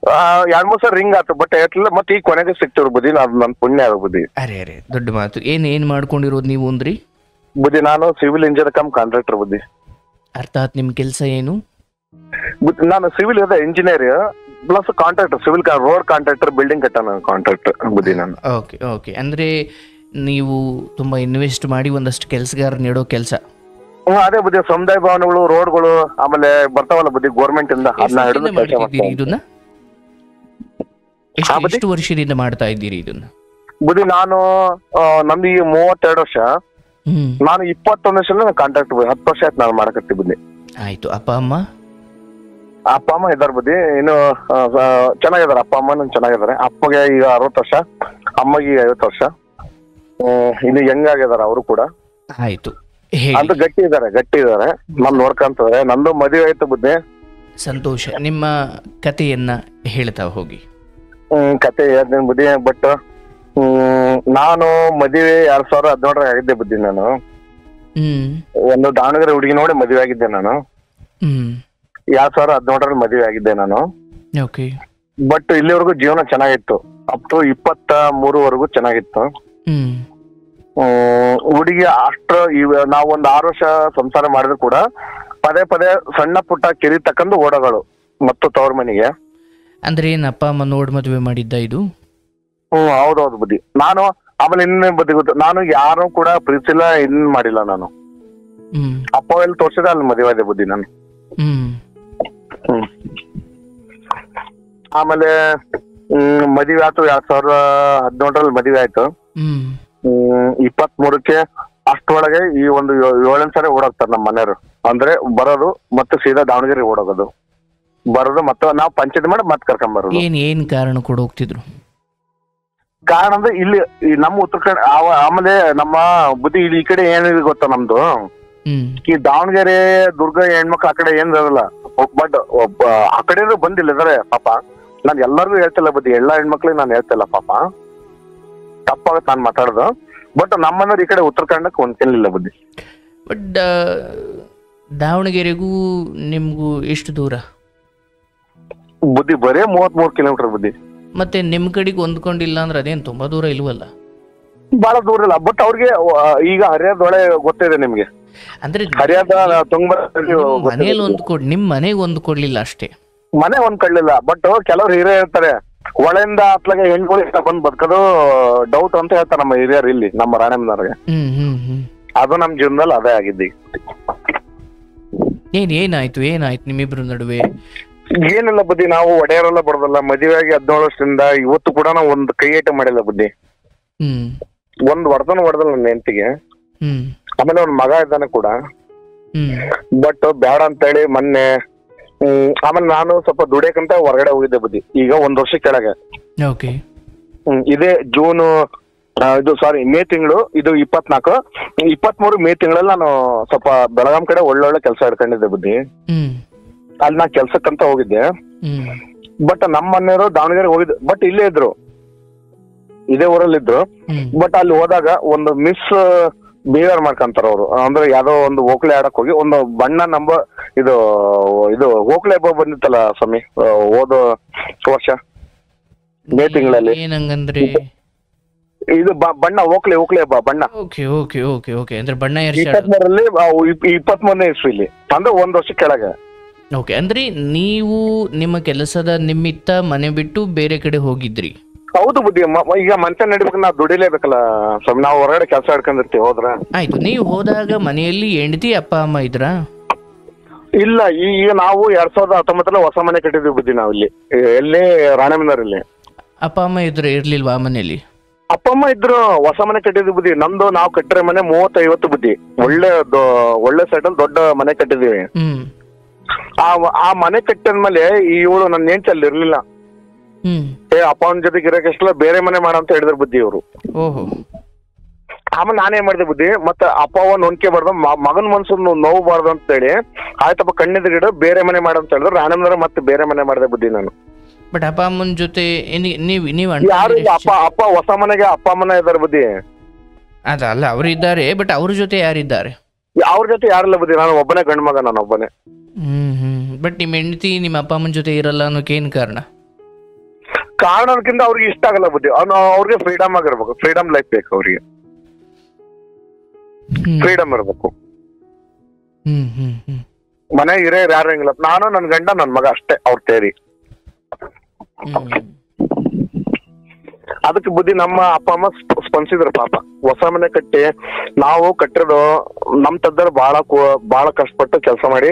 ಎರಡ್ ಮೂರ್ ಸಲ ರಿಂಗ್ ಆತು, ಬಟ್ ಎಟ್ಲ ಮತ್ತೆ ಈಗ ಕೊನೆಗೆ ಸಿಕ್ತಿರ್ ಬುದ್ಧಿ. ನನ್ ಪುಣ್ಯ ಅದ ಬುದ್ಧಿ. ಅರೆ ದೊಡ್ಡ ಮಾತು. ಏನ್ ಮಾಡ್ಕೊಂಡಿರೋದು ನೀವು ಅಂದ್ರಿ? ಬುದ್ಧಿ ನಾನು ಸಿವಿಲ್ ಇಂಜಿನಿಯರ್ ಕಮ್ ಕಾಂಟ್ರಾಕ್ಟರ್ ಬುದ್ಧಿ. ಅರ್ಥಾತ್ ನಿಮ್ ಕೆಲಸ ಏನು? ನಾನು civil engineer plus contractor, civil road contractor, building ಕಟ್ಟೋ ಕಾಂಟ್ರಾಕ್ಟರ್ ಬುದ್ಧಿ ನಾನು. ಓಕೆ ಅಂದ್ರೆ ನೀವು ತುಂಬಾ ಇನ್ವೆಸ್ಟ್ ಮಾಡಿ ಒಂದಷ್ಟು ಕೆಲಸಗಾರ ನೀಡೋ ಕೆಲಸ. ಅದೇ ಬುದ್ಧಿ. ಸಮುದಾಯ ಭವನಗಳು, ರೋಡ್ಗಳು ಆಮೇಲೆ ಬರ್ತಾವಲ್ಲ ಬುದ್ಧಿ ಗೌರ್ಮೆಂಟ್ ಇಂದ, ಅದನ್ನ ಹಿಡಿದು ಇದನ್ನ ಎಷ್ಟು ವರ್ಷದಿಂದ ಮಾಡ್ತಾ ಇದ್ದೀರಿ ಇದನ್ನ? ಬುದ್ಧಿ ನಾನು ನಮ್ದು ಈಗ 32 ವರ್ಷ. ನಾನು 21 ವರ್ಷ ಕಾಂಟ್ರಾಕ್ಟ್ 10 ವರ್ಷ ಆಯ್ತು ನಾನು ಮಾಡಕತ್ತಿ ಬುದ್ಧಿ. ಆಯ್ತು. ಅಪ್ಪ ಅಮ್ಮ ಇದಾರ ಬುದ್ಧಿ. ಇನ್ನು ಚೆನ್ನಾಗಿದಾರೆ. ಅಪ್ಪ ಅಮ್ಮ ಚೆನ್ನಾಗಿದ್ದಾರೆ. ಅಪ್ಪಗೆ ಈಗ 60 ವರ್ಷ, ಅಮ್ಮಗೆ 50 ವರ್ಷ. ಇನ್ನು ಹೆಂಗಾಗಿದಾರ ಅವರು ಕೂಡ. ಆಯ್ತು. ಅದು ಗಟ್ಟಿ ಇದಾರೆ. ನಮ್ ನೋಡ್ಕಂತವ್ರೆ. ನಂದು ಮದುವೆ ಆಯ್ತು ಬುದ್ಧಿ. ಸಂತೋಷ. ನಿಮ್ಮ ಕಥೆಯನ್ನ ಹೇಳ್ತಾ ಹೋಗಿ. ಕತೆ ಹೇಳ್ತೀನಿ ಬುದ್ಧಿ. ಬಟ್ ನಾನು ಮದುವೆ 2017 ಆಗಿದ್ದೆ ಬುದ್ಧಿ. ನಾನು ಒಂದು ದಾವಣಗೆರೆ ಹುಡುಗಿ ನೋಡಿ ಮದುವೆ ಆಗಿದ್ದೆ ನಾನು. 2017 ಮದುವೆ ಆಗಿದ್ದೆ ನಾನು. ಬಟ್ ಇಲ್ಲಿವರೆಗೂ ಜೀವನ ಚೆನ್ನಾಗಿತ್ತು. ಅಪ್ ಟು 23ವರೆಗೂ ಚೆನ್ನಾಗಿತ್ತು. ಹುಡುಗಿ ಅಷ್ಟು ನಾವೊಂದು 6 ವರ್ಷ ಸಂಸಾರ ಮಾಡಿದ್ರು ಕೂಡ ಪದೇ ಪದೇ ಸಣ್ಣ ಪುಟ್ಟ ಕಿರಿ ತಕ್ಕಂದು ಓಡಗಳು ಮತ್ತು ತವ್ರ ಮನೆಗೆ. ಅಂದ್ರೆ ಏನ್ ಅಪ್ಪ ಅಮ್ಮ ನೋಡ್ ಮದುವೆ ಮಾಡಿದ್ದ ಇದು? ಹೌದೌದು ಬುದ್ಧಿ. ನಾನು ಆಮೇಲೆ ಇನ್ನ ಬುದ್ಧಿ ಗೊತ್ತು, ನಾನು ಯಾರು ಕೂಡ ಪ್ರೀತಿಸಿಲ್ಲ, ಇನ್ ಮಾಡಿಲ್ಲ ನಾನು. ಅಪ್ಪ ಎಲ್ಲಿ ತೋರ್ಸಿದ ಅಲ್ಲಿ ಮದುವೆ ಆದೆ ಬುದ್ಧಿ ನಾನು. ಆಮೇಲೆ ಮದುವೆ ಆಯ್ತು 2017 ಮದುವೆ ಆಯ್ತು. 23ಕ್ಕೆ ಅಷ್ಟೊಳಗೆ ಈ ಒಂದು 7 ಸರಿ ಓಡೋಗ್ತಾರೆ ನಮ್ಮ ಮನೆಯವರು. ಅಂದ್ರೆ ಬರೋದು ಮತ್ತೆ ಸೀದಾ ದಾವಣಗೆರೆ ಓಡೋಗೋದು, ಬರೋದು ಮತ್ತೆ ನಾವು ಪಂಚಾಯತ್ ಮಾಡಿ ಮತ್ತೆ ಕರ್ಕೊಂಡ್ ಬರೋದು. ಏನ್ ಕಾರಣ ಕೊಡ ಹೋಗ್ತಿದ್ರು? ಕಾರಣ ಅಂದ್ರೆ ಇಲ್ಲಿ ನಮ್ಮ ಉತ್ತರ ಕಡೆ, ಆಮೇಲೆ ನಮ್ಮ ಬುದ್ಧಿ ಇಲ್ಲಿ ಈ ಕಡೆ ಏನಿದೆ ಗೊತ್ತಾ ನಮ್ದು, ಈ ದಾವಣಗೆರೆ ದುರ್ಗ ಹೆಣ್ಮಕ್ಳು ಆ ಕಡೆ ಏನ್ ಇರಲ್ಲ. ಬಟ್ ಆ ಕಡೆ ಬಂದಿಲ್ಲ ಇದಾರೆ ಪಾಪ. ನಾನ್ ಎಲ್ಲರಿಗೂ ಹೇಳ್ತಿಲ್ಲ ಬುದ್ಧಿ, ಎಲ್ಲಾ ಹೆಣ್ಮಕ್ಳಿಗೆ ನಾನು ಹೇಳ್ತಿಲ್ಲ ಪಾಪ, ತಪ್ಪಾಗತ್ತೆ ನಾನು ಮಾತಾಡೋದು. ಬಟ್ ನಮ್ಮನ್ನವ್ರು ಈ ಕಡೆ ಉತ್ತರ ಕನ್ನಡಕ್ಕೆ ಹೊಂದ್ತಿರ್ಲಿಲ್ಲ ಬುದ್ಧಿ. ಬಟ್ ದಾವಣಗೆರೆಗೂ ನಿಮ್ಗೂ ಎಷ್ಟು ದೂರ ಬುದ್ಧಿ? ಬರೇ 33 ಕಿಲೋಮೀಟರ್ ಬುದ್ಧಿ. ಮತ್ತೆ ನಿಮ್ ಕಡೆಗೆ ಹೊಂದ್ಕೊಂಡಿಲ್ಲ ಅಂದ್ರೆ ಅದೇನ್ ತುಂಬಾ ದೂರ ಇಲ್ವಲ್ಲ? ಬಹಳ ದೂರ ಇಲ್ಲ. ಬಟ್ ಅವ್ರಿಗೆ ಈಗ ಹರಿಯಾದೊಳೆ ಗೊತ್ತಿದೆ ನಿಮ್ಗೆ. ಅಂದ್ರೆ ಹರಿಯಾದ ಮನೇಲಿ ನಿಮ್ ಮನೆಗೆ ಹೊಂದ್ಕೊಡ್ಲಿಲ್ಲ ಅಷ್ಟೇ. ಮನೆ ಹೊಂದ್ಕೊಳ್ಳಿಲ್ಲ. ಬಟ್ ಕೆಲವ್ರು ಹಿರಿಯ ಹೇಳ್ತಾರೆ ಒಳೆಯಿಂದ ಅತ್ಲಾಗೆ ಹೆಣ್ಗಳು ಬಂದ್ ಬದುಕೋದು ಡೌಟ್ ಅಂತ ಹೇಳ್ತಾರೆ ನಮ್ಮ ಹಿರಿಯರು ಇಲ್ಲಿ ನಮ್ಮ ರಾಣೆಮ್ಮನವ್ರಿಗೆ. ಅದು ನಮ್ ಜೀವನದಲ್ಲಿ ಅದೇ ಆಗಿದ್ದಿ. ಏನಾಯ್ತು ನಿಮ್ಮಿಬ್ರು ನಡುವೆ? ಏನಿಲ್ಲ ಬುದ್ಧಿ, ನಾವು ಒಡೆಯರೆಲ್ಲ ಬರೋದಲ್ಲ. ಮದುವೆ ಆಗಿ 17 ವರ್ಷದಿಂದ ಇವತ್ತು ಕೂಡ ನಾವು ಒಂದು ಕೈ ಏಟ ಮಾಡಿಲ್ಲ ಬುದ್ಧಿ. ಒಂದ್ ಹೊಡೆದಲ್ಲ ನನ್ನ ಹೆಂಡತಿಗೆ. ಆಮೇಲೆ ಅವ್ನ ಮಗ ಇದ್ದಾನೆ ಕೂಡ. ಬಟ್ ಬೇಡ ಅಂತ ಹೇಳಿ ಮೊನ್ನೆ ಆಮೇಲೆ ನಾನು ಸ್ವಲ್ಪ ದುಡಿಯಕಂತ ಹೊರಗಡೆ ಹೋಗಿದ್ದೆ ಬುದ್ಧಿ. ಈಗ 1 ವರ್ಷ ಕೆಳಗೆ ಇದೇ ಜೂನ್ ಮೇ ತಿಂಗಳು, ಇದು 24, 23 ಮೇ ತಿಂಗಳಲ್ಲಿ ನಾನು ಸ್ವಲ್ಪ ಬೆಳಗಾಂ ಕಡೆ ಒಳ್ಳೊಳ್ಳೆ ಕೆಲಸ ಹಿಡ್ಕೊಂಡಿದ್ದೆ ಬುದ್ಧಿ. ಅಲ್ಲಿ ನಾ ಕೆಲ್ಸಕ್ಕಂತ ಹೋಗಿದ್ದೆ. ಬಟ್ ನಮ್ಮ ಮನೆಯವರು ದಾವಣಗೆರೆ ಹೋಗಿದ್ರು. ಬಟ್ ಇಲ್ಲೇ ಇದ್ರು, ಇದೇ ಊರಲ್ಲಿ ಇದ್ರು. ಬಟ್ ಅಲ್ಲಿ ಹೋದಾಗ ಒಂದು ಮಿಸ್ ಬಿಹೇವಿಯರ್ ಮಾಡ್ಕೊಂತಾರ ಅವ್ರು. ಅಂದ್ರೆ ಯಾವ್ದೋ ಒಂದು ಓಕ್ಲೆ ಆಡಕ್ ಹೋಗಿ ಒಂದು ಬಣ್ಣ ಇದು ಓಕ್ಲೆ ಹಬ್ಬ ಬಂದಿತ್ತಲ್ಲ ಸ್ವಾಮಿ ಹೋದ ವರ್ಷ ಮೇ ತಿಂಗಳಲ್ಲಿ. ಇದು ಬಣ್ಣ ಓಕ್ಲೆ ಹಬ್ಬ ಬಣ್ಣ. ಅಂದ್ರೆ ಬಣ್ಣ 23ರಲ್ಲಿ 23ನೇ ಇಸ್ವಿಲಿ, ಅಂದ್ರೆ 1 ವರ್ಷ ಕೆಳಗೆ. ಅಂದ್ರೆ ನೀವು ನಿಮ್ಮ ಕೆಲಸದ ನಿಮಿತ್ತ ಮನೆ ಬಿಟ್ಟು ಬೇರೆ ಕಡೆ ಹೋಗಿದ್ರಿ? ಹೌದು ಬುದ್ಧಿ. ಈಗ ಮನುಷ್ಯ ನಡಿಬೇಕು, ನಾವು ದುಡಿಲೇಬೇಕಲ್ಲ ಸ್ವಾಮಿ. ನಾವು ಹೊರಗಡೆ ಕೆಲಸ ಹಿಡ್ಕೊಂಡಿರ್ತೀವಿ. ಹೋದ್ರ ಆಯ್ತು. ನೀವು ಹೋದಾಗ ಮನೆಯಲ್ಲಿ ಹೆಂಡತಿ ಅಪ್ಪ ಅಮ್ಮ ಇದ್ರಾ? ಇಲ್ಲ, ಈಗ ನಾವು 2019 ಹೊಸ ಮನೆ ಕಟ್ಟಿದ್ವಿ ಬುದ್ಧಿ. ನಾವು ಇಲ್ಲಿ ಎಲ್ಲಿ ರಾಣೆಮ್ಮನವ್ರಲ್ಲಿ. ಅಪ್ಪ ಅಮ್ಮ ಇರ್ಲಿಲ್ವಾ ಮನೇಲಿ? ಅಪ್ಪ ಅಮ್ಮ ಇದ್ರು. ಹೊಸ ಮನೆ ಕಟ್ಟಿದ್ವಿ ಬುದ್ಧಿ. ನಮ್ದು ನಾವು ಕಟ್ಟಿರೋ ಮನೆ 30-50 ಬುದ್ಧಿ. ಒಳ್ಳೆ ಸೈಡಲ್ಲಿ ದೊಡ್ಡ ಮನೆ ಕಟ್ಟಿದೀವಿ. ಆ ಮನೆ ಕಟ್ಟಿದ್ಮೇಲೆ ಇವಳು ನನ್ನ ಹೆಂಡತಿ ಅಲ್ಲಿ ಇರ್ಲಿಲ್ಲ. ಅಪ್ಪ ಅವನ ಜೊತೆಗೆ ಇರೋಕೆಷ್ಟಲ್ಲ ಬೇರೆ ಮನೆ ಮಾಡಂತ ಹೇಳಿದ್ರು ಬುದ್ಧಿ ಇವರು. ಆಮೇಲೆ ನಾನೇನ್ ಮಾಡಿದೆ ಬುದ್ಧಿ, ಮತ್ತೆ ಅಪ್ಪ ಅವ್ವ ನೋಡ್ಕೋಬಾರ್ದು, ಮಗನ್ ಮನ್ಸು ನೋವಬಾರ್ದು ಅಂತ ಹೇಳಿ ಆಯ್ತಪ್ಪ ಕಣ್ಣಿದ್ಗಿಡ ಬೇರೆ ಮನೆ ಮಾಡಂತ ಹೇಳಿದ್ರು. ರಾಣೆಮ್ಮನವ್ರ ಮತ್ತೆ ಬೇರೆ ಮನೆ ಮಾಡಿದೆ ಬುದ್ಧಿ ನಾನು. ಬಟ್ ಅಪ್ಪ ಅಮ್ಮನ ಜೊತೆ ಯಾರು ಇಲ್ಲ. ಅಪ್ಪ ಹೊಸ ಮನೆಗೆ ಅಪ್ಪ ಅಮ್ಮನ ಇದಾರೆ ಬುದ್ಧಿ. ಅದಲ್ಲ, ಅವ್ರು ಇದ್ದಾರೆ. ಬಟ್ ಅವ್ರ ಜೊತೆ ಯಾರಿದ್ದಾರೆ? ಅವ್ರ ಜೊತೆ ಯಾರಿಲ್ಲ ಬುದ್ಧಿ. ನಾನು ಒಬ್ಬನೇ ಗಂಡು ಮಗ, ನಾನು ಒಬ್ಬನೇ. ಬಟ್ ನಿಮ್ ಹೆಂಡತಿ ನಿಮ್ಮ ಅಪ್ಪ ಅಮ್ಮನ ಜೊತೆ ಇರಲ್ಲ ಅನ್ನೋಕೆ ಏನ್ ಕಾರಣ? ಕಾರಣಕ್ಕಿಂತ ಅವ್ರಿಗೆ ಇಷ್ಟ ಆಗಲ್ಲ ಬುದ್ಧಿ. ಅವ್ರಿಗೆ ಫ್ರೀಡಮ್ ಆಗಿರ್ಬೇಕು, ಫ್ರೀಡಮ್ ಲೈಫ್ ಬೇಕು ಅವ್ರಿಗೆ, ಫ್ರೀಡಮ್ ಇರ್ಬೇಕು. ಮನೆ ಹಿರಿಯರು ಯಾರು ಹಂಗಿಲ್ಲ, ನಾನು ನನ್ ಗಂಡ ನನ್ ಮಗ ಅಷ್ಟೇ ಅವ್ರ ತೇರಿ. ಅದಕ್ಕೆ ಬುದ್ಧಿ ನಮ್ಮ ಅಪ್ಪ ಅಮ್ಮ ಸ್ಪಂದಿಸಿದ್ರು ಪಾಪ. ಹೊಸ ಮನೆ ಕಟ್ಟಿ ನಾವು ಕಟ್ಟಿರೋದು ನಮ್ ತದ್ದರು ಬಹಳ ಕಷ್ಟಪಟ್ಟು ಕೆಲಸ ಮಾಡಿ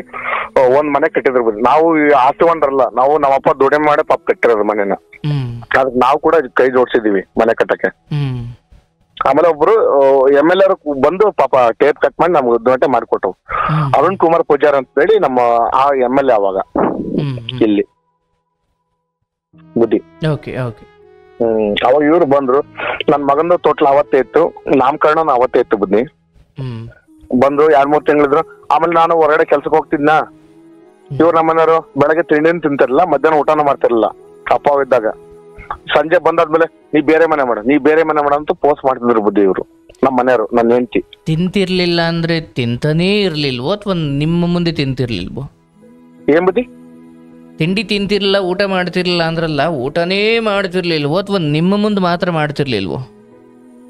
ಒಂದ್ ಮನೆ ಕಟ್ಟಿದ್ರು ಬುದ್ಧಿ. ನಾವು ಆಸ್ತಿವಂಡ್ರಲ್ಲ, ನಾವು ನಮ್ಮಪ್ಪ ದುಡಿಮೆ ಮಾಡಿ ಪಾಪ ಕಟ್ಟಿರೋದು ಮನೆನ. ಅದಕ್ಕೆ ನಾವು ಕೂಡ ಕೈ ಜೋಡ್ಸಿದೀವಿ ಮನೆ ಕಟ್ಟಕ್ಕೆ. ಆಮೇಲೆ ಒಬ್ರು MLA ಬಂದು ಪಾಪ ಟೇಪ್ ಕಟ್ ಮಾಡಿ ನಮ್ಗೆ ಉದ್ಘಾಟನೆ ಮಾಡಿಕೊಟ್ರು. ಅರುಣ್ ಕುಮಾರ್ ಪೂಜಾರ್ ಅಂತ ಹೇಳಿ ನಮ್ಮ ಆ MLA ಅವಾಗ ಇಲ್ಲಿ ಬುದ್ಧಿ. ಅವಾಗ ಇವ್ರು ಬಂದ್ರು. ನನ್ ಮಗಂದು ಟೋಟಲ್ ಅವತ್ತೇ ಇತ್ತು, ನಾಮಕರಣ ಅವತ್ತೇ ಇತ್ತು ಬುದ್ಧಿ. ಬಂದ್ರು 2-3 ತಿಂಗಳಿದ್ರು. ಆಮೇಲೆ ನಾನು ಹೊರಗಡೆ ಕೆಲ್ಸಕ್ಕೆ ಹೋಗ್ತಿದ್ನ. ಇವ್ರು ನಮ್ಮನೆಯವರು ಬೆಳಗ್ಗೆ ತಿಂಡಿನ ತಿಂತಿರ್ಲಿಲ್ಲ, ಮಧ್ಯಾಹ್ನ ಊಟನೂ ಮಾಡ್ತಿರ್ಲಿಲ್ಲ ಅಪ್ಪ ಇದ್ದಾಗ. ಸಂಜೆ ಬಂದಾದ್ಮೇಲೆ ನೀ ಬೇರೆ ಮನೆ ಮಾಡ ಅಂತ ಪೋಸ್ಟ್ ಮಾಡ್ತಿದ್ರು ಬುದ್ಧಿ ಇವ್ರು, ನಮ್ಮ ಮನೆಯವರು, ನನ್ನ ಹೆಂಡತಿ. ತಿಂತಿರ್ಲಿಲ್ಲ ಅಂದ್ರೆ ತಿಂತಾನೇ ಇರ್ಲಿಲ್ವೋ ಅಥವಾ ನಿಮ್ಮ ಮುಂದೆ ತಿಂತಿರ್ಲಿಲ್ವೋ? ಏನ್ ಬುದ್ಧಿ? ತಿಂಡಿ ತಿಂತಿರ್ಲಿಲ್ಲ, ಊಟ ಮಾಡ್ತಿರ್ಲಿಲ್ಲ ಅಂದ್ರಲ್ಲ, ಊಟನೇ ಮಾಡ್ತಿರ್ಲಿಲ್ವೋ ಅಥವಾ ನಿಮ್ಮ ಮುಂದೆ ಮಾತ್ರ ಮಾಡ್ತಿರ್ಲಿಲ್ವೋ?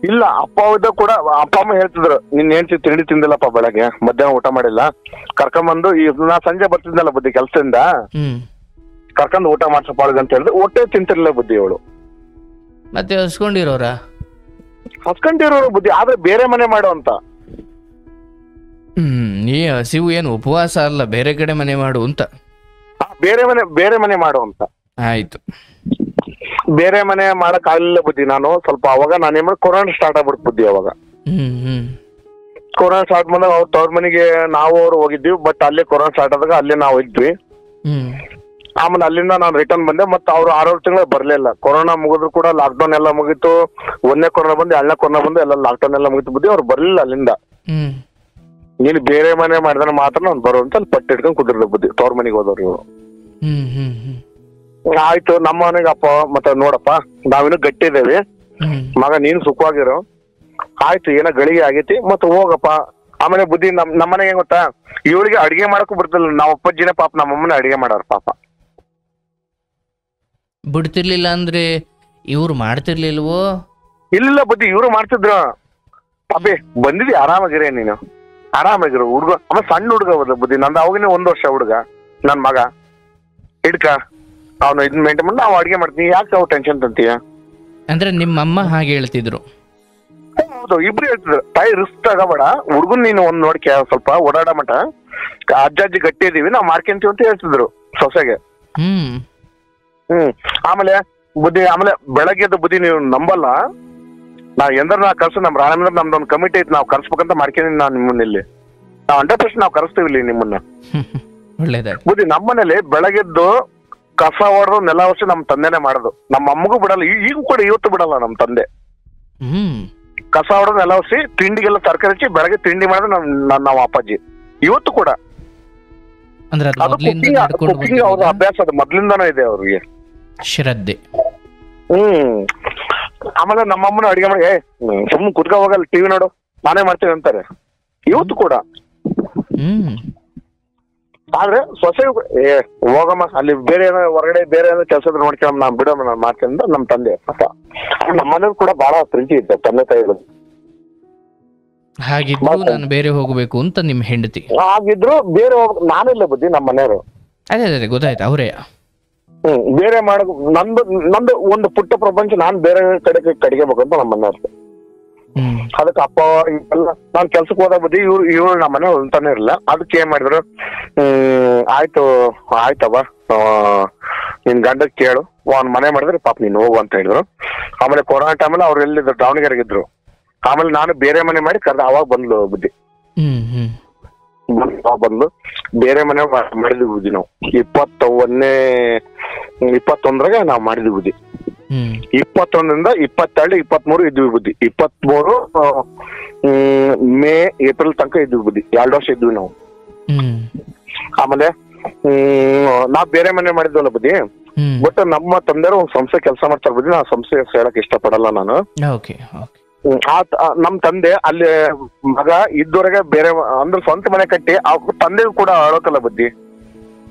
ಇಲ್ಲ, ಅಪ್ಪ ಇದ್ದಾಗ ಕೂಡ ಅಪ್ಪ ಅಮ್ಮ ಹೇಳ್ತಿದ್ರು, ನಿನ್ ಹೆಂಡತಿ ತಿಂಡಿ ತಿಂದಿಲ್ಲಪ್ಪ, ಬೆಳಗ್ಗೆ ಮಧ್ಯಾಹ್ನ ಊಟ ಮಾಡಿಲ್ಲ, ಕರ್ಕೊಂಬಂದು ನಾ ಸಂಜೆ ಬರ್ತಿದ್ನಲ್ಲ ಬುದ್ಧಿ ಕೆಲ್ಸದಿಂದ, ಕರ್ಕೊಂಡ್ ಊಟ ಮಾಡ್ಸಪ್ಪ ಅಂತ ಹೇಳಿದ್ರೆ ಹೊಟ್ಟೆ ತಿಂತಿರ್ಲಿಲ್ಲ ಬುದ್ಧಿ ಅವಳು. ಮತ್ತೆ ಹಸ್ಕೊಂಡಿರೋರು ಬುದ್ಧಿ, ಆದ್ರೆ ಬೇರೆ ಮನೆ ಮಾಡು ಅಂತ. ಈ ಹಸಿವು ಏನು ಉಪವಾಸ ಅಲ್ಲ, ಬೇರೆ ಕಡೆ ಮನೆ ಮಾಡು ಅಂತ. ಬೇರೆ ಮನೆ ಮಾಡು ಅಂತ. ಆಯ್ತು, ಬೇರೆ ಮನೆ ಮಾಡಕ್ ಆಗ್ಲಿಲ್ಲ ಬುದ್ಧಿ. ನಾನು ಸ್ವಲ್ಪ ಅವಾಗ ನಾನೇನ್ ಮಾಡಿ ಕೊರೋನಾ ಸ್ಟಾರ್ಟ್ ಆಗ್ಬಿಡ್ತು ಬುದ್ಧಿ. ಅವಾಗ ಕೊರೋನಾ ಸ್ಟಾರ್ಟ್ ಬಂದಾಗ ಅವ್ರ ತವ್ರ ಮನೆಗೆ ನಾವು ಅವ್ರು ಹೋಗಿದ್ವಿ. ಬಟ್ ಅಲ್ಲೇ ಕೊರೋನಾ ಸ್ಟಾರ್ಟ್ ಆದಾಗ ಅಲ್ಲೇ ನಾವು ಇದ್ವಿ. ಆಮೇಲೆ ಅಲ್ಲಿಂದ ನಾನು ರಿಟರ್ನ್ ಬಂದೆ. ಮತ್ತೆ ಅವ್ರು 6 ತಿಂಗಳು ಬರ್ಲಿಲ್ಲ. ಕೊರೋನಾ ಮುಗಿದ್ರು ಕೂಡ ಲಾಕ್ಡೌನ್ ಎಲ್ಲ ಮುಗೀತು. 1ನೇ ಕೊರೋನಾ ಬಂದು, 2ನೇ ಕೊರೋನಾ ಬಂದು, ಎಲ್ಲ ಲಾಕ್ಡೌನ್ ಎಲ್ಲ ಮುಗಿತು ಬುದ್ಧಿ. ಅವ್ರು ಬರ್ಲಿಲ್ಲ ಅಲ್ಲಿಂದ. ನೀನು ಬೇರೆ ಮನೆ ಮಾಡಿದ್ರೆ ಮಾತ್ರ ನಾನು ಬರುವಂತ ಅಲ್ಲಿ ಪಟ್ಟು ಹಿಡ್ಕೊಂಡು ಕುದುರ್ದ ಬುದ್ಧಿ. ತವ್ರ ಮನೆಗೆ ಹೋದವ್ರು ಇವರು. ಆಯ್ತು, ನಮ್ಮ ಮನೆಗೆ ಅಪ್ಪ ಮತ್ತೆ ನೋಡಪ್ಪ ನಾವಿನ್ನು ಗಟ್ಟಿ ಇದ್ದೇವೆ, ಮಗ ನೀನು ಸುಖವಾಗಿರೋ, ಆಯ್ತು ಏನೋ ಗಳಿಗೆ ಆಗೈತಿ ಮತ್ತೆ ಹೋಗಪ್ಪ. ಆಮೇಲೆ ಬುದ್ಧಿ ನಮ್ಮನೆಗೆ ಹೆಂಗ್ ಗೊತ್ತಾ, ಇವಳಿಗೆ ಅಡಿಗೆ ಮಾಡಕ್ಕೂ ಬಿಡ್ತಿಲ್ಲ. ನಾವ್ ಅಪ್ಪಾಜಿನೇ ಪಾಪ ನಮ್ಮಮ್ಮನ ಅಡಿಗೆ ಮಾಡೋರು ಪಾಪ. ಬಿಡ್ತಿರ್ಲಿಲ್ಲ ಅಂದ್ರೆ ಇವ್ರು ಮಾಡ್ತಿರ್ಲಿಲ್ವೋ? ಇಲ್ಲ ಬುದ್ಧಿ, ಇವ್ರು ಮಾಡ್ತಿದ್ರು. ಪಾಪಿ ಬಂದಿದ್ದಿ, ಆರಾಮಾಗಿರೇ ನೀನು, ಆರಾಮಾಗಿರು ಹುಡ್ಗ. ಆಮೇಲೆ ಸಣ್ಣ ಹುಡ್ಗ ಹೋದ ಬುದ್ಧಿ. ನಂದು ಅವಾಗಿನ 1 ವರ್ಷ ಹುಡ್ಗ, ನನ್ ಮಗ ಹಿಡ್ಕ ಅವ್ನು ಇದನ್ನ ಮೇಂಟೈನ್ ಮಾಡಿ ನಾವು ಅಡಿಗೆ ಮಾಡ್ತೀನಿ. ಯಾಕೆ ಅವ್ರು ಟೆನ್ಷನ್ ತಂತೀಯ? ಅಂದ್ರೆ ನಿಮ್ಮಮ್ಮ ಹಾಗೆ ಹೇಳ್ತಿದ್ರು? ಹೌದು, ಇಬ್ರು ಹೇಳ್ತಿದ್ರು, ತಾಯಿ ರಿಸ್ಕ್ ತಗೋಬೇಡ, ಹುಡ್ಗನ್ ನೀನು ಒಂದ್ ನೋಡ್ಕೆ ಸ್ವಲ್ಪ ಓಡಾಡ ಮಟ, ಅಜ್ಜಿ ಗಟ್ಟಿ ಇದೀವಿ ನಾವು ಮಾಡ್ಕೊಂತೀವಿ ಅಂತ ಹೇಳ್ತಿದ್ರು ಸೊಸೆಗೆ. ಆಮೇಲೆ ಬುದ್ಧಿ, ಆಮೇಲೆ ಬೆಳಗ್ಗೆದ್ದು ಬುದ್ಧಿ ನೀವು ನಂಬಲ್ಲ, ನಾವ್ ನಾ ಕರ್ಸು, ನಮ್ ರಾಣೇಂದ್ರ ನಮ್ದೊಂದು ಕಮಿಟಿ ಐತಿ, ನಾವು ಕರ್ಸ್ಬೇಕಂತ ಮಾಡ್ಕೊಂಡಿನಿ ನಾನು ನಿಮ್ಮನ್ನ. ಇಲ್ಲಿ ನಾವು 100% ನಾವು ಕರೆಸ್ತೀವಿ ಇಲ್ಲಿ ನಿಮ್ಮನ್ನ ಬುದ್ಧಿ. ನಮ್ಮನೇಲಿ ಬೆಳಗ್ಗೆದ್ದು ಕಸ ಹೊಡೆದು ನೆಲ ವರ್ಷ ನಮ್ ತಂದೆನೆ ಮಾಡೋದು. ನಮ್ಮ ಅಮ್ಮಗೂ ಬಿಡಲ್ಲ, ಈಗೂ ಕೂಡ ಇವತ್ತು ಬಿಡಲ್ಲ ನಮ್ ತಂದೆ. ಕಸ ಹೊಡೆದು ನೆಲ ವರ್ಷಿ ತಿಂಡಿಗೆಲ್ಲ ತರಕಾರಿ ಹಚ್ಚಿ ಬೆಳಗ್ಗೆ ತಿಂಡಿ ಮಾಡಿದ್ರೆ ನಾವು ಅಪ್ಪಾಜಿ ಇವತ್ತು ಕೂಡ. ಅದು ಕುಕಿಂಗ್ ಅವ್ರ ಅಭ್ಯಾಸ, ಅದು ಮೊದ್ಲಿಂದಾನು ಇದೆ ಅವ್ರಿಗೆ ಶ್ರದ್ಧೆ. ಆಮೇಲೆ ನಮ್ಮಮ್ಮನ ಅಡಿಗೆ ಮಾಡಿ ಸುಮ್ಮನೆ ಕುತ್ಕ ಹೋಗಲ್ಲ, ಟಿವಿ ನೋಡು ನಾನೇ ಮಾಡ್ತೀನಿ ಅಂತಾರೆ ಇವತ್ತು ಕೂಡ. ಆದ್ರೆ ಸೊಸೆ ಹೋಗಮ್ಮ ಅಲ್ಲಿ ಬೇರೆ ಏನೋ ಹೊರಗಡೆ ಬೇರೆ ಏನೋ ಕೆಲಸ ನೋಡ್ಕೊಂಡ್ ನಾನ್ ಬಿಡೋಣ ನಾನು ಮಾಡ್ಕೊಂಡ್ ನಮ್ ತಂದೆ ಪಾಪ. ನಮ್ಮನೇಲಿ ಕೂಡ ಬಹಳ ಪ್ರೀತಿ ಇತ್ತು ತಂದೆ ತಾಯಿಗಳು. ಹಾಗಿದ್ರು ನಾನು ಬೇರೆ ಹೋಗ್ಬೇಕು ಅಂತ ನಿಮ್ ಹೆಂಡತಿ? ಹಾಗಿದ್ರು ಬೇರೆ ಹೋಗ್ಬೇಕು ನಾನಿಲ್ಲ ಬುದ್ಧಿ, ನಮ್ಮ ಮನೆಯವರು. ಅದೇ ಗೊತ್ತಾಯ್ತು, ಅವರೇ. ಬೇರೆ ಮಾಡಕ್ ನಂದು ಒಂದು ಪುಟ್ಟ ಪ್ರಪಂಚ, ನಾನ್ ಬೇರೆ ಕಡೆಗೆಬೇಕಂತ ನಮ್ಮ ಮನೆಯವ್ರು. ಅದಕ್ಕೆ ಅಪ್ಪ ಎಲ್ಲ ನಾನ್ ಕೆಲ್ಸಕ್ಕೆ ಹೋದ ಬುದ್ಧಿ ಇವ್ರು ನಮ್ಮ ಮನೆ ಹೊಲ್ತಾನೆ ಇರಲಿಲ್ಲ. ಅದಕ್ಕೆ ಏನ್ ಮಾಡಿದ್ರು, ಆಯ್ತವ ನಿನ್ ಗಂಡಕ್ ಕೇಳು, ಅವ್ನ್ ಮನೆ ಮಾಡಿದ್ರೆ ಪಾಪ ನೀನ್ ಹೋಗು ಅಂತ ಹೇಳಿದ್ರು. ಆಮೇಲೆ ಕೊರೋನಾ ಟೈಮಲ್ಲಿ ಅವ್ರು ಎಲ್ಲಿದ್ರು, ದಾವಣಗೆರೆಗಿದ್ರು. ಆಮೇಲೆ ನಾನು ಬೇರೆ ಮನೆ ಮಾಡಿ ಕರೆದ, ಅವಾಗ ಬಂದ್ಲು ಬುದ್ಧಿ. ಬಂದು ಬೇರೆ ಮನೆ ಮಾಡಿದ್ವಿ ಬುದ್ಧಿ. ನಾವು 21ರಾಗ ನಾವು ಮಾಡಿದ್ವಿ ಬುದ್ಧಿ. 21ರಿಂದ 22, 23 ಇದ್ವಿ ಬುದ್ಧಿ. 23 ಮೇ ಏಪ್ರಿಲ್ ತನಕ ಇದ್ವಿ ಬುದ್ಧಿ. 2 ವರ್ಷ ಇದ್ವಿ ನಾವು. ಆಮೇಲೆ ನಾವ್ ಬೇರೆ ಮನೆ ಮಾಡಿದ್ವಲ್ಲ ಬುದ್ಧಿ. ಬಟ್ ನಮ್ಮ ತಂದೆಯವರು ಒಂದ್ ಸಂಸ್ಥೆ ಕೆಲಸ ಮಾಡ್ತಾರೆ ಬುದ್ಧಿ. ನಾ ಸಂಸ್ಥೆ ಹೇಳಕ್ ಇಷ್ಟಪಡಲ್ಲ ನಾನು. ನಮ್ ತಂದೆ ಅಲ್ಲಿ ಮಗ ಇದ್ದವರೆಗೆ ಬೇರೆ ಅಂದ್ರೆ ಸ್ವಂತ ಮನೆ ಕಟ್ಟಿ ತಂದೆಗೂ ಕೂಡ ಆಳೋಕಲ್ಲ ಬುದ್ಧಿ.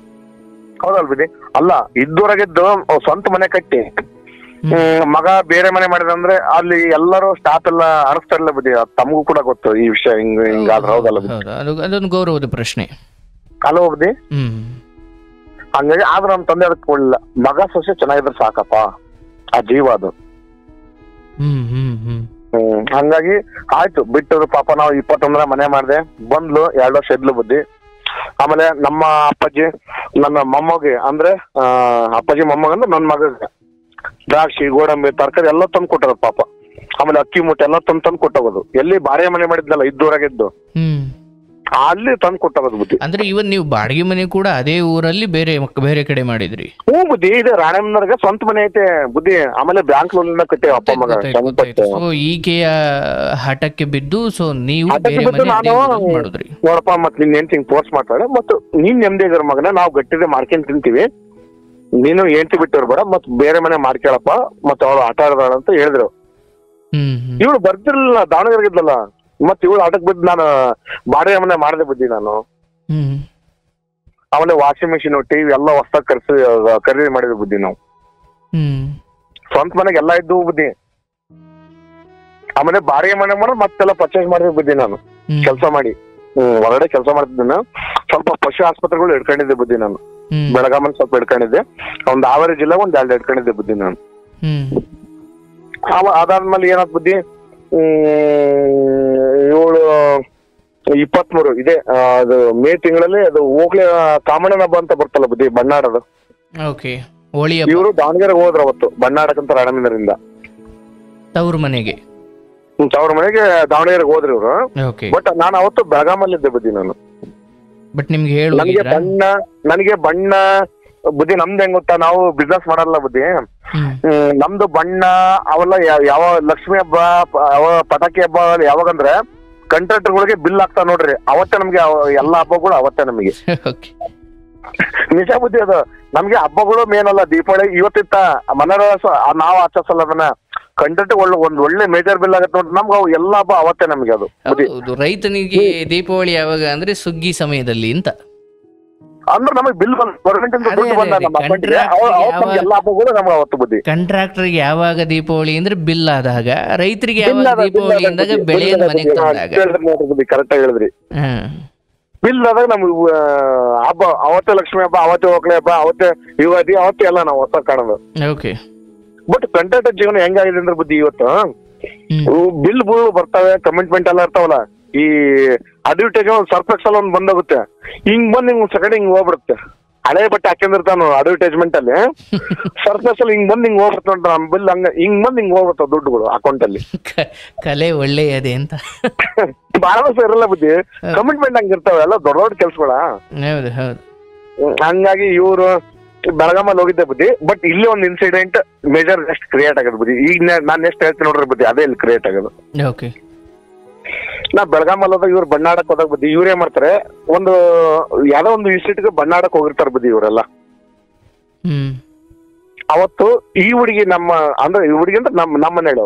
ಹೌದಲ್ ಬುದ್ಧಿ? ಅಲ್ಲ, ಇದ್ದವರೆಗಿದ್ದು ಸ್ವಂತ ಮನೆ ಕಟ್ಟಿ ಮಗ ಬೇರೆ ಮನೆ ಮಾಡಿದಂದ್ರೆ ಅಲ್ಲಿ ಎಲ್ಲರೂ ಸ್ಟಾಫ್ ಎಲ್ಲ ಅನಿಸ್ತಾರಲ್ಲ ಬುದ್ಧಿ, ತಮಗೂ ಕೂಡ ಗೊತ್ತು ಈ ವಿಷಯ, ಹಿಂಗಾದ್ರೆ ಹೌದಲ್ಲ ಬುದ್ಧಿ? ಅದೊಂದು ಗೌರವದ ಪ್ರಶ್ನೆ ಅಲ್ಲ ಬುದ್ಧಿ. ಹಂಗಾಗಿ ಆದ್ರೆ ನಮ್ಮ ತಂದೆ ಅದಕ್ಕೆ ಕೊಡ್ಲಿಲ್ಲ, ಮಗ ಸೊಸೆ ಚೆನ್ನಾಗಿದ್ರೆ ಸಾಕಪ್ಪ, ಆ ಜೀವ ಅದು. ಹಂಗಾಗಿ ಆಯ್ತು ಬಿಟ್ಟರು. ಪಾಪ ನಾವು 21 ಮನೆ ಮಾಡಿದೆ, ಬಂದ್ಲು 2 ವರ್ಷ ಇದ್ಲು ಬುದ್ಧಿ. ಆಮೇಲೆ ನಮ್ಮ ಅಪ್ಪಾಜಿ ನನ್ನ ಮೊಮ್ಮಗೆ ಅಂದ್ರೆ ಅಪ್ಪಾಜಿ ಮೊಮ್ಮಗ ಅಂದ್ರೆ ನನ್ನ ಮಗಗೆ ದ್ರಾಕ್ಷಿ ಗೋಡಂಬಿ ತರಕಾರಿ ಎಲ್ಲ ತಂದು ಕೊಟ್ಟರು ಪಾಪ. ಆಮೇಲೆ ಅಕ್ಕಿ ಮೂಟೆ ಎಲ್ಲ ತಂದು ಕೊಟ್ಟೋಗೋದು. ಎಲ್ಲಿ ಬಾಡಿಗೆ ಮನೆ ಮಾಡಿದ್ನಲ್ಲ ಇದ್ದೂರಾಗಿದ್ದು ಅಲ್ಲಿ ತಂದು ಕೊಟ್ಟೋಗೋದು ಬುದ್ಧಿ. ಅಂದ್ರೆ ಇವನ್ ನೀವು ಬಾಡಿಗೆ ಮನೆ ಕೂಡ ಅದೇ ಊರಲ್ಲಿ ಬೇರೆ ಬೇರೆ ಕಡೆ ಮಾಡಿದ್ರಿ? ಹ್ಞೂ ಬುದ್ಧಿ, ಇದೆ ರಾಣಮ್ಮನವ್ರಿಗೆ ಸ್ವಂತ ಮನೆ ಐತೆ ಬುದ್ಧಿ. ಆಮೇಲೆ ಬ್ಯಾಂಕ್ ಲೋನ್ ಕಟ್ಟೆ ಅಪ್ಪ ಮಗ. ಸೊ ಈಕೆಯ ಹಠಕ್ಕೆ ಬಿದ್ದು ಸೊ ನೀವು ಮಾಡಿದ್ರಿ? ನೋಡಪ್ಪ, ಮತ್ ನಿನ್ ಹೆಂಡ್ತಿ ಫೋರ್ಸ್ ಮಾಡ್ತಾಳೆ, ಮತ್ತು ನೀನ್ ನೆಮ್ಮದಿಯಾಗಿರೋ ಮಗನ ನಾವು ಗಟ್ಟಿದೆ ಮಾಡ್ಕೊಂಡ್ ತಿಂತೀವಿ, ನೀನು ಹೆಂಡ್ತಿ ಬಿಟ್ಟು ಬೇಡ, ಮತ್ ಬೇರೆ ಮನೆ ಮಾಡ್ಕೊಳಪ್ಪ, ಮತ್ ಅವಳು ಆಟ ಆಡ್ದಾಳ ಅಂತ ಹೇಳಿದ್ರು. ಇವಳು ಬರ್ತಿರ್ಲಿಲ್ಲ, ದಾವಣಗೆರೆಗಿದ್ಲಲ್ಲ, ಮತ್ ಇವಳು ಆಟಕ್ ಬಿದ್ದು ನಾನು ಬಾಡಿಗೆ ಮನೆ ಮಾಡದೆ ಬುದ್ಧಿ ನಾನು. ಆಮೇಲೆ ವಾಷಿಂಗ್ ಮಿಷಿನ್ ಟಿವಿ ಎಲ್ಲ ಹೊಸದಾಗಿ ಖರೀದಿ ಮಾಡಿದ್ವಿ ಬುದ್ಧಿ ನಾವು. ಸ್ವಂತ ಮನೆಗೆ ಎಲ್ಲ ಇದ್ದು ಬುದ್ಧಿ. ಆಮೇಲೆ ಬಾಡಿಗೆ ಮನೆ ಮಾಡಿ ಮತ್ತೆಲ್ಲ ಪರ್ಚೇಸ್ ಮಾಡಿದ್ವಿ ಬುದ್ಧಿ ನಾನು ಕೆಲಸ ಮಾಡಿ. ಹೊರಗಡೆ ಕೆಲಸ ಮಾಡ್ತಿದ್ದೆ. ಸ್ವಲ್ಪ ಪಶು ಆಸ್ಪತ್ರೆಗಳು ಹಿಡ್ಕೊಂಡಿದ್ದೆ ಬುದ್ಧಿ ನಾನು. ಬೆಳಗಾಮಲ್ಲಿ ಸ್ವಲ್ಪ ಹಿಡ್ಕೊಂಡಿದ್ದೆ, ಒಂದ್ ಹಾವೇರಿ ಜಿಲ್ಲೆ 2 ಹಿಡ್ಕೊಂಡಿದ್ದೆ ಬುದ್ಧಿ ನಾನು. ಅದಾದ್ಮೇಲೆ ಏನಾದ್ ಬುದ್ಧಿ, 7/23 ಇದೆ ಅದು ಮೇ ತಿಂಗಳಲ್ಲಿ ಅದು ಹೋಗ್ಲಿ ಕಾಮಣ್ಣನ ಹಬ್ಬ ಅಂತ ಬರ್ತಲ್ಲ ಬುದ್ಧಿ, ಬಣ್ಣಾಡೋದು. ಇವರು ದಾವಣಗೆರೆಗೆ ಹೋದ್ರ ಅವತ್ತು ಬಣ್ಣಾಡಕಂತ ರಾಣಮಿನರಿಂದ ತವ್ರ ಮನೆಗೆ ದಾವಣಗೆರೆಗೆ ಹೋದ್ರಿ ಇವ್ರು. ಬಟ್ ನಾನು ಅವತ್ತು ಬೆಳಗಾಮಲ್ಲಿದ್ದೆ ಬುದ್ಧಿ ನಾನು. ಬಟ್ ನಿಮ್ಗೆ ನನಗೆ ಬಣ್ಣ ಬುದ್ಧಿ ನಮ್ದು ಹೆಂಗ್ ಗೊತ್ತಾ, ನಾವು ಬಿಸ್ನೆಸ್ ಮಾಡಲ್ಲ ಬುದ್ಧಿ. ನಮ್ದು ಬಣ್ಣ ಅವೆಲ್ಲ ಯಾವ ಲಕ್ಷ್ಮಿ ಹಬ್ಬ ಪಟಾಕಿ ಹಬ್ಬ ಯಾವಾಗಂದ್ರೆ ಕಾಂಟ್ರಾಕ್ಟರ್ಗಳಿಗೆ ಬಿಲ್ ಆಗ್ತಾ ನೋಡ್ರಿ, ಅವತ್ತೇ ನಮ್ಗೆ ಎಲ್ಲಾ ಹಬ್ಬಗಳು ಅವತ್ತೇ ನಮಗೆ. ನಿಜ ಬುದ್ಧಿ ಅದು. ನಮ್ಗೆ ಹಬ್ಬಗಳು ಮೇನ್ ಅಲ್ಲ, ದೀಪಾವಳಿ ಇವತ್ತಿತ್ತ ಮನೆಯ ನಾವು ಆಚರಿಸಲ್ಲ ಅದನ್ನ. ಕಾಂಟ್ರಾಕ್ಟ್ ಒಂದ್ ಒಳ್ಳೆ ಮೇಜರ್ ಬಿಲ್ ಆಗತ್ತೆ ನೋಡ್ರಿ, ನಮ್ಗೆ ಎಲ್ಲಾ ಹಬ್ಬ ಅವತ್ತೇ ನಮ್ಗೆ ಅದು. ರೈತನಿಗೆ ದೀಪಾವಳಿ ಯಾವಾಗ ಅಂದ್ರೆ ಸುಗ್ಗಿ ಸಮಯದಲ್ಲಿ ಅಂತ ಅಂದ್ರೆ ನಮಗೆ ಬಿಲ್ ಗವರ್ಮೆಂಟ್ ದುಡ್ಡು ಬಂದಾಗ ಎಲ್ಲ ಹಬ್ಬಗಳು ನಮ್ಗೆ ಅವತ್ತು ಬುದ್ಧಿ. ಕಾಂಟ್ರಾಕ್ಟರ್ಗೆ ಯಾವಾಗ ದೀಪಾವಳಿ ಅಂದ್ರೆ ಬಿಲ್ ಆದಾಗ, ರೈತರಿಗೆ ಯಾವಾಗ ದೀಪಾವಳಿ ಅಂದಾಗ ಬೆಳೆಯನ್ನು ಮನೆಗೆ ತಂದಾಗ. ಕರೆಕ್ಟ್ ಆಗಿ ಹೇಳಿದ್ರಿ. ಬಿಲ್ ಆದಾಗ ನಮ್ಗೆ ಹಬ್ಬ ಅವತ್ತೇ ಲಕ್ಷ್ಮಿ ಹಬ್ಬ, ಅವತ್ತೇ ಹೋಗ್ಲಿ ಹಬ್ಬ, ಅವತ್ತೇ ಯುಗಾದಿ, ಅವತ್ತೇ ಎಲ್ಲ ನಾವು ಹೊಸ ಕಾಣೋದು. ಬಟ್ ಕಾಂಟ್ರಾಕ್ಟರ್ ಜೀವನ ಹೆಂಗಾಗಿದೆ ಅಂದ್ರೆ ಬುದ್ಧಿ, ಇವತ್ತು ಬಿಲ್ ಬರ್ತಾವೆ, ಕಮಿಟ್ಮೆಂಟ್ ಎಲ್ಲ ಇರ್ತಾವಲ್ಲ, ಈ ಅಡ್ವರ್ಟೈಸ್ ಸರ್ಫೆಕ್ಸ್ ಎಲ್ಲ ಒಂದ್ ಬಂದೋಗುತ್ತೆ, ಹಿಂಗ್ ಬಂದ್ ಹಿಂಗ್ ಸೆಕೆಂಡ್ ಹಿಂಗ್ ಹೋಗ್ಬಿಡುತ್ತೆ. ಹಳೆ ಬಟ್ಟೆ ಹಾಕೊಂಡಿರ್ತಾನು ಅಡ್ವರ್ಟೈಸ್ಮೆಂಟ್ ಅಲ್ಲಿ, ಸರ್ಫೆಕ್ಸ್ ಅಲ್ಲಿ ಹಿಂಗ್ ಬಂದ್ ಹಿಂಗ್ ಹೋಗ್ಬಿಡ್ತ ನೋಡ್ರ ಬಿಲ್, ಹಂಗ ಹಿಂಗ್ ಬಂದ್ ಹಿಂಗ್ ಹೋಗ್ಬಿಡ್ತಾವ ದುಡ್ಡುಗಳು ಅಕೌಂಟ್ ಅಲ್ಲಿ. ಕಲೆ ಒಳ್ಳೆಯದೇ ಅಂತ ಬಹಳ ದಿವಸ ಇರಲ್ಲ ಬುದ್ಧಿ, ಕಮಿಟ್ಮೆಂಟ್ ಹಂಗ ಇರ್ತಾವ ಎಲ್ಲ ದೊಡ್ಡ ದೊಡ್ಡ ಕೆಲ್ಸಗಳ. ಹಂಗಾಗಿ ಇವ್ರು ಬೆಳಗಾಮಲ್ಲಿ ಹೋಗಿದ್ದೆ ಬುದ್ಧಿ. ಬಟ್ ಇಲ್ಲಿ ಒಂದು ಇನ್ಸಿಡೆಂಟ್ ಮೇಜರ್ ನೆಕ್ಸ್ಟ್ ಕ್ರಿಯೇಟ್ ಆಗೋದು ಬುದ್ಧಿ. ಈಗ ನಾನ್ ನೆಕ್ಸ್ಟ್ ಹೇಳ್ತೀನಿ ನೋಡ್ರಿ ಬುದ್ಧಿ, ಅದೇ ಇಲ್ಲಿ ಕ್ರಿಯೇಟ್ ಆಗೋದು. ನಾ ಬೆಳಗಾಮಲ್ಲಿ ಹೋದಾಗ ಇವ್ರು ಬಣ್ಣಾಡಕ್ ಹೋದಾಗ ಬುದ್ಧಿ, ಇವ್ರು ಏನ್ ಮಾಡ್ತಾರೆ, ಒಂದು ಯಾವ್ದೋ ಒಂದು ಇನ್ಸ್ಟಿಟ್ಯೂಟ್ ಬಣ್ಣಾಡಕ್ ಹೋಗಿರ್ತಾರ ಬುದ್ಧಿ ಇವರೆಲ್ಲ. ಅವತ್ತು ಈ ಹುಡುಗಿ ಅಂದ್ರೆ ಈ ಹುಡುಗಿ ಅಂತ ನಮ್ಮ ಮನೇಳು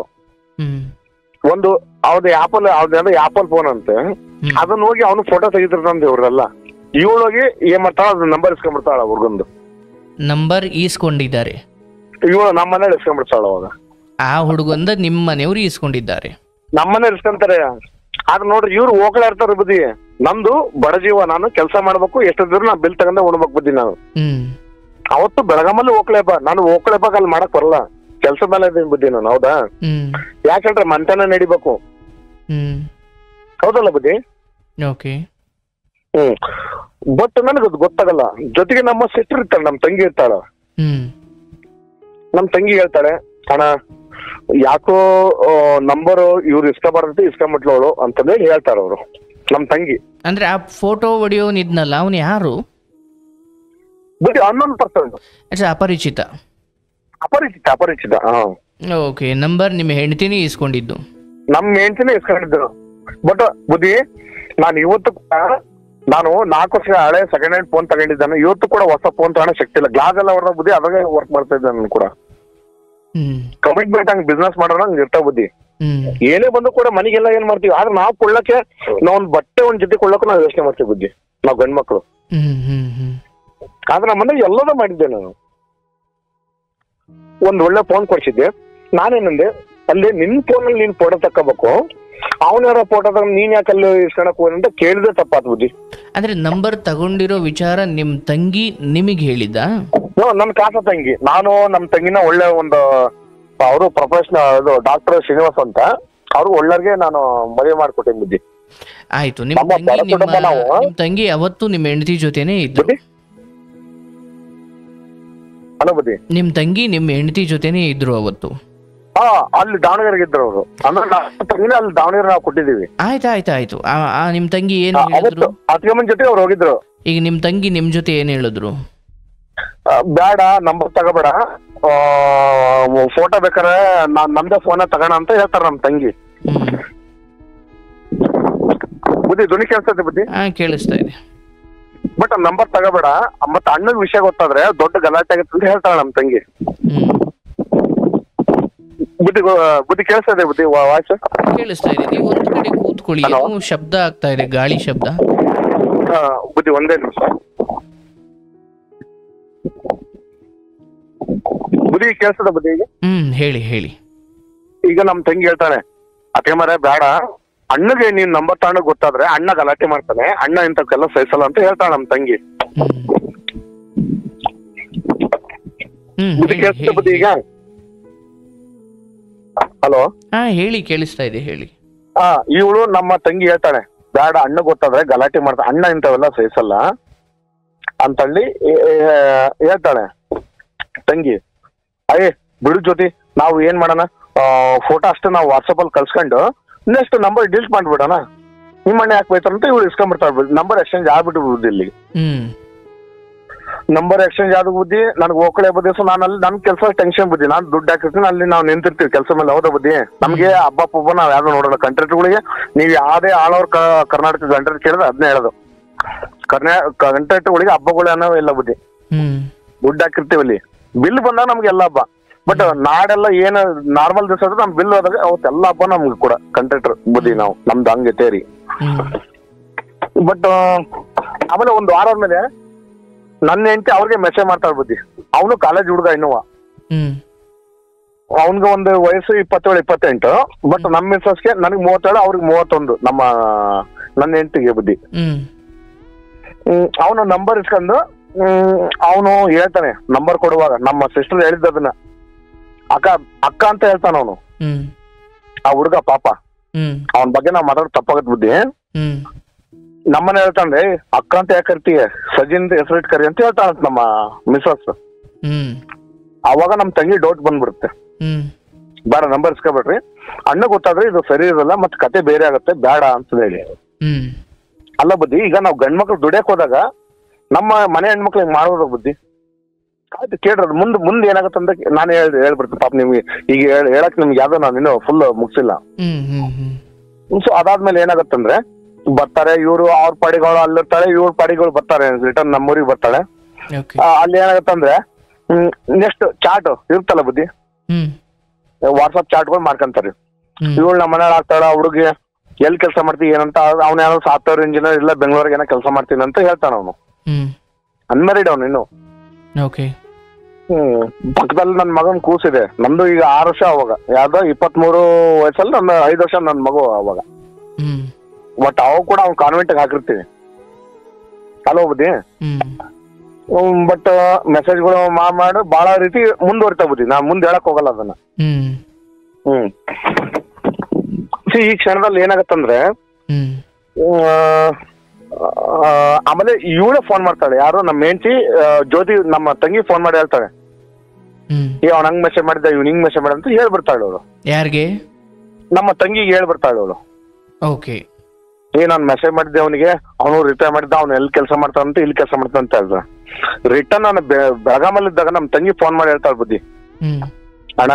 ಒಂದು ಅವ್ರದ್ದು ಆಪಲ್ ಫೋನ್ ಅಂತೆ, ಅದನ್ನ ಹೋಗಿ ಅವನು ಫೋಟೋ ತೆಗಿತಿರ್ತಾನಂತೆ ಇವ್ರೆಲ್ಲ. ಇವಳೋಗಿ ಏನ್ ಮಾಡ್ತಾಳ, ಅದ್ ನಂಬರ್ ಇಸ್ಕೊಂಡ್ಬಿಡ್ತಾಳ ಹುಡ್ಗಂದು. ನಂಬರ್ ಈಸ್ಕೊಂಡಿದ್ದಾರೆ ಇವಳು ನಮ್ಮ ಮನೇಲಿ ಇಸ್ಕೊಂಡ್ಬಿಡ್ತಾಳ. ಅವಾಗ ಆ ಹುಡುಗಂದ ನಿಮ್ಮ ಮನೆಯವ್ರು ಈಸ್ಕೊಂಡಿದ್ದಾರೆ, ನಮ್ಮ ಮನೇಲಿ ಇಸ್ಕೊಂತಾರೆ. ಆದ್ರೆ ನೋಡ್ರಿ ಇವ್ರು ಹೋಗ್ಲಾ ಇರ್ತಾರ ಬುದ್ಧಿ, ನಮ್ದು ಬಡ ಜೀವ, ನಾನು ಕೆಲಸ ಮಾಡ್ಬೇಕು, ಎಷ್ಟಿದ್ರು ನಾ ಬಿಲ್ ತಗೊಂಡ ಉಣ್ಬೇಕು ಬುದ್ಧಿ. ನಾನು ಅವತ್ತು ಬೆಳಗಾಮಲ್ಲಿ ಹೋಗ್ಲೇಬ, ನಾನು ಹೋಗ್ಲೇಬಾಗ ಅಲ್ಲಿ ಮಾಡಕ್ ಬರಲ್ಲ, ಕೆಲ್ಸದ ಮೇಲೆ ಇದೀನಿ ಬುದ್ಧಿ ನಾನು. ಹೌದಾ? ಯಾಕಂದ್ರೆ ಮಂತನ ನಡಿಬೇಕು, ಹೌದಲ್ಲ ಬುದ್ಧಿ? ಬಟ್ ನನಗದು ಗೊತ್ತಾಗಲ್ಲ. ಜೊತೆಗೆ ನಮ್ಮ ಸಿಸ್ಟರ್ ಇರ್ತಾಳೆ, ನಮ್ ತಂಗಿ ಇರ್ತಾಳ. ನಮ್ ತಂಗಿ ಹೇಳ್ತಾಳೆ, ಅಣ್ಣ ಯಾಕೋ ನಂಬರ್ ಇವ್ರು ಇಸ್ಕೊಬಾರ್ದಂತೆ ಇಸ್ಕೊಂಬಿಟ್ಲವಳು ಅಂತಂದೇಳಿ ಹೇಳ್ತಾರ ಅವರು, ನಮ್ ತಂಗಿ. ಅಂದ್ರೆ ಆ ಫೋಟೋ ಹೊಡಿಯೋನಿದ್ನಲ್ಲ ಅವನು ಯಾರು? ಬಟ್ ಅನ್ನೊಂದು ಪರ್ಸನ್, ಅಪರಿಚಿತ. ಓಕೆ. ನಂಬರ್ ನಿಮ್ಮ ಹೆಂಡತಿನೇ ಇಸ್ಕೊಂಡಿದ್ದು? ನಮ್ಮ ಹೆಂಡತಿನೇ ಇಸ್ಕೊಂಡಿದ್ರು. ಬಟ್ ಬುದ್ಧಿ, ನಾನು ಇವತ್ತು ನಾನು 4 ವರ್ಷ ಹಳೆ ಸೆಕೆಂಡ್ ಹ್ಯಾಂಡ್ ಫೋನ್ ತಗೊಂಡಿದ್ದಾನೆ. ಇವತ್ತು ಕೂಡ ಹೊಸ ಫೋನ್ ತಗೊಳ್ಳೋ ಶಕ್ತಿ ಇಲ್ಲ. ಗ್ಲಾಸ್ ಎಲ್ಲ ಹೊಡೆದ ಬುದ್ಧಿ, ಅದಾಗ ವರ್ಕ್ ಮಾಡ್ತಾ ಇದ್ದೆ ನಾನು ಕೂಡ. ಕಮಿಟ್ಮೆಂಟ್ ಹಂಗ್ ಬಿಸ್ನೆಸ್ ಮಾಡೋಣ ಹಂಗ ಇರ್ತಾವ ಬುದ್ಧಿ. ಏನೇ ಬಂದು ಕೂಡ ಮನೆಗೆಲ್ಲ ಏನ್ ಮಾಡ್ತೀವಿ, ಆದ್ರೆ ನಾವು ಕೊಳ್ಳಕ್ಕೆ ನಾವ್ ಒಂದ್ ಬಟ್ಟೆ ಒಂದ್ ಜೊತೆ ಕೊಳ್ಳಕ್ಕೂ ನಾವು ಯೋಚನೆ ಮಾಡ್ತೀವಿ ಬುದ್ಧಿ, ನಾವ್ ಗಂಡ್ಮಕ್ಳು. ಆದ್ರೆ ನಮ್ಮ ಮನೆಗೆ ಎಲ್ಲದೂ ಮಾಡಿದ್ದೆ ನಾನು. ಒಂದ್ ಒಳ್ಳೆ ಫೋನ್ ಕೊಡ್ಸಿದ್ದೆ. ನಾನೇನಂದೆ ಅಲ್ಲಿ ನಿನ್ ಫೋನಲ್ಲಿ ನೀನ್ ಫೋಟೋ ತಕ್ಕೋಬೇಕು, ಅವನಾರ ಫೋಟೋ ತಗೊಂಡು ನೀನ್ ಯಾಕಲ್ಲಿ ಇಸ್ಕೊಳಕ್ ಹೋಗಿ ಅಂತ ಕೇಳಿದ್ರೆ ತಪ್ಪಾತ್ ಬುದ್ಧಿ. ಅಂದ್ರೆ ನಂಬರ್ ತಗೊಂಡಿರೋ ವಿಚಾರ ನಿಮ್ ತಂಗಿ ನಿಮಗ್ ಹೇಳಿದ್ದ? ನನ್ ಕಾಸ ತಂಗಿ, ನಾನು ನಮ್ ತಂಗಿನ ಒಳ್ಳೆ ಒಂದು ಅವರು ಪ್ರೊಫೆಷನಲ್ ಡಾಕ್ಟರ್ ಶ್ರೀನಿವಾಸ್ ಅಂತ, ಅವ್ರು ಒಳ್ಳೆಗೆ ನಾನು ಮದುವೆ ಮಾಡ್ಕೊಟ್ಟೆ ಬುದ್ಧಿ. ಆಯ್ತು, ನಿಮ್ ತಂಗಿ ಅವತ್ತು ನಿಮ್ ಹೆಂಡತಿ ಜೊತೆನೆ ಇದ್ರು? ಅಲ್ಲ ಬುದ್ಧಿ, ನಿಮ್ ತಂಗಿ ನಿಮ್ ಹೆಂಡತಿ ಜೊತೆನೆ ಇದ್ರು ಅವತ್ತು? ಅಲ್ಲಿ ದಾವಣಗೆರೆಗೆ ಇದ್ರು ಅವರು. ಅಂದ್ರೆ ತಂಗಿನ ಅಲ್ಲಿ ದಾವಣಗೆರೆ ನಾವು ಕೊಟ್ಟಿದೀವಿ. ಆಯ್ತು. ನಿಮ್ ತಂಗಿ ಏನ್ ಹೇಳಿದ್ರು? ಅತ್ಕಮ್ಮನ್ ಜೊತೆ ಅವ್ರು ಹೋಗಿದ್ರು. ಈಗ ನಿಮ್ ತಂಗಿ ನಿಮ್ ಜೊತೆ ಏನ್ ಹೇಳಿದ್ರು? ಬೇಡ, ನಂಬರ್ ತಗೋಬೇಡ, ಫೋಟೋ ಬೇಕಾರೆ ನಮ್ದೇ ಫೋನ ತಗೋಣ ಅಂತ ಹೇಳ್ತಾರ ನಮ್ ತಂಗಿ. ಬುದ್ಧಿ ಧ್ವನಿ ಕೇಳಿಸ್ತದೆ ಬುದ್ಧಿ? ಕೇಳಿಸ್ತಾ ಇದೆ. ಬಟ್ ನಂಬರ್ ತಗೋಬೇಡ, ಮತ್ತ ಅಣ್ಣನ ವಿಷಯ ಗೊತ್ತಾದ್ರೆ ದೊಡ್ಡ ಗಲಾಟೆ ಆಗತ್ತೆ ಅಂತ ಹೇಳ್ತಾಳ ನಮ್ ತಂಗಿ. ಬುದ್ಧಿ ಕೇಳಿಸ್ತಾ ಇದೆ ಬುದ್ಧಿ? ವಾಯ್ಸ್ ಕೇಳಿಸ್ತಾ ಇದೆ. ನೀವು ಒಂದ್ ಕಡೆ ಕೂತ್ಕೊಳ್ಳಿ, ಶಬ್ದ ಆಗ್ತಾ ಇದೆ, ಗಾಳಿ ಶಬ್ದ. ಬುದ್ಧಿ ಒಂದೇ ನಿಮಿಷ ಬುದ್ಧಿ ಕೇಳಿಸ್ತದ ಬುದ್ಧಿ? ಈಗ ಹೇಳಿ. ಈಗ ನಮ್ ತಂಗಿ ಹೇಳ್ತಾನೆ, ಅತ್ತೆ ಮರ ಬೇಡ, ಅಣ್ಣಗೆ ನೀನ್ ನಂಬರ್ ತಗೊಂಡು ಗೊತ್ತಾದ್ರೆ ಅಣ್ಣ ಗಲಾಟೆ ಮಾಡ್ತಾನೆ, ಅಣ್ಣ ಇಂಥಕ್ಕೆಲ್ಲ ಸಹಿಸಲ್ಲ ಅಂತ ಹೇಳ್ತಾಳ ನಮ್ ತಂಗಿ. ಬುದ್ಧಿ ಕೇಳಿಸ್ತದ ಬುದ್ಧಿ ಈಗ? ಹಲೋ, ಹೇಳಿ, ಕೇಳಿಸ್ತಾ ಇದೆ, ಹೇಳಿ. ಇವಳು ನಮ್ಮ ತಂಗಿ ಹೇಳ್ತಾಳೆ, ಬೇಡ, ಅಣ್ಣ ಗೊತ್ತಾದ್ರೆ ಗಲಾಟೆ ಮಾಡ್ತಾನೆ, ಅಣ್ಣ ಇಂಥವೆಲ್ಲ ಸಹಿಸಲ್ಲ ಅಂತಳ್ಳಿ ಹೇಳ್ತಾಳೆ ತಂಗಿ. ಅಯ್ಯ ಬಿಡು ಜ್ಯೋತಿ, ನಾವು ಏನ್ ಮಾಡೋಣ, ಫೋಟೋ ಅಷ್ಟೇ ನಾವು ವಾಟ್ಸಪ್ ಅಲ್ಲಿ ಕಳ್ಸ್ಕೊಂಡು ನೆಕ್ಸ್ಟ್ ನಂಬರ್ ಡಿಲೀಟ್ ಮಾಡ್ಬಿಡೋಣ, ನಿಮ್ಮ ಅಣ್ಣ ಯಾಕೆ ಬೈತಾರಂತ ಇವಳು ಇಸ್ಕೊಂಡ್ಬಿಡ್ತಾಳೆ. ನಂಬರ್ ಎಕ್ಸ್ಚೇಂಜ್ ಆಗ್ಬಿಟ್ಟು ಬುದ್ಧಿ, ಇಲ್ಲಿ ನಂಬರ್ ಎಕ್ಸ್ಚೇಂಜ್ ಆದ ಬುದ್ಧಿ. ನನಗೆ ಹೋಗ್ಕೊಳ್ಳೆ ಬುದ್ಧಿ. ಸೊ ನಾನು ಅಲ್ಲಿ ನನ್ ಕೆಲಸ ಟೆನ್ಷನ್ ಬುದ್ಧಿ, ನಾನು ದುಡ್ಡು ಹಾಕಿರ್ತೀನಿ, ಅಲ್ಲಿ ನಾವು ನಿಂತಿರ್ತೀವಿ ಕೆಲಸ ಮೇಲೆ. ಹೌದಾ ಬುದ್ಧಿ? ನಮ್ಗೆ ಹಬ್ಬ ಪಬ್ಬ ನಾವ್ ಯಾರು ನೋಡೋಣ. ಕಂಟ್ರಾಕ್ಟ್ಗಳಿಗೆ ನೀವು ಯಾವ್ದೇ ಆಲ್ ಓವರ್ ಕರ್ನಾಟಕ ಕಂಟ್ರಾಕ್ಟ್ ಕೇಳಿದ್ರೆ ಅದನ್ನೇ ಹೇಳೋದು, ಕಂಟ್ರಾಕ್ಟ್ಗಳಿಗೆ ಹಬ್ಬಗಳು ಅನ್ನೋ ಇಲ್ಲ ಬುದ್ಧಿ. ದುಡ್ಡು ಹಾಕಿರ್ತೀವಿ, ಅಲ್ಲಿ ಬಿಲ್ ಬಂದಾಗ ನಮ್ಗೆ ಎಲ್ಲ ಹಬ್ಬ. ಬಟ್ ನಾಡೆಲ್ಲ ಏನು ನಾರ್ಮಲ್ ದಿವಸ ನಮ್ ಬಿಲ್ ಹೋದಾಗ ಅವತ್ತೆಲ್ಲ ಹಬ್ಬ ನಮ್ಗೆ ಕೂಡ ಕಂಟ್ರಾಕ್ಟರ್ ಬುದ್ಧಿ. ನಾವು ನಮ್ದು ಹಂಗೆ ತೇರಿ. ಬಟ್ ಆಮೇಲೆ ಒಂದು ವಾರ ಆದ್ಮೇಲೆ ನನ್ನ ಹೆಂಡತಿ ಅವ್ರಿಗೆ ಮೆಸೇಜ್ ಮಾಡ್ತಾಳೆ ಬುದ್ಧಿ. ಅವನು ಕಾಲೇಜ್ ಹುಡುಗ ಇನ್ನುವ, ಅವನ್ಗೆ ಒಂದು ವಯಸ್ಸು 27-28. ಬಟ್ ನಮ್ಮ ಮಿಸ್ಸಸ್ಗೆ ನನಗೆ 37, ಅವ್ರಿಗೆ 31, ನನ್ನ ಹೆಂಡತಿಗೆ ಬುದ್ಧಿ. ಅವನು ನಂಬರ್ ಇಸ್ಕೊಂಡು ಅವನು ಹೇಳ್ತಾನೆ, ನಂಬರ್ ಕೊಡುವಾಗ ನಮ್ಮ ಸಿಸ್ಟರ್ ಹೇಳಿದ್ದದನ್ನ ಅಕ್ಕ ಅಂತ ಹೇಳ್ತಾನ ಅವನು. ಆ ಹುಡುಗ ಪಾಪ, ಅವನ ಬಗ್ಗೆ ನಾವ್ ಮಾತಾಡೋದು ತಪ್ಪಾಗತ್ ಬುದ್ಧಿ. ನಮ್ಮನೆ ಹೇಳ್ತಾನೆ, ಅಕ್ಕ ಅಂತ ಯಾಕೆ ಕರಿತೀಯ, ಸಜಿನ್ ಹೆಸರು ಇಟ್ ಕರಿ ಅಂತ ಹೇಳ್ತಾನಂತ ನಮ್ಮ ಮಿಸಸ್. ಅವಾಗ ನಮ್ ತಂಗಿ ಡೌಟ್ ಬಂದ್ಬಿಡುತ್ತೆ, ಬೇಡ ನಂಬರ್ ಇಸ್ಕೊಬೇಡ್ರಿ, ಅಣ್ಣ ಗೊತ್ತಾದ್ರೆ ಇದು ಸರಿ ಇರಲ್ಲ, ಮತ್ತೆ ಕತೆ ಬೇರೆ ಆಗತ್ತೆ, ಬೇಡ ಅಂತ ಹೇಳಿ. ಅಲ್ಲ ಬುದ್ಧಿ, ಈಗ ನಾವ್ ಗಂಡ್ಮಕ್ಳು ದುಡಿಯಕ್ ಹೋದಾಗ ನಮ್ಮ ಮನೆ ಹೆಣ್ಮಕ್ಳಿಗೆ ಮಾಡೋದು ಬುದ್ಧಿ. ಆಯ್ತು ಕೇಳ್ರಿ, ಮುಂದೆ ಏನಾಗತ್ತೆ ಅಂತ ನಾನು ಹೇಳ್ಬಿಡ್ತೀನಿ ಪಾಪ ನಿಮ್ಗೆ. ಈಗ ಹೇಳಕ್ ನಿಮ್ಗೆ ಯಾವ್ದೋ ನಾನು ಇನ್ನೂ ಫುಲ್ ಮುಗಿಸಿಲ್ಲ. ಸೊ ಅದಾದ್ಮೇಲೆ ಏನಾಗತ್ತಂದ್ರೆ, ಬರ್ತಾರೆ ಇವ್ರು, ಅವ್ರ ಪಾಡಿಗಳು ಅಲ್ಲಿರ್ತಾಳೆ, ಇವ್ರ ಪಾಡಿಗಳು ಬರ್ತಾರೆ, ರಿಟರ್ನ್ ನಮ್ಮೂರಿಗೆ ಬರ್ತಾಳೆ. ಅಲ್ಲಿ ಏನಾಗತ್ತಂದ್ರೆ ನೆಕ್ಸ್ಟ್ ಚಾಟ್ ಇರ್ತಲ್ಲ ಬುದ್ಧಿ, ವಾಟ್ಸಪ್ ಚಾಟ್ಗಳು ಮಾಡ್ಕೊಂತಾರೆ. ಇವಳು ನಮ್ಮ ಮನೇಲಿ ಆಗ್ತಾಳ, ಹುಡುಗಿ ಎಲ್ಲಿ ಕೆಲಸ ಮಾಡ್ತೀವಿ ಏನಂತ, ಅವ್ನ ಏನೋ ಸಾಫ್ಟ್ವೇರ್ ಇಂಜಿನಿಯರ್ ಇಲ್ಲ ಬೆಂಗಳೂರಿಗೆ ಏನೋ ಕೆಲಸ ಮಾಡ್ತೀನಿ ಅಂತ ಹೇಳ್ತಾನ ಅವನು. ಅನ್ಮ್ಯಾರಿಡ್ ಅವನು ಇನ್ನು. ಪಕ್ಕದಲ್ಲಿ ನನ್ನ ಮಗನ್ ಕೂಸಿದೆ, ನಂದು ಈಗ 6 ವರ್ಷ ಅವಾಗ, ಯಾವ್ದೋ 23 ವಯಸ್ಸಲ್ಲಿ ನನ್ನ 5 ವರ್ಷ ನನ್ನ ಮಗು ಅವಾಗ. ಬಟ್ ಅವಾಗ ಕೂಡ ಅವ್ನು ಕಾನ್ವೆಂಟ್ ಹಾಕಿರ್ತೀವಿ. ಅಲೋ ಬುದ್ಧಿ. ಬಟ್ ಮೆಸೇಜ್ಗಳು ಮಾಡಿ ಬಹಳ ರೀತಿ ಮುಂದುವರಿತಾ ಬುದ್ಧಿ, ನಾ ಮುಂದೆ ಹೇಳಕ್ ಹೋಗಲ್ಲ ಅದನ್ನ. ಈ ಕ್ಷಣದಲ್ಲಿ ಏನಾಗತ್ತಂದ್ರೆ, ಆಮೇಲೆ ಇವಳೇ ಫೋನ್ ಮಾಡ್ತಾಳೆ, ಯಾರು ನಮ್ಮ ಹೆಂಡತಿ ಜ್ಯೋತಿ, ನಮ್ಮ ತಂಗಿ ಫೋನ್ ಮಾಡಿ ಹೇಳ್ತಾಳೆ, ಅವ್ನ ಹಂಗ್ ಮೆಸೇಜ್ ಮಾಡಿದ್ದ, ಇವ್ನ ಹಿಂಗ್ ಮೆಸೇಜ್ ಮಾಡ ಅಂತ ಹೇಳ್ಬಿಡ್ತಾಳೆ ಅವಳು. ಯಾರಿಗೆ? ನಮ್ಮ ತಂಗಿಗೆ ಹೇಳ್ಬಿಡ್ತಾಳೆ ಅವಳು. ಓಕೆ, ನಾನು ಮೆಸೇಜ್ ಮಾಡಿದ್ದೆ ಅವನಿಗೆ, ಅವನು ರಿಪ್ಲೈ ಮಾಡಿದ್ದ, ಅವ್ನು ಎಲ್ಲಿ ಕೆಲಸ ಮಾಡ್ತಾನಂತ, ಇಲ್ಲಿ ಕೆಲಸ ಮಾಡ್ತಾನಂತ ಹೇಳ್ದ. ರಿಟರ್ನ್ ನಾನು ಬೆಳಗಾಮಲ್ಲಿ ಇದ್ದಾಗ ನಮ್ಮ ತಂಗಿ ಫೋನ್ ಮಾಡಿ ಹೇಳ್ತಾಳೆ ಬುದ್ಧಿ, ಅಣ್ಣ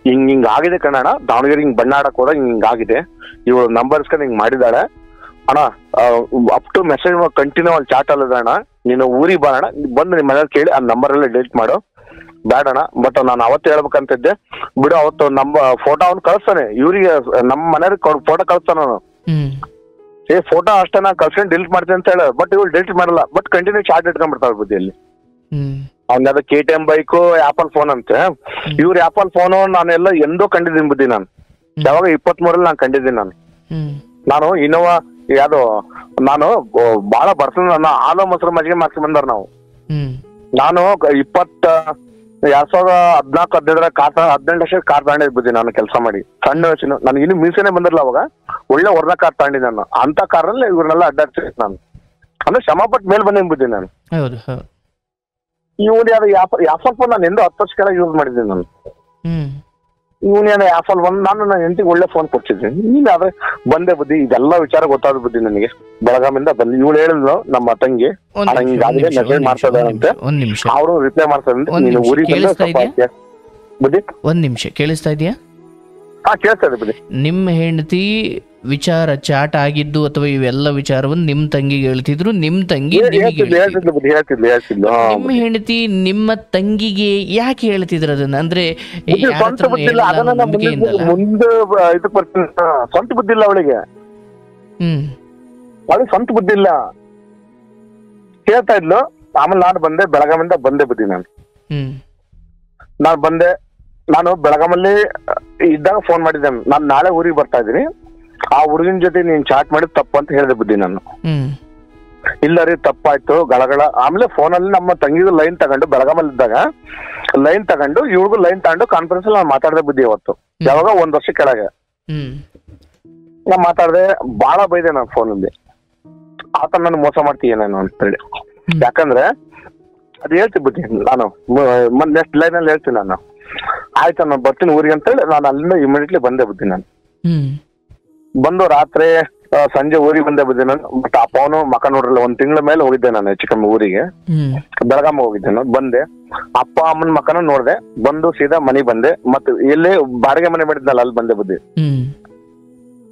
ಹಿಂಗ್ ಆಗಿದೆ ಕಣ, ದಾವಣಗೆರೆ ಹಿಂಗ್ ಬಣ್ಣ ಆಡಕ್ ಹೋದಾಗ ಹಿಂಗ್ ಆಗಿದೆ, ಇವಳು ನಂಬರ್ ಇಸ್ಕೊಂಡು ಹಿಂಗ್ ಮಾಡಿದಾಳೆ ಅಣ್ಣ, ಅಪ್ ಟು ಮೆಸೇಜ್ ಕಂಟಿನ್ಯೂ ಅಲ್ಲಿ ಚಾಟ್ ಅಲ್ಲದ ಅಣ್ಣ, ನೀನು ಊರಿಗೆ ಬಾ ಅಣ್ಣ, ಬಂದು ನಿಮ್ಮ ಮನೇಲಿ ಕೇಳಿ ಆ ನಂಬರ್ ಎಲ್ಲ ಡಿಲೀಟ್ ಮಾಡು, ಬೇಡಣ್ಣ. ಬಟ್ ನಾನು ಅವತ್ತು ಹೇಳ್ಬೇಕಂತಿದ್ದೆ ಬಿಡು, ಅವತ್ತು ನಮ್ಮ ಫೋಟೋ ಅವ್ನು ಕಳಿಸ್ತಾನೆ ಇವ್ರಿಗೆ, ನಮ್ಮ ಮನೆಯವ್ರಿಗೆ ಫೋಟೋ ಕಳಿಸ್ತಾನ ಅವನು. ಫೋಟೋ ಅಷ್ಟೇ ನಾ ಕಳ್ಸ್ಕೊಂಡು ಡಿಲೀಟ್ ಮಾಡ್ತೀನಿ ಅಂತ ಹೇಳ, ಬಟ್ ಇವ್ಳು ಡಿಲೀಟ್ ಮಾಡಲ್ಲ, ಬಟ್ ಕಂಟಿನ್ಯೂ ಚಾಟ್ ಇಟ್ಕೊಂಡ್ಬಿಡ್ತಾಳೆ ಬುದ್ಧಿಯಲ್ಲಿ. ಅವ್ನ ಯಾವ್ದೋ KTM ಬೈಕು ಆಪಲ್ ಫೋನ್ ಅಂತೆ. ಇವ್ರ ಆಪಲ್ ಫೋನು ನಾನೆಲ್ಲ ಎಂದೋ ಕಂಡಿದ್ದೀನಿ ಬುದ್ಧಿ ನಾನು. ಯಾವಾಗ 23ರಲ್ಲಿ ನಾನು ಕಂಡಿದ್ದೀನಿ ನಾನು ಇನ್ನೋವಾ ಯಾವ್ದು ನಾನು ಬಹಳ ಬರ್ತದ ನಾನು ಹಾಲು ಮೊಸರು ಮಜ್ಜಿಗೆ ಮಾಡ್ಕೊಂಡ್ ಬಂದಾರ ನಾವು. ನಾನು 2014-15 ಕಾರ್ 18 ಲಕ್ಷ ಕಾರ್ ತಗೊಂಡಿದ್ ಬುದ್ಧಿ ನಾನು ಕೆಲಸ ಮಾಡಿ. ಸಣ್ಣ ವಯಸ್ಸಿನ ನನಗೆ ಇನ್ನು ಮೀಸೆನೆ ಬಂದಿರಲ್ಲ ಅವಾಗ. ಒಳ್ಳೆ ಹೊರ್ನ ಕಾರ್ ತಗೊಂಡಿ ನಾನು. ಅಂತ ಕಾರಲ್ಲಿ ಇವ್ರನ್ನೆಲ್ಲ ಅಡ್ಡಾಡ್ಸಿ ನಾನು ಅಂದ್ರೆ ಶ್ರಮ ಪಟ್ಟು ಮೇಲ್ ಬಂದೇನ್ ಬುದ್ಧಿ ನಾನು. ಇವ್ನು ಯಾವ್ದು ಆಪಲ್ ಫೋನ್ ನಾನು ಎಂದೋ 10 ವರ್ಷ ಕೆಳಗೆ ಯೂಸ್ ಮಾಡಿದ್ದೀನಿ ನಾನು. ಇವನ್ ಏನೋ ಆಪಲ್ ಬಂದ್ ನಾನು ನನ್ನ ಹೆಂಡತಿಗೆ ಒಳ್ಳೆ ಫೋನ್ ಕೊಡ್ಸಿದ್ದೀನಿ. ನೀನ್ ಅದೇ ಬಂದೆ ಬುದ್ಧಿ. ಇದೆಲ್ಲ ವಿಚಾರ ಗೊತ್ತಾದ ಬುದ್ಧಿ ನನಗೆ ಬೆಳಗಾಮಿಂದ ಬಂದು. ಇವಳು ಹೇಳಿದ್ಲು ನಮ್ಮ ತಂಗಿ ಹಿಂಗಾಗಿದೆ ಮೆಸೇಜ್ ಮಾಡ್ತದಂತೆ, ಅವರು ರಿಪ್ಲೈ ಮಾಡ್ತಾರೆ ನೀನು ಊರಿಗೆ ಬುದ್ಧಿ. ಒಂದ್ ನಿಮಿಷ ಕೇಳಿಸ್ತಾ ಇದೆಯಾ? ಹಾ ಕೇಳ್ತಾ ಇದೆ ಬುದ್ಧಿ. ನಿಮ್ಮ ಹೆಂಡತಿ ವಿಚಾರ ಚಾಟ್ ಆಗಿದ್ದು ಅಥವಾ ಇವೆಲ್ಲ ವಿಚಾರವನ್ನು ನಿಮ್ ತಂಗಿಗೆ ಹೇಳ್ತಿದ್ರು, ನಿಮ್ ತಂಗಿ ನಿಮ್ಮ ಹೆಂಡತಿ ನಿಮ್ಮ ತಂಗಿಗೆ ಯಾಕೆ ಹೇಳ್ತಿದ್ರು ಅದನ್ನ? ಅಂದ್ರೆ ಸ್ವಂತ ಬುದ್ಧಿ ಇಲ್ಲ ಅವಳಿಗೆ. ಅವಳಿಗೆ ಸ್ವಂತ ಬುದ್ಧಿ ಇಲ್ಲ. ಕೇಳ್ತಾ ಇದ್ಲು. ಆಮೇಲೆ ನಾನು ಬಂದೆ, ಬೆಳಗಾವಿಂದ ಬಂದೆ ಬುದ್ಧಿ ನಾನು. ಬಂದೆ. ನಾನು ಬೆಳಗಾಮಲ್ಲಿ ಇದ್ದಾಗ ಫೋನ್ ಮಾಡಿದ್ದೆ, ನಾನು ನಾಳೆ ಊರಿಗೆ ಬರ್ತಾ ಇದ್ದೀನಿ, ಆ ಹುಡುಗನ ಜೊತೆ ನೀನ್ ಚಾಟ್ ಮಾಡಿದ್ ತಪ್ಪು ಅಂತ ಹೇಳಿದೆ ಬುದ್ಧಿ ನಾನು. ಇಲ್ಲ ರೀ ತಪ್ಪಾಯ್ತು ಗಳಗಳ. ಆಮೇಲೆ ಫೋನಲ್ಲಿ ನಮ್ಮ ತಂಗಿಗೂ ಲೈನ್ ತಗೊಂಡು ಬೆಳಗಾಮಲ್ಲಿ ಇದ್ದಾಗ ಲೈನ್ ತಗೊಂಡು ಇವ್ರಿಗೂ ಲೈನ್ ತಗೊಂಡು ಕಾನ್ಫರೆನ್ಸ್ ಅಲ್ಲಿ ನಾನು ಮಾತಾಡಿದೆ ಬುದ್ಧಿ ಅವತ್ತು. ಯಾವಾಗ 1 ವರ್ಷ ಕೆಳಗೆ ನಾ ಮಾತಾಡ್ದೆ. ಬಹಳ ಬೈದೆ ನಾನು ಫೋನಲ್ಲಿ, ಆತ ನಾನು ಮೋಸ ಮಾಡ್ತೀಯ ನಾನು ಅಂತೇಳಿ. ಯಾಕಂದ್ರೆ ಅದು ಹೇಳ್ತೀನಿ ಬುದ್ಧಿ ನಾನು ನೆಕ್ಸ್ಟ್ ಲೈನ್ ಅಲ್ಲಿ ಹೇಳ್ತೀನಿ ನಾನು. ಆಯ್ತು ನಾನು ಬರ್ತೀನಿ ಊರಿಗೆ ಅಂತೇಳಿ ನಾನು ಅಲ್ಲಿಂದ ಇಮಿಡಿಯೇಟ್ಲಿ ಬಂದೆ ಬುದ್ಧಿ ನಾನು. ಬಂದು ರಾತ್ರಿ ಸಂಜೆ ಊರಿಗೆ ಬಂದೆ ಬುದ್ಧಿ ನಾನು. ಬಟ್ ಅಪ್ಪವನು ಮಕ ನೋಡ್ರಲ್ಲ 1 ತಿಂಗಳ ಮೇಲೆ ಹೋಗಿದ್ದೆ ನಾನು ಹೆಚ್ಚು ಕಮ್ಮಿ ಊರಿಗೆ. ಬೆಳಗಾಮ ಹೋಗಿದ್ದೆ ನಾನು. ಬಂದೆ, ಅಪ್ಪ ಅಮ್ಮನ ಮಕನ ನೋಡ್ದೆ, ಬಂದು ಸೀದಾ ಮನೆಗೆ ಬಂದೆ. ಮತ್ತೆ ಎಲ್ಲೇ ಬಾಡಿಗೆ ಮನೆ ಮಾಡಿದ್ನಲ್ಲ ಅಲ್ಲಿ ಬಂದೆ ಬುದ್ಧಿ.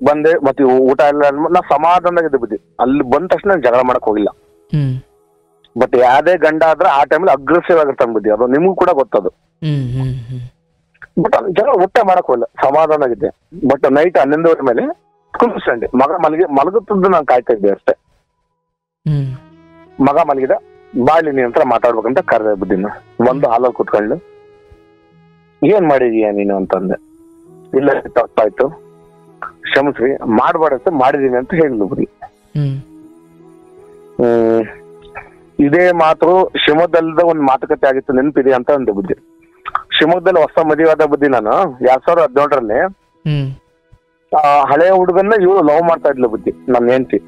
ಬಂದೆ ಮತ್ತೆ ಊಟ ಎಲ್ಲ ನಾ ಸಮಾಧಾನದಾಗಿದ್ದೆ ಬುದ್ಧಿ. ಅಲ್ಲಿ ಬಂದ ತಕ್ಷಣ ಜಗಳ ಮಾಡಕ್ ಹೋಗಿಲ್ಲ. ಬಟ್ ಯಾವ್ದೇ ಗಂಡ ಆದ್ರೆ ಆ ಟೈಮಲ್ಲಿ ಅಗ್ರೆಸಿವ್ ಆಗಿರ್ತಾನೆ ಬುದ್ಧಿ. ಅದು ನಿಮ್ಗೂ ಕೂಡ ಗೊತ್ತದು. ಬಟ್ ಜಗಳ ಊಟ ಮಾಡಕ್ ಹೋಗಿಲ್ಲ, ಸಮಾಧಾನ ಆಗಿದ್ದೆ. ಬಟ್ ನೈಟ್ 11 ಮೇಲೆ ಕುಂಬಿಸ್ಕೊಂಡೆ. ಮಗ ಮಲಗುತ್ತದ್ದು ನಾನು ಕಾಯ್ತಾ ಇದ್ದೆ ಅಷ್ಟೇ. ಮಗ ಮಲಗಿದ, ಬಾಳಿ ನೀನ್ ಹತ್ರ ಮಾತಾಡ್ಬೇಕಂತ ಕರೆದೆ ಬುದ್ಧಿನ. ಒಂದು ಹಾಲಲ್ಲಿ ಕುತ್ಕೊಂಡು ಏನ್ ಮಾಡಿದೀಯ ನೀನು ಅಂತಂದೆ. ಇಲ್ಲ ತಪ್ಪಾಯ್ತು, ಕ್ಷಮಿಸ್ರಿ, ಮಾಡ್ಬಾರ್ದು ಮಾಡಿದೀನಿ ಅಂತ ಹೇಳಿದ್ಲು ಬುದ್ಧಿ. ಇದೇ ಮಾತು ಶಿವಮೊಗ್ಗದ ಒಂದು ಮಾತುಕತೆ ಆಗಿತ್ತು, ನೆನಪಿದೆ ಅಂತ ಅಂದೆ ಬುದ್ಧಿ. ಶಿವಮೊಗ್ಗದಲ್ಲಿ ಹೊಸ ಮದುವೆ ಆದ ಬುದ್ಧಿ ನಾನು 2017ರಲ್ಲಿ. ಹಳೆಯ ಹುಡುಗನ್ನ ಇವಳು ಲವ್ ಮಾಡ್ತಾ ಇದ್ಲು ಬುದ್ಧಿ, ನನ್ನ ಹೆಂಡತಿ.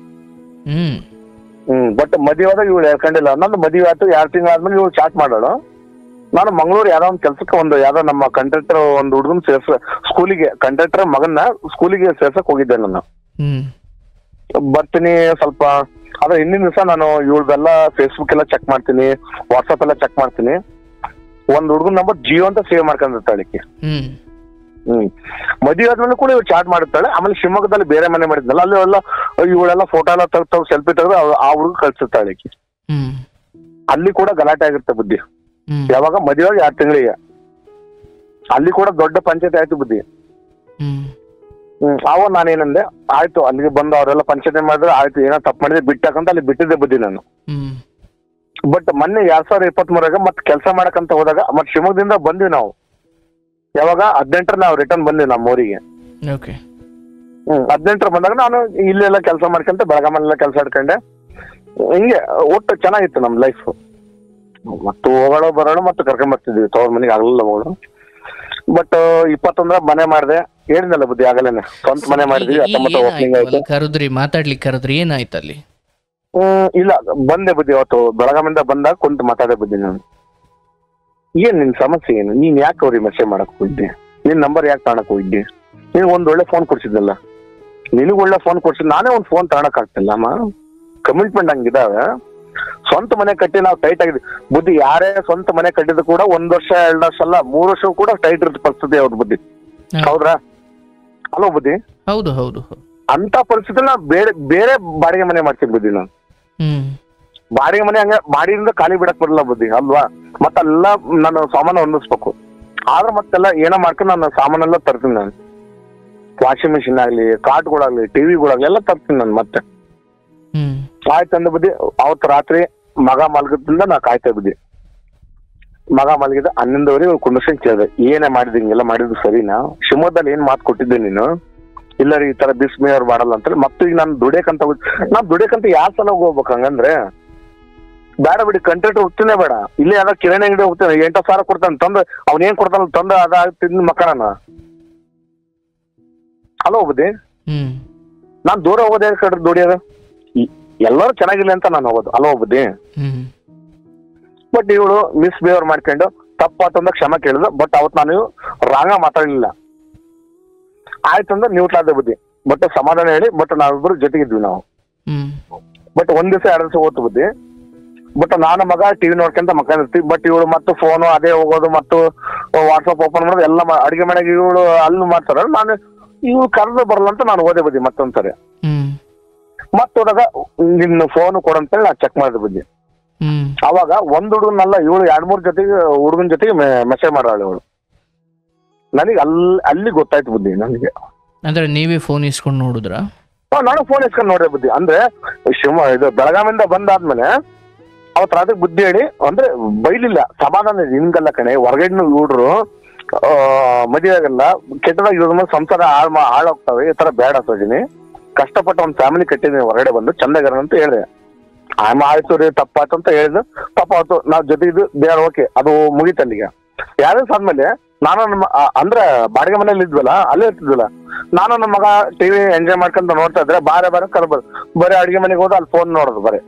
ಬಟ್ ಮದುವೆ ಆದಾಗ ಇವಳು ಹೇಳ್ಕೊಂಡಿಲ್ಲ. ನನ್ನ ಮದುವೆ ಆಯ್ತು 2 ತಿಂಗಳು ಆದ್ಮೇಲೆ ಇವಳು ಚಾಟ್ ಮಾಡೋಳು. ನಾನು ಮಂಗಳೂರು ಯಾವ್ದೋ ಒಂದು ಕೆಲ್ಸಕ್ಕೆ ಯಾವ್ದೋ ನಮ್ಮ ಕಂಟ್ರಾಕ್ಟರ್ ಒಂದು ಹುಡುಗನ್ ಸ್ಕೂಲಿಗೆ ಕಂಟ್ರಾಕ್ಟರ್ ಮಗನ್ನ ಸ್ಕೂಲಿಗೆ ಸೇರ್ಸಕ್ ಹೋಗಿದ್ದೆ ನಾನು. ಬರ್ತೀನಿ ಸ್ವಲ್ಪ ಅದ್ರ ಹಿಂದಿನ ದಿವಸ ನಾನು ಇವಳ್ದೆಲ್ಲ ಫೇಸ್ಬುಕ್ ಎಲ್ಲ ಚೆಕ್ ಮಾಡ್ತೀನಿ, ವಾಟ್ಸಪ್ ಎಲ್ಲ ಚೆಕ್ ಮಾಡ್ತೀನಿ. ಒಂದ್ ಹುಡುಗನ್ ನಂಬರ್ ಜಿಯೋ ಅಂತ ಸೇವ್ ಮಾಡ್ಕೊಂಡಿರ್ತಾಳೆ. ಮದುವೆ ಆದ್ಮೇಲೆ ಕೂಡ ಇವ್ರು ಚಾಟ್ ಮಾಡಿರ್ತಾಳೆ. ಆಮೇಲೆ ಶಿವಮೊಗ್ಗದಲ್ಲಿ ಬೇರೆ ಮನೆ ಮಾಡಿದ್ನಲ್ಲ ಅಲ್ಲಿ ಎಲ್ಲ ಇವಳೆಲ್ಲ ಫೋಟೋ ಎಲ್ಲ ತೆಗ್ದು ಸೆಲ್ಫಿ ತೆಗೆದು ಆ ಹುಡುಗ ಕಳ್ಸಿರ್ತಾಳೆ. ಅಲ್ಲಿ ಕೂಡ ಗಲಾಟೆ ಆಗಿರುತ್ತೆ ಬುದ್ಧಿ. ಯಾವಾಗ ಮದುವೆ 2 ತಿಂಗಳಿಗೆ ಅಲ್ಲಿ ಕೂಡ ದೊಡ್ಡ ಪಂಚಾಯತ್ ಆಯ್ತು ಬುದ್ಧಿ. ಅವಾಗ ನಾನೇನಂದೆ, ಆಯ್ತು ಅಲ್ಲಿಗೆ ಬಂದು ಅವರೆಲ್ಲ ಪಂಚಾಯತ್ ಮಾಡಿದ್ರೆ ಆಯ್ತು, ಏನೋ ತಪ್ಪು ಮಾಡಿದ್ರೆ ಬಿಟ್ಟಾಕಂತ ಅಲ್ಲಿ ಬಿಟ್ಟಿದ್ದೆ ಬುದ್ಧಿ ನಾನು. ಬಟ್ ಮೊನ್ನೆ 2023 ಮತ್ತೆ ಕೆಲಸ ಮಾಡಕಂತ ಹೋದಾಗ ಮತ್ತೆ ಶಿವಮೊಗ್ಗದಿಂದ ಬಂದ್ವಿ ನಾವು. ಯಾವಾಗ 18 ನಾವು ರಿಟರ್ನ್ ಬಂದ್ವಿ ನಮ್ಮ ಊರಿಗೆ. 18 ಬಂದಾಗ ನಾನು ಇಲ್ಲೆಲ್ಲ ಕೆಲಸ ಮಾಡ್ಕೊಂತ ಬೆಳಗಾಮಲ್ಲೆಲ್ಲ ಕೆಲಸ ಹಿಡ್ಕೊಂಡೆ. ಹಿಂಗೆ ಒಟ್ಟು ಚೆನ್ನಾಗಿತ್ತು ನಮ್ ಲೈಫ್. ಮತ್ತು ಹೋಗೋಣ ಬರೋಣ ಮತ್ತೆ ಕರ್ಕೊಂಡ್ ಬರ್ತಿದ್ವಿ ತವ್ರ ಮನೆಗೆ. ಆಗಲಿಲ್ಲ ಹೋಗೋಣ. ಬಟ್ 21 ಮನೆ ಮಾಡಿದೆ, ಹೇಳಿದ್ನಲ್ಲ ಬುದ್ಧಿ ಆಗಲೇನೆ ಸ್ವಂತ ಮನೆ ಮಾಡಿದ್ವಿ. 19 ಓಪನಿಂಗ್ ಆಯ್ತು. ಮಾತಾಡ್ಲಿಕ್ಕೆ ಕರೆದ್ರಿ, ಏನಾಯ್ತು ಅಲ್ಲಿ? ಇಲ್ಲ ಬಂದೆ ಬುದ್ಧಿ. ಅವತ್ತು ಬೆಳಗಾಮಿಂದ ಬಂದಾಗ ಕುಂತು ಮಾತಾಡೇ ಬುದ್ಧಿ ನಾನು. ಏನ್ ನಿನ್ ಸಮಸ್ಯೆ ಏನು? ನೀನ್ ಯಾಕೆ ಅವ್ರಿಗೆ ಮೆಸೇಜ್ ಮಾಡಕ್ ಹೋಗಿದ್ದೆ? ನಿನ್ ನಂಬರ್ ಯಾಕೆ ತಗೊಳಕ್ ಹೋಗಿದ್ದೆ? ನೀನ್ ಒಂದ್ ಒಳ್ಳೆ ಫೋನ್ ಕೊಡ್ಸಿದ್ನಲ್ಲ, ನಿನಗ್ ಒಳ್ಳೆ ಫೋನ್ ಕೊಡ್ಸಿದ್, ನಾನೇ ಒಂದ್ ಫೋನ್ ತಗೊಳಕ್ ಆಗ್ತಿಲ್ಲ ಅಮ್ಮ. ಕಮಿಟ್ಮೆಂಟ್ ಹಂಗಿದಾವೆ. ಸ್ವಂತ ಮನೆ ಕಟ್ಟಿ ನಾವು ಟೈಟ್ ಆಗಿದೆ ಬುದ್ಧಿ. ಯಾರೇ ಸ್ವಂತ ಮನೆ ಕಟ್ಟಿದ್ರು ಕೂಡ 1 ವರ್ಷ 2 ವರ್ಷ ಅಲ್ಲ 3 ವರ್ಷ ಕೂಡ ಟೈಟ್ ಇರುತ್ತೆ ಪರಿಸ್ಥಿತಿ ಅವ್ರ ಬುದ್ಧಿ. ಹೌದ್ರಾ? ಅಲೋ ಬುದ್ಧಿ? ಹೌದು ಹೌದು. ಅಂತ ಪರಿಸ್ಥಿತಿ ನಾ ಬೇರೆ ಬಾಡಿಗೆ ಮನೆ ಮಾಡ್ತೀನಿ ಬುದ್ಧಿ ನಾನು. ಬಾಡಿಗೆ ಮನೆ ಹಂಗ ಬಾಡಿಯಿಂದ ಖಾಲಿ ಬಿಡಕ್ ಬರಲ್ಲ ಬುದ್ಧಿ ಅಲ್ವಾ? ಮತ್ತೆಲ್ಲ ನಾನು ಸಾಮಾನು ಹೊಂದಿಸ್ಬೇಕು. ಆದ್ರೆ ಮತ್ತೆಲ್ಲ ಏನೋ ಮಾಡ್ಕೊಂಡು ನಾನು ಸಾಮಾನೆಲ್ಲ ತರ್ತೀನಿ ನಾನು. ವಾಷಿಂಗ್ ಮಿಷಿನ್ ಆಗ್ಲಿ, ಕಾರ್ಟ್ಗಳಾಗ್ಲಿ, ಟಿವಿಗಳಾಗ್ಲಿ ಎಲ್ಲ ತರ್ತೀನಿ ನಾನು. ಮತ್ತೆ ಆಯ್ತು ಅಂದ ಬುದ್ಧಿ. ಅವತ್ತು ರಾತ್ರಿ ಮಗ ಮಲಗದಿಂದ ನಾ ಕಾಯ್ತಾ ಬುದ್ಧಿ. ಮಗ ಮಲಗಿದ 11ವರೆಗೆ ಇವ್ರು ಕುಂದರ್ಸ್ಕೊಂಡ್ ಕೇಳಿದೆ, ಏನೇ ಮಾಡಿದ್ ಹಿಂಗೆಲ್ಲ ಮಾಡಿದ್ದು ಸರಿನಾ, ಶಿವಮೊಗ್ಗದಲ್ಲಿ ಏನ್ ಮಾತು ಕೊಟ್ಟಿದ್ದೆ ನೀನು, ಇಲ್ಲ ರೀ ಈ ತರ ಬಿಸ್ಮೇಯವ್ರು ಮಾಡಲ್ಲ ಅಂತ. ಮತ್ತೆ ಈಗ ನಾನು ದುಡಿಯಕಂತ ಯಾರ್ ಸಲ ಹೋಗ್ಬೇಕು ಹಂಗಂದ್ರೆ? ಬೇಡ ಬಿಡಿ, ಕಂಟ್ರಾಕ್ಟ್ ಹೋಗ್ತೀನೇ ಬೇಡ, ಇಲ್ಲೇ ಯಾವ್ದೋ ಕಿರಾಣಿ ಅಂಗಡಿ ಹೋಗ್ತೇನೆ, 8,000 ಕೊಡ್ತಾನೆ ತಂದು, ಅವ್ನೇನ್ ಕೊಡ್ತಾನ ತಂದು ಅದಾಗ್ತಿದ್ ಮಕ್ಕಳನ್ನ ಅಲ್ಲ ಹೋಗುದಿ. ನಾನ್ ದೂರ ಹೋಗೋದೇ ಕಡ್ರಿ ದುಡಿಯೋದು, ಎಲ್ಲರೂ ಚೆನ್ನಾಗಿಲ್ಲ ಅಂತ ನಾನು ಹೋಗೋದು ಅಲ್ಲ ಹೋಗುದಿ. ಬಟ್ ಇವಳು ಮಿಸ್ಬಿಹೇವ್ ಮಾಡ್ಕೊಂಡು ತಪ್ಪಾತಂದ ಕ್ಷಮೆ ಕೇಳಿದ್ರು. ಬಟ್ ಅವತ್ ನಾನು ರಾಂಗ ಮಾತಾಡ್ಲಿಲ್ಲ, ಆಯ್ತಂದ್ರೆ ನ್ಯೂಟ್ಲಾದ ಬುದ್ಧಿ. ಬಟ್ ಸಮಾಧಾನ ಹೇಳಿ, ಬಟ್ ನಾವಿಬ್ರು ಜೊತೆಗಿದ್ವಿ ನಾವು. ಬಟ್ 1 ದಿವಸ 2 ದಿವಸ ಓದ್ತು ಬುದ್ಧಿ. ಬಟ್ ನಾನು ಮಗ ಟಿವಿ ನೋಡ್ಕೊಂತ ಮಕ್ಕಳಿರ್ತೀವಿ. ಬಟ್ ಇವಳು ಮತ್ತು ಫೋನು ಅದೇ ಹೋಗೋದು, ಮತ್ತು ವಾಟ್ಸಪ್ ಓಪನ್ ಮಾಡೋದು ಎಲ್ಲ ಅಡಿಗೆ ಮನೆಗೆ ಇವಳು ಅಲ್ಲಿ ಮಾಡ್ತಾರ. ನಾನು ಇವ್ಳು ಕರೆದು ಬರಲ್ಲ ಅಂತ ನಾನು ಓದೇ ಬುದ್ಧಿ ಮತ್ತೊಂದ್ಸರಿ. ಮತ್ತ ಹೋದಾಗ ನಿನ್ನ ಫೋನ್ ಕೊಡಂತೇಳಿ ನಾ ಚೆಕ್ ಮಾಡಿದೆ ಬುದ್ಧಿ. ಅವಾಗ ಒಂದ್ ಹುಡುಗನಲ್ಲ, ಇವಳು 2-3 ಜೊತೆಗೆ ಹುಡುಗನ ಜೊತೆಗೆ ಮೆಸೇಜ್ ಮಾಡಾಳು ಇವಳು. ನನಗೆ ಅಲ್ಲಿ ಗೊತ್ತಾಯ್ತು ಬುದ್ಧಿ ನನಗೆ. ಅಂದ್ರೆ ನೀವೇ ಫೋನ್ ಇಸ್ಕೊಂಡು ನೋಡಿದ್ರ? ನಾನು ಫೋನ್ ಇಸ್ಕೊಂಡು ನೋಡಿದೆ ಬುದ್ಧಿ. ಅಂದ್ರೆ ಇದು ಬೆಳಗಾವಿಂದ ಬಂದಾದ್ಮೇಲೆ ಅವತ್ ರಾತ್ರಿ ಬುದ್ಧಿ ಹೇಳಿ, ಅಂದ್ರೆ ಬೈಲಿಲ್ಲ, ಸಮಾಧಾನ ಇದೆ. ನಿನ್ಗಲ್ಲ ಕಣೆ, ಹೊರಗಡೆ ಹುಡ್ರು ಮದುವೆಯಾಗಲ್ಲ, ಕೆಟ್ಟದಾಗ ಇವ್ರ ಸಂಸಾರ ಹಾಳಾಗ್ತಾವೆ, ಈ ತರ ಬೇಡ ಸೋಜಿನಿ, ಕಷ್ಟಪಟ್ಟು ಒಂದ್ ಫ್ಯಾಮಿಲಿ ಕಟ್ಟಿದೀನಿ, ಹೊರಗಡೆ ಬಂದು ಚಂದಾಗಿರೋಣ ಅಂತ ಹೇಳಿದೆ. ಆಯ್ತು ರೀ, ತಪ್ಪಾಯ್ತು ಅಂತ ಹೇಳಿದ್ರು. ತಪ್ಪಾಯ್ತು, ನಾವ್ ಜೊತೆ ಇದು ಬೇರೆ ಓಕೆ, ಅದು ಮುಗಿತಲ್ಲಿಗ. 2 ದಿವಸ ಆದ್ಮೇಲೆ ನಾನು ನಮ್ಮ ಅಂದ್ರೆ ಬಾಡಿಗೆ ಮನೇಲಿ ಇದ್ವಲ್ಲ, ಅಲ್ಲೇ ಇರ್ತಿದ್ವಲ್ಲ, ನಾನು ನಮ್ಮ ಮಗ ಟಿವಿ ಎಂಜಾಯ್ ಮಾಡ್ಕೊಂತ ನೋಡ್ತಾ ಇದ್ರೆ ಬಾರೆ ಕರ್ಬೋದು, ಬರೀ ಅಡಿಗೆ ಮನೆಗೆ ಹೋದ ಅಲ್ಲಿ ಫೋನ್ ನೋಡೋದು ಬರೀ.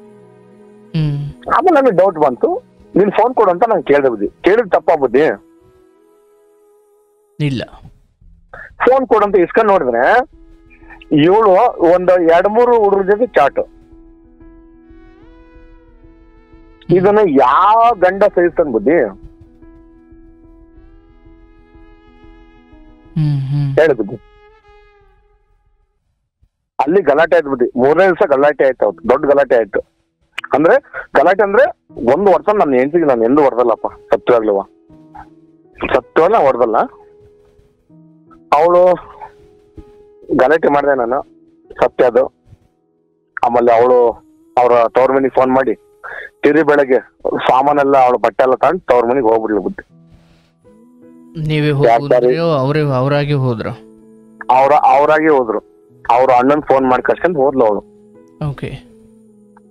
ಆಮೇಲೆ ನನಗೆ ಡೌಟ್ ಬಂತು, ನೀನ್ ಫೋನ್ ಕೊಡು ಅಂತ ನಾನು ಕೇಳಿದೆ ಬುದ್ಧಿ. ಕೇಳಿದ್ ತಪ್ಪಾ ಬುದ್ಧಿ? ಇಲ್ಲ, ಫೋನ್ ಕೊಡಂತ ಇಸ್ಕೊಂಡ್ ನೋಡಿದ್ರೆ ಇವಳು ಒಂದು 2-3 ಹುಡುಗ್ರ ಜೊತೆ ಚಾಟು. ಇದನ್ನ ಯಾವ ಗಂಡ ಸಹಿಸ್ತಾನ ಬುದ್ಧಿ ಹೇಳಿ ಬುದ್ಧಿ? ಅಲ್ಲಿ ಗಲಾಟೆ ಆಯ್ತು ಬುದ್ಧಿ. 3ನೇ ದಿವಸ ಗಲಾಟೆ ಆಯ್ತು, ಅವತ್ತು ದೊಡ್ಡ ಗಲಾಟೆ ಆಯ್ತು. ಅಂದ್ರೆ ಗಲಾಟೆ ಅಂದ್ರೆ 1 ವರ್ಷ ನನ್ನ ಹೆಂಡತಿಗೆ ನಾನು ಎಂದೂ ಹೊಡೆದಲ್ಲಪ್ಪ, ಸತ್ಯವಾಗ್ಲವ ಸತ್ಯವಲ್ಲ ಹೊಡೆದಲ್ಲ. ಅವಳು ಗಲಾಟೆ ಮಾಡಿದೆ ನಾನು, ಸತ್ಯ ಅದು. ಆಮೇಲೆ ಅವಳು ಅವ್ರ ತವ್ರ ಮನೆಗೆ ಫೋನ್ ಮಾಡಿ ತಿರಿ ಬೆಳಗ್ಗೆ ಸಾಮಾನೆಲ್ಲ ಅವಳ ಬಟ್ಟೆ ಎಲ್ಲ ತಗೊಂಡು ತವ್ರ ಮನೆಗೆ ಹೋಗ್ಬಿಡ್ಲಿ ಬುದ್ಧಿ. ನೀವೇ ಅವರಾಗಿ ಹೋದ್ರ? ಅವರಾಗಿ ಹೋದ್ರು. ಅವ್ರ ಅಣ್ಣನ್ ಫೋನ್ ಮಾಡಿ ಕರ್ಸ್ಕೊಂಡ್ ಹೋದ್ಲು ಅವಳು.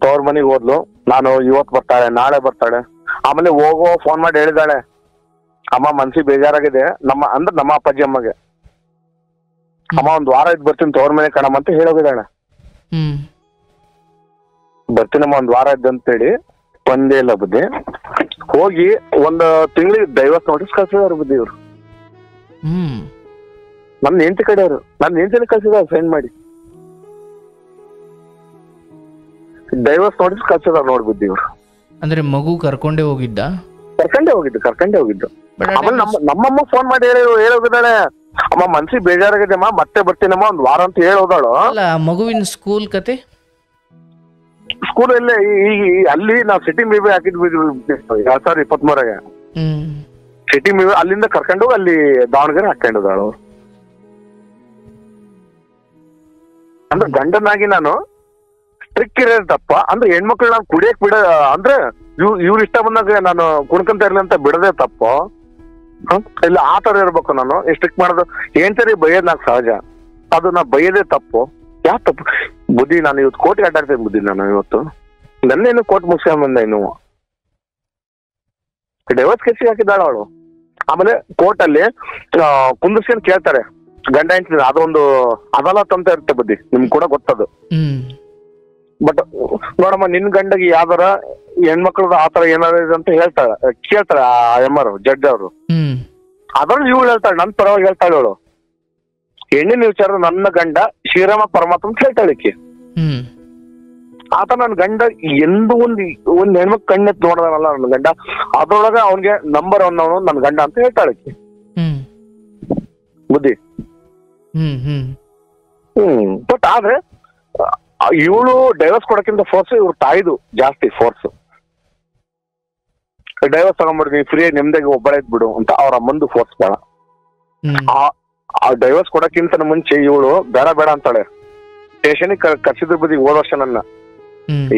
ತವ್ರ ಮನೆಗೆ ಹೋದ್ಲು. ನಾನು ಇವತ್ತು ಬರ್ತಾಳೆ, ನಾಳೆ ಬರ್ತಾಳೆ. ಆಮೇಲೆ ಹೋಗೋ ಫೋನ್ ಮಾಡಿ ಹೇಳಿದಾಳೆ, ಅಮ್ಮ ಮನ್ಸಿಗೆ ಬೇಜಾರಾಗಿದೆ, ನಮ್ಮ ಅಪ್ಪಾಜಿ ಅಮ್ಮಗೆ, ಅಮ್ಮ 1 ವಾರ ಇದ್ ಬರ್ತೀನಿ ತವ್ರ ಮನೆ ಕಣಮ್ಮ ಅಂತ ಹೇಳೋಗಿದ್ದಾಳೆ. ಬರ್ತೀನಮ್ಮ 1 ವಾರ ಇದ್ದಂತೇಳಿ ಬಂದೇ ಇಲ್ಲ ಬುದ್ಧಿ. ಹೋಗಿ 1 ತಿಂಗಳಿಗೆ ಡೈವರ್ಸ್ ನೋಟಿಸ್ ಕಳ್ಸಿದಾರೆ ಬುದ್ಧಿ ಇವ್ರು. ನನ್ನ ಹೆಂಡತಿ ಕಡೆಯವರು, ನನ್ನ ಹೆಂಡತಿನ ಕಳ್ಸಿದಾರೆ ಸೈನ್ ಮಾಡಿ, ಡೈವರ್ಸ್ ನೋಟಿಸ್ ಕಳ್ಸಿದಾರೆ ನೋಡಿ ಬುದ್ಧಿ ಇವ್ರು. ಅಂದ್ರೆ ಮಗು ಕರ್ಕೊಂಡೇ ಹೋಗಿದ್ದ? ಕರ್ಕೊಂಡೇ ಹೋಗಿದ್ದು. ಆಮೇಲೆ ನಮ್ಮಮ್ಮ ಫೋನ್ ಮಾಡಿ ಹೇಳೋಗಿದ್ದಾಳೆ, ಅಮ್ಮ ಮನ್ಸಿಗೆ ಬೇಜಾರಾಗಿದೆ ಅಮ್ಮ, ಮತ್ತೆ ಬರ್ತೀನಮ್ಮ 1 ವಾರ ಅಂತ ಹೇಳೋದಾಳು. ಮಗುವಿನ ಸ್ಕೂಲ್ ಕತೆ? ಸ್ಕೂಲ್ ಅಲ್ಲೇ ಅಲ್ಲಿ ನಾವು ಸಿಟಿ ಮೇಬಿ ಹಾಕಿದ್ವಿ 2023 ಸಿಟಿ ಮೇಬಿ. ಅಲ್ಲಿಂದ ಕರ್ಕೊಂಡು ಅಲ್ಲಿ ದಾವಣಗೆರೆ ಹಾಕೊಂಡೋದಾಳು. ಅಂದ್ರೆ ಗಂಡನಾಗಿ ನಾನು ಸ್ಟ್ರಿಕ್ ಇರೋದು ತಪ್ಪ. ಅಂದ್ರೆ ಹೆಣ್ಮಕ್ಳು ನಾನು ಕುಡಿಯಕ್ ಅಂದ್ರೆ ಇವ್ರು ಇಷ್ಟ ಬಂದಾಗ ನಾನು ಕುಣ್ಕಂತ ಇರ್ಲಿ ಅಂತ ಬಿಡದೆ ತಪ್ಪು. ಇಲ್ಲ ಆ ತರ ಇರ್ಬೇಕು. ನಾನು ಸ್ಟ್ರಿಕ್ ಮಾಡೋದು ಏನ್ಸರಿ ಬೈಯೋದ್ ನಾಕ್ ಸಹಜ, ಅದು ನಾ ಬೈಯೋದೇ ತಪ್ಪು. ಯಾವ ತಪ್ಪು ಬುದ್ಧಿ? ನಾನು ಇವತ್ತು ಕೋರ್ಟ್ಗೆ ಅಡ್ಡಾಡ್ತೇನೆ ಬುದ್ಧಿ. ನಾನು ಇವತ್ತು ನನ್ನೇನು ಕೋರ್ಟ್ ಮುಗಿಸ್ಕೊಂಡ್ ಬಂದ, ಇನ್ನು ಡೈವರ್ಸ್ ಕೇಸಿಗೆ ಹಾಕಿದ್ದಾಳ ಅವಳು. ಆಮೇಲೆ ಕೋರ್ಟ್ ಅಲ್ಲಿ ಕುಂದಿಸ್ಕೊಂಡ್ ಕೇಳ್ತಾರೆ ಗಂಡ ಹೆಂಡತಿ, ಅದೊಂದು ಅದಾಲತ್ ಅಂತ ಇರುತ್ತೆ ಬುದ್ಧಿ, ನಿಮ್ಗೆ ಕೂಡ ಗೊತ್ತದು. ಬಟ್ ನೋಡಮ್ಮ, ನಿನ್ ಗಂಡಗೆ ಯಾವ್ದಾರ ಹೆಣ್ಮಕ್ಳದ ಆತರ ಏನಾರ ಇದೆ ಅಂತ ಕೇಳ್ತಾಳೆ ಆ ಎಮ್ಮರು ಜಡ್ಜ್ ಅವರು. ಅದ್ರಲ್ಲಿ ಇವಳು ಹೇಳ್ತಾಳೆ, ನನ್ ಪರವಾಗಿ ಹೇಳ್ತಾಳೆ ಅವಳು. ಹೆಣ್ಣಿನ ವಿಚಾರ ನನ್ನ ಗಂಡ ಶ್ರೀರಾಮ ಪರಮಾತ್ಮ ಅಂತ ಹೇಳ್ತಾಳಿಕೆ. ಆತ ನನ್ ಗಂಡ ಎಂದೂ ಒಂದ್ ಹೆಣ್ಮಕ್ ಕಣ್ಣೆತ್ ನೋಡದಲ್ಲ ನನ್ನ ಗಂಡ, ಅದ್ರೊಳಗ ಅವನ್ಗೆ ನಂಬರ್ 1 ಅವನು ನನ್ ಗಂಡ ಅಂತ ಹೇಳ್ತಾಳಿಕೆ ಬುದ್ಧಿ. ಬಟ್ ಆದ್ರೆ ಇವಳು ಡೈವರ್ಸ್ ಕೊಡಕ್ಕಿಂತ ಫೋರ್ಸ್ ಇವ್ರ ತಾಯಿದು ಜಾಸ್ತಿ ಫೋರ್ಸ್. ಡೈವರ್ಸ್ ತಗೊಂಡ್ಬಿಡ್ತೀನಿ, ಫ್ರೀ ನೆಮ್ಮದಿಗೆ ಒಬ್ಬಳೇ ಇದ್ಬಿಡು ಅಂತ ಅವ್ರ ಅಮ್ಮಂದು ಫೋರ್ಸ್ ಬೇಡ. ಆ ಡೈವರ್ಸ್ ಕೊಡಕ್ಕಿಂತ ಮುಂಚೆ ಇವಳು ಬೇಡ ಅಂತಾಳೆ. ಸ್ಟೇಷನ್ಗೆ ಕರ್ಸಿದ್ರ ಬುದ್ಧಿ ಹೋದ ವರ್ಷ ನನ್ನ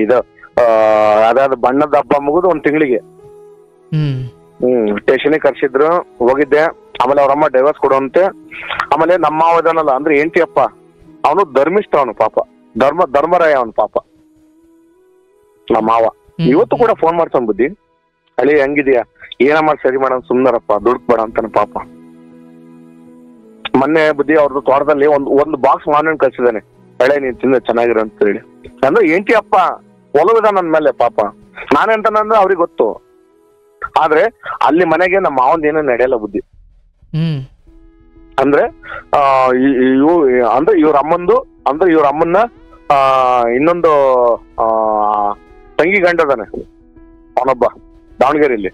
ಇದು ಅದಾದ ಬಣ್ಣದ ಹಬ್ಬ ಮುಗಿದು 1 ತಿಂಗಳಿಗೆ ಸ್ಟೇಷನಿಗೆ ಕರ್ಸಿದ್ರು, ಹೋಗಿದ್ದೆ. ಆಮೇಲೆ ಅವ್ರಮ್ಮ ಡೈವರ್ಸ್ ಕೊಡುವಂತೆ. ಆಮೇಲೆ ನಮ್ಮ ಮಾವ ಇದಾನಲ್ಲ ಅಂದ್ರೆ ఏంటి ಅಪ್ಪ, ಅವನು ಧರ್ಮಿಷ್ಠ, ಅವನು ಪಾಪ ಧರ್ಮರಾಯ, ಅವನು ಪಾಪ ನಮ್ಮ ಮಾವ. ಇವತ್ತು ಕೂಡ ಫೋನ್ ಮಾಡ್ತಾನ, ಬುದ್ಧಿ ಅಳಿ ಹೆಂಗಿದ್ಯಾ, ಏನ ಮಾಡಿ ಸರಿ ಮಾಡೋಣ, ಸುಮ್ನರಪ್ಪ ದುಡ್ಬೇಡ ಅಂತಾನೆ ಪಾಪ. ಮೊನ್ನೆ ಬುದ್ಧಿ ಅವ್ರದ್ದು ತೋಟದಲ್ಲಿ ಒಂದು ಬಾಕ್ಸ್ ಮಾವಿನ ಕಳ್ಸಿದಾನೆ, ಹಳೆ ನೀನ್ ತಿಂದ ಚೆನ್ನಾಗಿರೋ ಅಂತ ಹೇಳಿ. ಅಂದ್ರೆ ఏంటి ಅಪ್ಪ ಒಲವಿದ ನನ್ ಮೇಲೆ ಪಾಪ. ನಾನೆಂತಂದ್ರೆ ಅವ್ರಿಗೆ ಗೊತ್ತು, ಆದ್ರೆ ಅಲ್ಲಿ ಮನೆಗೆ ನಮ್ಮ ಮಾವಂದ ಏನೋ ನಡೆಯಲ್ಲ ಬುದ್ಧಿ. ಅಂದ್ರೆ ಇವ್ರ ಅಮ್ಮನ್ನ ಇನ್ನೊಂದು ತಂಗಿ ಗಂಡದಾನೆ ಅವನೊಬ್ಬ ದಾವಣಗೆರೆಯಲ್ಲಿ.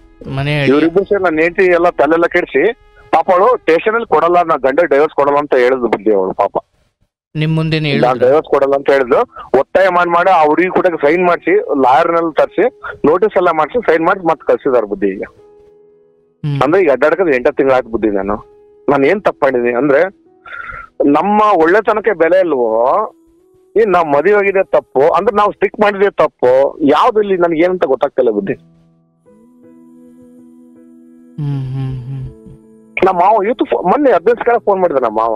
ಇವ್ರಿಬ್ರು ಸೇರಿ ನನ್ನ ಹೆಂಡತಿ ಎಲ್ಲ ತಲೆಲ್ಲ ಕೆಡಿಸಿ ಪಾಪ ಅವಳು ಸ್ಟೇಷನ್ ಅಲ್ಲಿ ಕೊಡಲ್ಲ, ನಾ ಗಂಡ ಡೈವರ್ಸ್ ಕೊಡಲ್ಲ ಅಂತ ಹೇಳಿದ್ಲು ಬುದ್ಧಿ ಅವಳು ಪಾಪ. ನಿಮ್ ಮುಂದೆ ಡೈವರ್ಸ್ ಕೊಡಲ್ಲ ಅಂತ ಹೇಳಿದ್ಲು. ಒತ್ತಾಯ ಮಾಡಿ ಅವ್ರಿಗೆ ಕೂಡ ಸೈನ್ ಮಾಡಿಸಿ, ಲಾಯರ್ನೆಲ್ಲ ತರಿಸಿ ನೋಟಿಸ್ ಎಲ್ಲ ಮಾಡಿಸಿ ಸೈನ್ ಮಾಡಿ ಮತ್ತೆ ಕಳ್ಸಿದಾರ ಬುದ್ಧಿ. ಈಗ ಅಂದ್ರೆ ಈಗ ಅಡ್ಡಾಡಕದ 8 ತಿಂಗಳಾಯ್ತು ಬುದ್ಧಿ. ನಾನು ಏನ್ ತಪ್ಪು ಮಾಡಿದೀನಿ ಅಂದ್ರೆ, ನಮ್ಮ ಒಳ್ಳೆತನಕ್ಕೆ ಬೆಲೆ ಇಲ್ವೋ, ನಾವ್ ಮದುವೆ ಆಗಿದೆ ತಪ್ಪು ಅಂದ್ರೆ ನಾವು ಸ್ಟಿಕ್ ಮಾಡಿದೆ ತಪ್ಪು, ಯಾವ್ದು ಇಲ್ಲಿ ನನ್ಗೆ ಏನಂತ ಗೊತ್ತಾಗ್ತಿಲ್ಲ ಬುದ್ಧಿ. ನಮ್ಮ ಮಾವ ಇವತ್ತು ಮೊನ್ನೆ 15 ಕಡೆ ಫೋನ್ ಮಾಡಿದ ನಮ್ಮ ಮಾವ,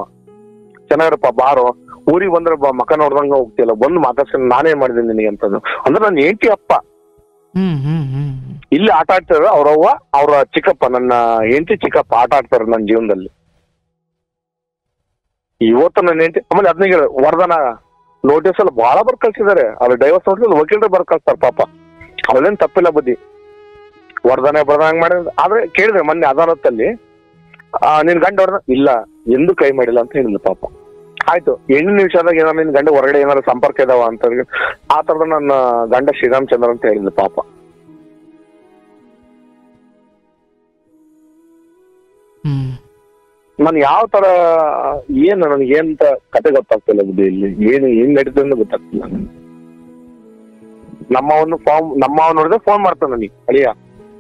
ಚೆನ್ನಾಗಿರಪ್ಪ ಬಾರೋ ಊರಿಗೆ ಬಂದ್ರೆ ಮಕ್ಕ ನೋಡ್ದಂಗ ಹೋಗ್ತಿಲ್ಲ, ಬಂದು ಮಾತಾಡ್ಸ್ಕೊಂಡು ನಾನೇನ್ ಮಾಡಿದ್ದೀನಿ ನಿನಗೆ ಅಂತಂದು. ಅಂದ್ರೆ ನನ್ನ ಹೆಂಡತಿ ಅಪ್ಪ ಇಲ್ಲಿ ಆಟ ಆಡ್ತಾರ, ಅವ್ರವ್ವ ಅವ್ರ ಚಿಕ್ಕಪ್ಪ, ನನ್ನ ಹೆಂಡತಿ ಚಿಕ್ಕಪ್ಪ ಆಟ ಆಡ್ತಾರ ನನ್ನ ಜೀವನದಲ್ಲಿ. ಇವತ್ತು ನನ್ನ ಹೆಂಡತಿ ಆಮೇಲೆ ಅದನ್ನ ವರದಾನ ನೋಟಿಸ್ ಎಲ್ಲ ಬಹಳ ಬರ್ ಕಳ್ಸಿದ್ದಾರೆ. ಅದು ಡೈವರ್ಸ್ ನೋಟಿಸ್ ವಕೀಲರು ಬರ್ ಕಳ್ಸ್ತಾರ ಪಾಪ. ಅವ್ರೇನ್ ತಪ್ಪಿಲ್ಲ ಬುದ್ಧಿ, ವರದಾನ ಹಂಗ್ ಮಾಡಿದ್ರೆ. ಆದ್ರೆ ಕೇಳಿದ್ರೆ ಮೊನ್ನೆ ಅದಾಲತ್ತಲ್ಲಿ, ನಿನ್ ಗಂಡ ಹೊಡೆದ ಇಲ್ಲ, ಎಂದು ಕೈ ಮಾಡಿಲ್ಲ ಅಂತ ಹೇಳಿದ್ಲು ಪಾಪ. ಆಯ್ತು, 8 ನಿಮಿಷದಾಗ ಏನಾರ ನಿನ್ ಗಂಡ ಹೊರಗಡೆ ಏನಾರ ಸಂಪರ್ಕ ಇದಾವ ಅಂತ ಆ ತರದ ನನ್ನ ಗಂಡ ಶ್ರೀರಾಮಚಂದ್ರ ಅಂತ ಹೇಳಿದ್ಲು ಪಾಪ. ನನ್ ಯಾವ ತರ ನನಗೆ ಏನಂತ ಕತೆ ಗೊತ್ತಾಗ್ತಿಲ್ಲ ಬುದ್ಧಿ. ಇಲ್ಲಿ ಏನ್ ನಡೀತದೆ ಅಂತ ಗೊತ್ತಾಗ್ತಿಲ್ಲ. ನಮ್ಮವನ್ ನೋಡಿದ್ರೆ ಫೋನ್ ಮಾಡ್ತಾನ ನನಗೆ, ಅಳಿಯ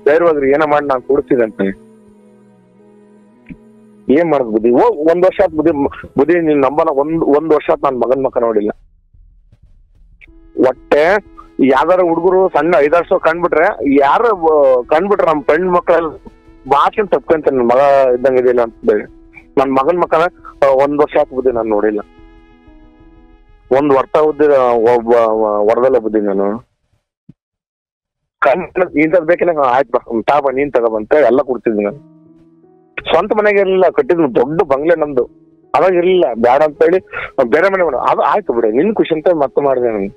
ಧೈರ್ಯವಾದ್ರಿ ಏನ ಮಾಡಿ ನಾನು ಕೊಡ್ತೀನಿ ಅಂತ. ಏನ್ ಮಾಡುದು ಬುದ್ಧಿ? 1 ವರ್ಷ ಆತ್ ಬುದ್ಧಿ ನೀನ್ ನಂಬಲ್ಲ, ಒಂದ್ ವರ್ಷ ಆತ್ ನನ್ ಮಗನ್ ಮಕ್ಕ ನೋಡಿಲ್ಲ. ಒಟ್ಟೆ ಯಾವ್ದಾರ ಹುಡುಗರು ಸಣ್ಣ 5 ವರ್ಷ ಕಂಡ್ಬಿಟ್ರೆ ನಮ್ ಫ್ರೆಂಡ್ ಮಕ್ಕಳೆಲ್ಲ ಬಾಕಿನ್ ತಪ್ಕೊಂತ ನನ್ ಮಗ ಇದ್ದಂಗ ಇದಿಲ್ಲ ಅಂತ ಹೇಳಿ. ನನ್ ಮಗನ್ ಮಕ್ಕಳ 1 ವರ್ಷ ಆತ್ ಬುದ್ಧಿ ನಾನು ನೋಡಿಲ್ಲ. 1 ವರ್ಷ ಹೊರದಲ್ಲ ಬುದ್ಧಿ ನಾನು. ಇಂಥದ್ ಬೇಕಿಲ್ಲ, ಆಯ್ತು ಬಾ ನೀನ್ ತಗೋಬಂತ ಎಲ್ಲ ಕೊಡ್ತಿದ್ವಿ. ನಾನು ಸ್ವಂತ ಮನೆಗೆ ಇರ್ಲಿಲ್ಲ, ಕಟ್ಟಿದ್ ದೊಡ್ಡ ಬಂಗ್ಲೆ ನಮ್ದು, ಅವಾಗ ಇರ್ಲಿಲ್ಲ, ಬ್ಯಾಡ ಅಂತ ಹೇಳಿ ಬೇರೆ ಮನೆ ಮಾಡ. ಅದು ಆಯ್ತು ಬಿಡಿ, ನಿನ್ ಖುಷಿ ಅಂತ ಮತ್ತೆ ಮಾಡಿದೆ ನಾನು.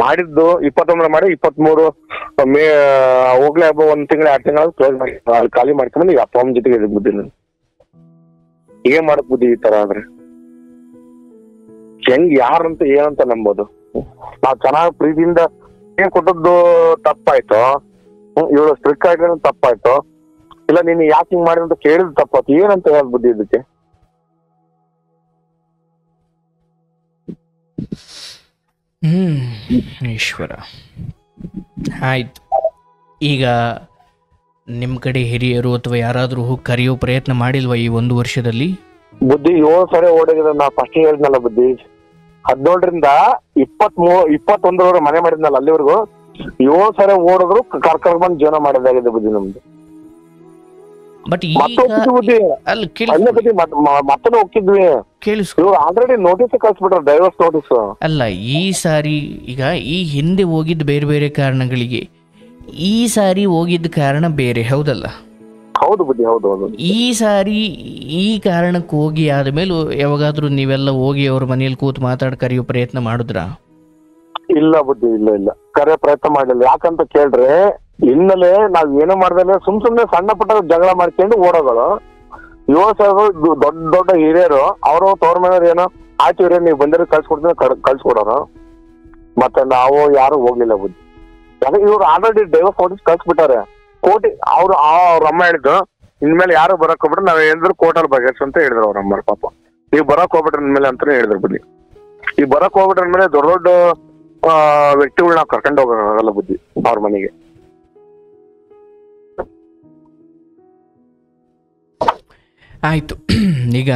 ಮಾಡಿದ್ದು 21 ಮಾಡಿ 23 ಹೋಗ್ಲೇ ಹಬ್ಬ 1 ತಿಂಗಳ 2 ತಿಂಗಳ ಕ್ಲೋಸ್ ಮಾಡಿ ಖಾಲಿ ಮಾಡ್ಕೊಂಡ್ಬಂದು ಅಪ್ಪ ಅಮ್ಮ ಜೊತೆಗೆ ಇದ್ ಬುದ್ಧಿ. ನಾನು ಏನ್ ಮಾಡಕ್ ಬುದ್ಧಿ ಈ ತರ ಆದ್ರೆ? ಹೆಂಗ್ ಯಾರಂತ ಏನಂತ ನಂಬೋದು? ನಾವ್ ಚೆನ್ನಾಗ್ ಪ್ರೀತಿಯಿಂದ ಏನ್ ಕೊಟ್ಟದ್ದು ತಪ್ಪಾಯ್ತು, ಇವಳು ಸ್ಟ್ರಿಕ್ ಆಗಿರೋ ತಪ್ಪಾಯ್ತು, ಇಲ್ಲ ನೀನು ಯಾಕೆ ಹಿಂಗ್ ಮಾಡಿ ಅಂತ ಕೇಳಿದ್ ತಪ್ಪಾಯ್ತು, ಏನಂತ ಹೇಳ ಬುದ್ಧಿ ಇದಕ್ಕೆ? ಈಶ್ವರ. ಆಯ್ತು, ಈಗ ನಿಮ್ ಕಡೆ ಹಿರಿಯರು ಅಥವಾ ಯಾರಾದ್ರೂ ಕರೆಯೋ ಪ್ರಯತ್ನ ಮಾಡಿಲ್ವಾ ಈ 1 ವರ್ಷದಲ್ಲಿ? ಬುದ್ಧಿ 7 ಸರಿ ಓಡೋಗಿದೆ. ನಾ ಫಸ್ಟ್ ಹೇಳಿದ್ನಲ್ಲ ಬುದ್ಧಿ, 17ರಿಂದ 21 ಮನೆ ಮಾಡಿದ್ನಲ್ಲ, ಅಲ್ಲಿವರೆಗೂ 7 ಸರಿ ಓಡಿದ್ರು ಕರ್ಕೊಂಡ್ ಜೀವನ ಮಾಡೋದಾಗಿದೆ ಬುದ್ಧಿ ನಮ್ದು. ಬಟ್ ಮತ್ತೂ ಹೋಗಿದ್ವಿ, ಇವ್ರು ಆಲ್ರೆಡಿ ನೋಟಿಸ್ ಕಳ್ಸ್ಬಿಟ್ರ, ಡೈವರ್ಸ್ ನೋಟಿಸ್. ಅಲ್ಲ, ಈ ಸಾರಿ ಈಗ ಈ ಹಿಂದೆ ಹೋಗಿದ್ದು ಬೇರೆ ಬೇರೆ ಕಾರಣಗಳಿಗೆ, ಈ ಸಾರಿ ಹೋಗಿದ್ದ ಕಾರಣ ಬೇರೆ, ಹೌದಲ್ಲ? ಹೌದು ಬುದ್ಧಿ, ಹೌದು ಹೌದು. ಈ ಸಾರಿ ಈ ಕಾರಣಕ್ಕೆ ಹೋಗಿ ಆದ್ಮೇಲೆ ಯಾವಾಗಾದ್ರೂ ನೀವೆಲ್ಲ ಹೋಗಿ ಅವ್ರ ಮನೇಲಿ ಕೂತ್ ಕರೆಯೋ ಪ್ರಯತ್ನ ಮಾಡಿದ್ರಾ? ಇಲ್ಲ ಬುದ್ಧಿ, ಇಲ್ಲ ಕರೆಯೋ ಪ್ರಯತ್ನ ಮಾಡಲಿಲ್ಲ. ಯಾಕಂತ ಕೇಳ್ರೆ, ಹಿನ್ನೆಲೆ ನಾವ್ ಏನೋ ಮಾಡ್ದಲ್ಲ ಸುಮ್ನೆ ಸಣ್ಣ ಪುಟ್ಟ ಜಗಳ ಮಾಡ್ಕೊಂಡು ಓಡೋಗಳು. 7 ಸಾವಿರ ದೊಡ್ಡ ಹಿರಿಯರು ಅವರು ತೋರ್ ಮನೆಯವ್ರು ಏನೋ ಆಯ್ತು ಹಿರಿಯ ನೀವು ಬಂದಿರೋ ಕಳ್ಸ್ಕೊಡೋರು. ಮತ್ತೆ ನಾವು ಯಾರು ಹೋಗ್ಲಿಲ್ಲ ಬುದ್ಧಿ. ಯಾಕಂದ್ರೆ ಇವ್ರು ಆಲ್ರೆಡಿ ಡೈವರ್ಸ್ ನೋಟಿಸ್ ಕಳ್ಸ್ಬಿಟ್ಟಾರೆ. ಅವ್ರ ಅಮ್ಮ ಹೇಳಿದ್ರು, ಇನ್ಮೇಲೆ ಯಾರು ಬರಕ್ ಹೋಗ್ಬಿಟ್ರೆ ನಾವ್ ಏನಾದ್ರು ಕೋರ್ಟಲ್ಲಿ ಬಗೆಹರಿಸು ಅಂತ ಹೇಳಿದ್ರು ಅವ್ರ ಅಮ್ಮ ಪಾಪ. ನೀವು ಬರಕ್ ಹೋಗ್ಬಿಟ್ರೆ ಇನ್ಮೇಲೆ ಅಂತಾನೆ ಹೇಳಿದ್ರು ಬುದ್ಧಿ. ಈ ಬರಕ್ ಹೋಗ್ಬಿಟ್ರೆ ಅಂದ್ಮೇಲೆ ದೊಡ್ಡ ವ್ಯಕ್ತಿಗಳು ನಾವು ಕರ್ಕೊಂಡು ಹೋಗಕ್ಕಾಗಲ್ಲ ಬುದ್ಧಿ ಅವ್ರ ಮನೆಗೆ. ಆಯ್ತು, ಈಗ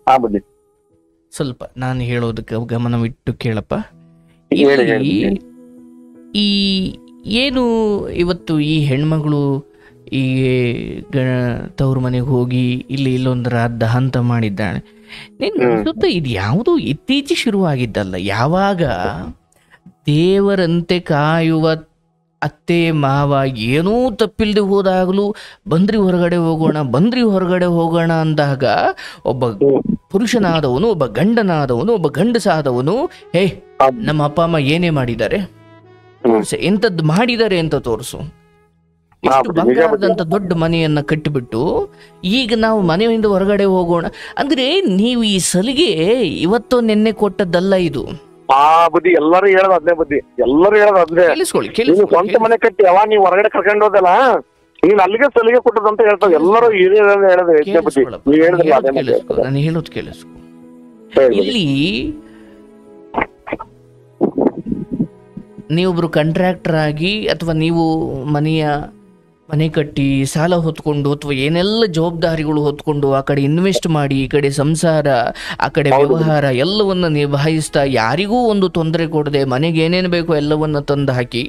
ಬುದ್ಧಿ ಸ್ವಲ್ಪ ನಾನು ಹೇಳೋದಕ್ಕೆ ಗಮನವಿಟ್ಟು ಕೇಳಪ್ಪ. ಈ ಏನು ಇವತ್ತು ಈ ಹೆಣ್ಮಗಳು ಈ ತವ್ರ ಮನೆಗೆ ಹೋಗಿ ಇಲ್ಲೊಂದರ ಅರ್ಧ ಹಂತ ಮಾಡಿದ್ದಾಳೆ. ಅನಿಸುತ್ತೆ ಇದು ಯಾವುದೂ ಇತ್ತೀಚೆಗೆ ಶುರುವಾಗಿದ್ದಲ್ಲ. ಯಾವಾಗ ದೇವರಂತೆ ಕಾಯುವ ಅತ್ತೆ ಮಾವ ಏನೂ ತಪ್ಪಿಲ್ಲದೆ ಹೋದಾಗಲೂ ಬಂದ್ರಿ ಹೊರಗಡೆ ಹೋಗೋಣ ಅಂದಾಗ ಒಬ್ಬ ಪುರುಷನಾದವನು, ಒಬ್ಬ ಗಂಡನಾದವನು, ಒಬ್ಬ ಗಂಡಸಾದವನು ನಮ್ಮ ಅಪ್ಪ ಅಮ್ಮ ಏನೇ ಮಾಡಿದ್ದಾರೆ, ಎಂಥದ್ದು ಮಾಡಿದ್ದಾರೆ ಅಂತ ತೋರಿಸು. ಇಷ್ಟು ಬಂಗಾರದಂತ ದೊಡ್ಡ ಮನೆಯನ್ನ ಕಟ್ಟಿಬಿಟ್ಟು ಈಗ ನಾವು ಮನೆಯಿಂದ ಹೊರಗಡೆ ಹೋಗೋಣ ಅಂದ್ರೆ ನೀವು ಈ ಸಲಿಗೆ ಇವತ್ತು ನಿನ್ನೆ ಕೊಟ್ಟದ್ದಲ್ಲ ಇದು. ಬುದ್ಧಿ ಎಲ್ಲರೂ ಹೇಳೋದು ಅದ್ನೇ ಬುದ್ಧಿ, ಎಲ್ಲರೂ ಹೇಳೋದು ಅದ್ನೇ. ಸ್ವಂತ ಮನೆ ಕಟ್ಟಿ ಯಾವ ನೀವು ಹೊರಗಡೆ ಕರ್ಕೊಂಡು ಹೋದಲ್ಲ, ನೀನ್ ಅಲ್ಲಿಗೆ ಸಲಿಗೆ ಕೊಟ್ಟದಂತ ಹೇಳ್ತಾರೆ ಎಲ್ಲರೂ ಹೇಳೋದು ಯಜ್ಞ ಬುದ್ಧಿ. ನೀವು ಹೇಳಿದ್ರಲ್ಲ, ನಾನು ಹೇಳೋದು ಕೇಳಿಸ್ಕೊ. ಇಲ್ಲಿ ನೀವೊಬ್ರು ಕಾಂಟ್ರಾಕ್ಟರ್ ಆಗಿ ಅಥವಾ ನೀವು ಮನೆ ಕಟ್ಟಿ ಸಾಲ ಹೊತ್ಕೊಂಡು ಅಥವಾ ಏನೆಲ್ಲ ಜವಾಬ್ದಾರಿಗಳು ಹೊತ್ಕೊಂಡು ಆ ಕಡೆ ಇನ್ವೆಸ್ಟ್ ಮಾಡಿ ಈ ಕಡೆ ಸಂಸಾರ ಆ ಕಡೆ ವ್ಯವಹಾರ ಎಲ್ಲವನ್ನ ನಿಭಾಯಿಸ್ತಾ ಯಾರಿಗೂ ಒಂದು ತೊಂದರೆ ಕೊಡದೆ ಮನೆಗೆ ಏನೇನು ಬೇಕೋ ಎಲ್ಲವನ್ನ ತಂದು ಹಾಕಿ